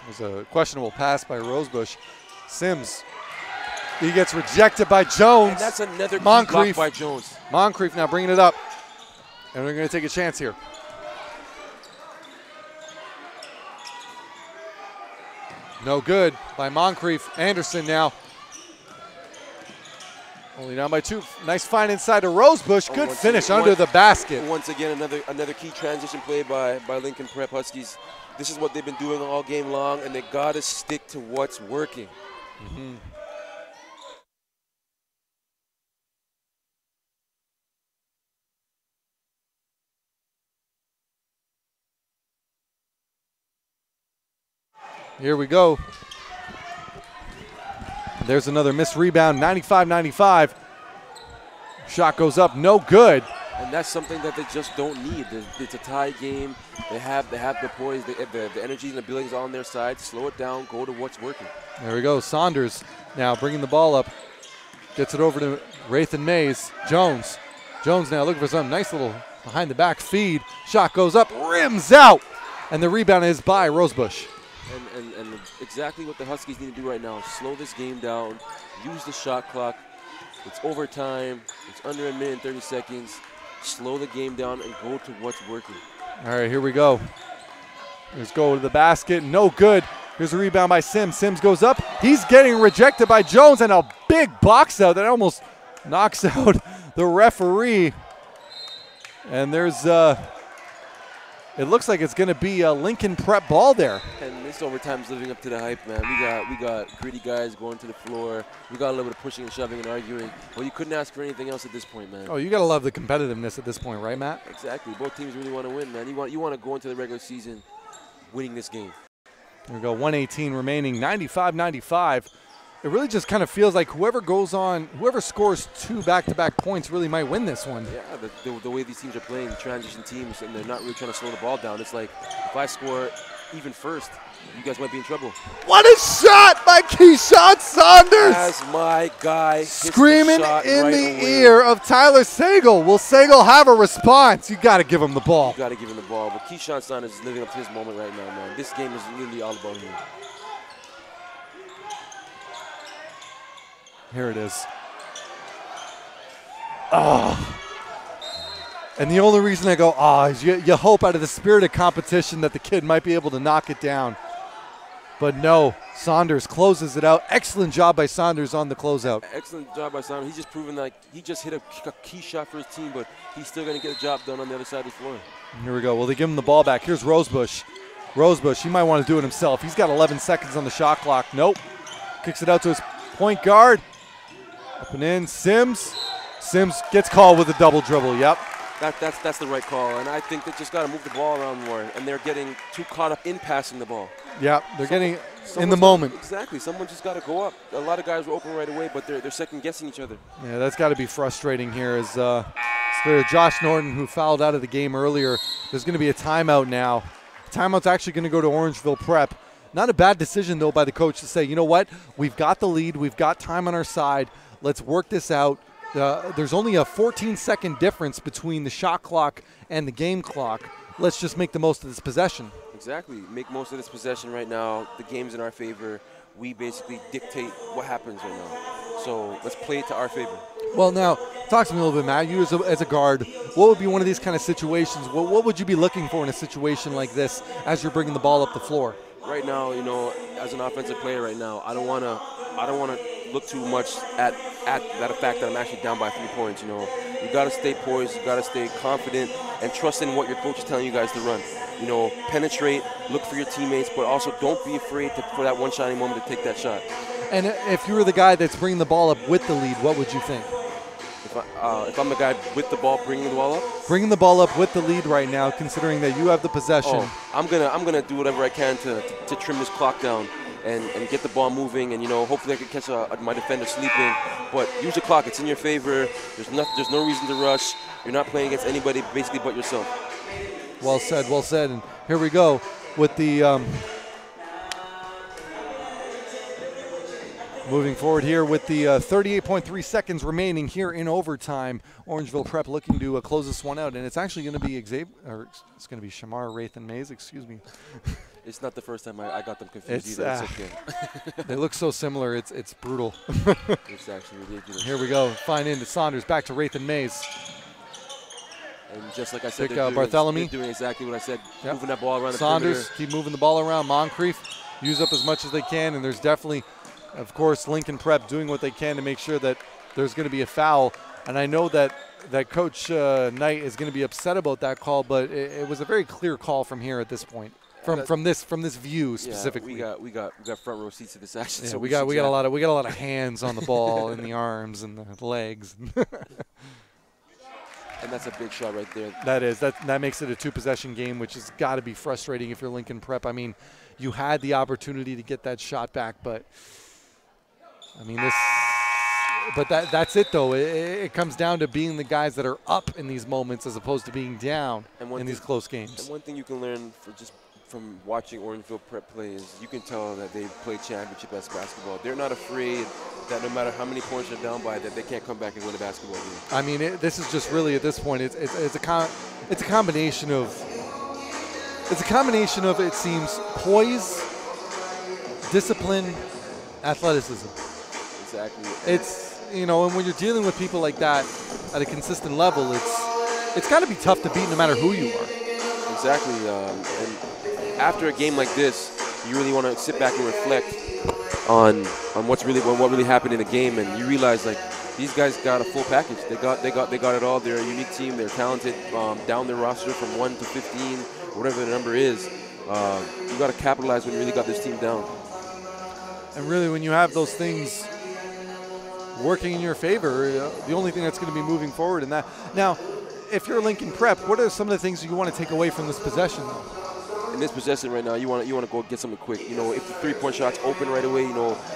There's a questionable pass by Rosebush. Sims. He gets rejected by Jones. And that's another block by Jones. Moncrief now bringing it up. And we're going to take a chance here. No good by Moncrief. Anderson now. Only down by 2. Nice find inside to Rosebush. Good finish under the basket. Once again, another key transition play by Lincoln Prep Huskies. This is what they've been doing all game long, and they got to stick to what's working. Mm-hmm. Here we go. There's another missed rebound, 95-95. Shot goes up, no good. And that's something that they just don't need. It's a tie game. They have the poise, the energy and the abilities on their side. Slow it down, go to what's working. There we go. Saunders now bringing the ball up. Gets it over to Rathan Mays. Jones. Jones now looking for some nice little behind the back feed. Shot goes up, rims out. And the rebound is by Rosebush. And exactly what the Huskies need to do right now. Slow this game down. Use the shot clock. It's overtime. It's under a minute and 30 seconds. Slow the game down and go to what's working. All right, here we go. Let's go to the basket. No good. Here's a rebound by Sims. Sims goes up. He's getting rejected by Jones, and a big box out that almost knocks out the referee. And there's it looks like it's going to be a Lincoln Prep ball there. And this overtime's living up to the hype, man. We got gritty guys going to the floor. We got a little bit of pushing and shoving and arguing. Well, you couldn't ask for anything else at this point, man. Oh, you got to love the competitiveness at this point, right, Matt? Exactly. Both teams really want to win, man. You want to go into the regular season winning this game. Here we go, 118 remaining, 95-95. It really just kind of feels like whoever scores 2 back-to-back points really might win this one. Yeah, the way these teams are playing, transition teams, and they're not really trying to slow the ball down. It's like, if I score even first, you guys might be in trouble. What a shot by Keyshawn Saunders! As my guy screaming in the ear of Tyler Sagal. Will Sagal have a response? You got to give him the ball. You got to give him the ball. But Keyshawn Saunders is living up to his moment right now, man. This game is really all about him. Here it is. Oh. And the only reason I go, is you hope out of the spirit of competition that the kid might be able to knock it down. But no, Saunders closes it out. Excellent job by Saunders on the closeout. Excellent job by Saunders. He's just proven that he just hit a key shot for his team, but he's still going to get the job done on the other side of the floor. Here we go. Well, they give him the ball back. Here's Rosebush. Rosebush, he might want to do it himself. He's got 11 seconds on the shot clock. Nope. Kicks it out to his point guard. Up and in, Sims. Sims gets called with a double dribble, yep. That's the right call, and I think they just got to move the ball around more, and they're getting too caught up in passing the ball. Yeah, they're getting in the moment. Exactly. Someone just got to go up. A lot of guys were open right away, but they're second-guessing each other. Yeah, that's got to be frustrating here as Josh Norton, who fouled out of the game earlier. There's going to be a timeout now. Timeout's actually going to go to Orangeville Prep. Not a bad decision, though, by the coach to say, you know what, we've got the lead, we've got time on our side, let's work this out. There's only a 14-second difference between the shot clock and the game clock. Let's just make the most of this possession. Exactly. Make most of this possession right now. The game's in our favor. We basically dictate what happens right now. So let's play it to our favor. Well, now, talk to me a little bit, Matt. You as a guard, what would be one of these kind of situations? What would you be looking for in a situation like this as you're bringing the ball up the floor? Right now, you know, as an offensive player right now, I don't want to look too much at that fact that I'm actually down by 3 points. You know, you got to stay poised, you got to stay confident, and trust in what your coach is telling you guys to run. You know, penetrate, look for your teammates, but also don't be afraid for that one shining moment to take that shot. And if you were the guy that's bringing the ball up with the lead, what would you think? if I'm the guy with the ball, bringing the ball up. Bringing the ball up with the lead right now, considering that you have the possession. Oh, I'm gonna do whatever I can to trim this clock down and get the ball moving, and hopefully I can catch my defender sleeping. But use the clock; it's in your favor. There's no reason to rush. You're not playing against anybody basically but yourself. Well said, well said. And here we go with the moving forward here with the 38.3 seconds remaining here in overtime. Orangeville Prep looking to close this one out, and it's actually going to be it's going to be Shamar, Wraith, and Mays. Excuse me. It's not the first time I got them confused either. It's okay. They look so similar. It's brutal. It's actually ridiculous. Here we go. Fine into Saunders. Back to Wraith and Mays. And just like I said, they're doing exactly what I said. Yep. Moving that ball around the Saunders, perimeter. keep moving the ball around. Moncrief, use up as much as they can. And there's definitely, of course, Lincoln Prep doing what they can to make sure that there's going to be a foul. And I know that Coach Knight is going to be upset about that call, but it was a very clear call from here at this point. From this view specifically. Yeah, we got front row seats to this action. Yeah, so we got a lot of hands on the ball and the arms and the legs. And that's a big shot right there. That makes it a two-possession game, which has got to be frustrating if you're Lincoln Prep. I mean, you had the opportunity to get that shot back, but I mean that's it though. It comes down to being the guys that are up in these moments as opposed to being down in these close games. And one thing you can learn from watching Orangeville Prep play is you can tell that they play championship basketball. They're not afraid that no matter how many points they're down by, that they can't come back and win a basketball game. I mean, this is just really at this point, it's a combination of it seems poise, discipline, athleticism. Exactly. It's and when you're dealing with people like that at a consistent level, it's got to be tough to beat no matter who you are. Exactly. And after a game like this, you really want to sit back and reflect on what really happened in the game, and you realize like these guys got a full package. They got it all. They're a unique team. They're talented. Down their roster from 1 to 15, whatever the number is. You got to capitalize when you really got this team down. And really, when you have those things working in your favor, the only thing that's going to be moving forward in that. Now, if you're Lincoln Prep, what are some of the things you want to take away from this possession, though? In this possession right now, you want to go get something quick. If the three-point shot's open right away,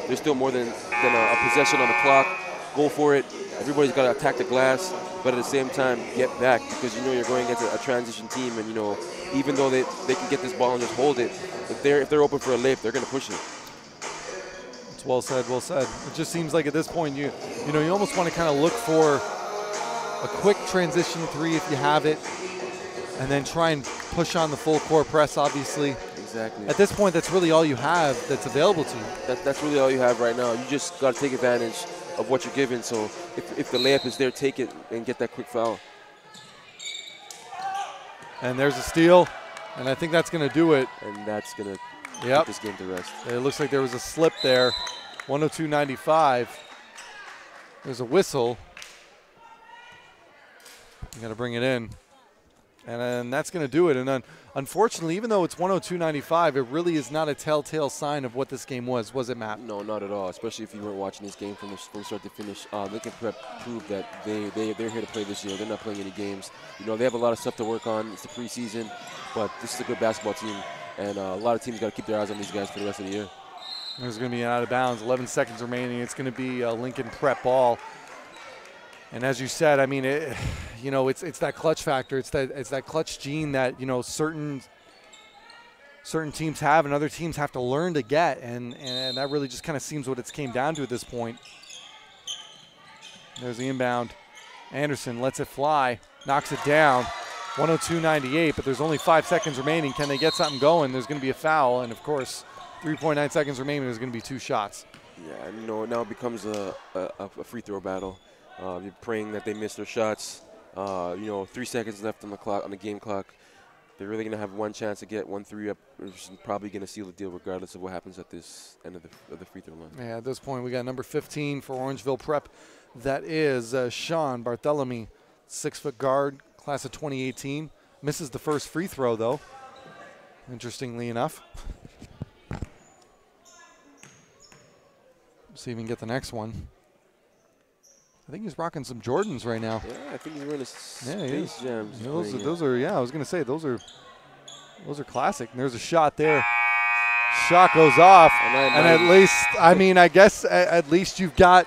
there's still more than a possession on the clock. Go for it. Everybody's got to attack the glass, but at the same time, get back because you're going against a transition team, and even though they can get this ball and just hold it, if they're open for a layup, they're going to push it. It's well said, well said. It just seems like at this point, you almost want to kind of look for a quick transition three if you have it, and then try and push on the full court press, obviously. Exactly. At this point, that's really all you have that's available to you. That's really all you have right now. You just got to take advantage of what you're given. So if the layup is there, take it and get that quick foul. And there's a steal, and I think that's going to do it. And that's going to put this game to rest. It looks like there was a slip there. 102.95. There's a whistle. You got to bring it in. And then that's going to do it. And then, unfortunately, even though it's 102.95, it really is not a telltale sign of what this game was it, Matt? No, not at all, especially if you weren't watching this game from start to finish. Lincoln Prep proved that they're here to play this year. They're not playing any games. They have a lot of stuff to work on. It's the preseason, but this is a good basketball team, and a lot of teams got to keep their eyes on these guys for the rest of the year. There's going to be an out of bounds, 11 seconds remaining. It's going to be Lincoln Prep ball. And as you said, I mean, it's that clutch factor. It's that clutch gene that certain teams have and other teams have to learn to get, and that really just kind of seems what it's came down to at this point. There's the inbound. Anderson lets it fly, knocks it down. 102.98, but there's only 5 seconds remaining. Can they get something going? There's going to be a foul, and of course, 3.9 seconds remaining. There's going to be 2 shots. Yeah, now it becomes a free throw battle. You're praying that they miss their shots. 3 seconds left on the game clock. They're really going to have one chance to get 1-3 up, which is probably going to seal the deal regardless of what happens at this end of the free throw line. Yeah, at this point we got number 15 for Orangeville Prep. That is Sean Bartholomew, 6-foot guard, class of 2018. Misses the first free throw though, interestingly enough. See if we can get the next one. think he's rocking some Jordans right now. Yeah, I think he's wearing a Space Jams. Yeah, those are. Yeah, I was gonna say those are classic. And there's a shot there. Shot goes off, and at least, I mean, I guess at least you've got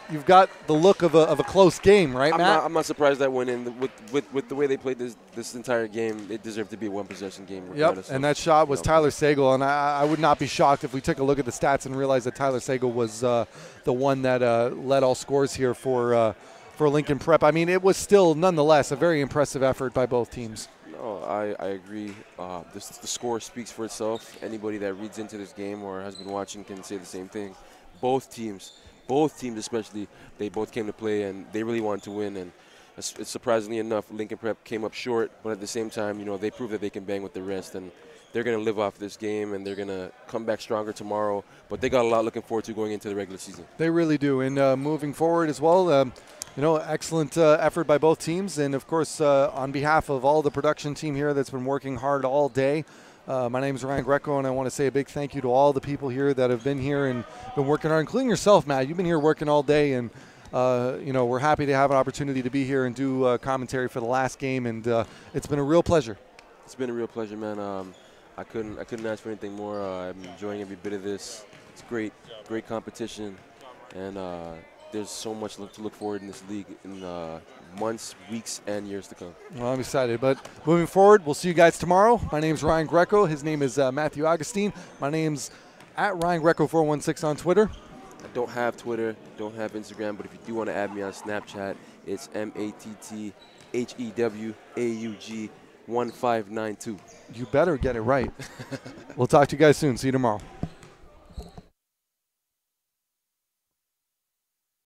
the look of a close game, right, Matt? I'm not surprised that went in. With the way they played this entire game, it deserved to be a one-possession game. Yep, and that shot was Tyler Sagal, and I would not be shocked if we took a look at the stats and realized that Tyler Sagal was the one that led all scores here for Lincoln Prep. I mean, it was still nonetheless a very impressive effort by both teams. No, I agree. The score speaks for itself. Anybody that reads into this game or has been watching can say the same thing. Both teams especially, they both came to play and they really wanted to win. And it's surprisingly enough, Lincoln Prep came up short, but at the same time, they proved that they can bang with the rest. And they're going to live off this game and they're going to come back stronger tomorrow. But they got a lot looking forward to going into the regular season. They really do. And moving forward as well, excellent effort by both teams. And, of course, on behalf of all the production team here that's been working hard all day, my name is Ryan Greco, and I want to say a big thank you to all the people here that have been here and been working hard, including yourself, Matt. You've been here working all day, and, we're happy to have an opportunity to be here and do commentary for the last game, and it's been a real pleasure. It's been a real pleasure, man. I couldn't ask for anything more. I'm enjoying every bit of this. It's great competition, and there's so much to look forward in this league in months, weeks, and years to come. Well, I'm excited. But moving forward, we'll see you guys tomorrow. My name's Ryan Greco. His name is Matthew Augustine. My name's at Ryan Greco 416 on Twitter. I don't have Twitter, don't have Instagram, but if you do want to add me on Snapchat, it's MATTHEWAUG 1592. You better get it right. We'll talk to you guys soon. See you tomorrow.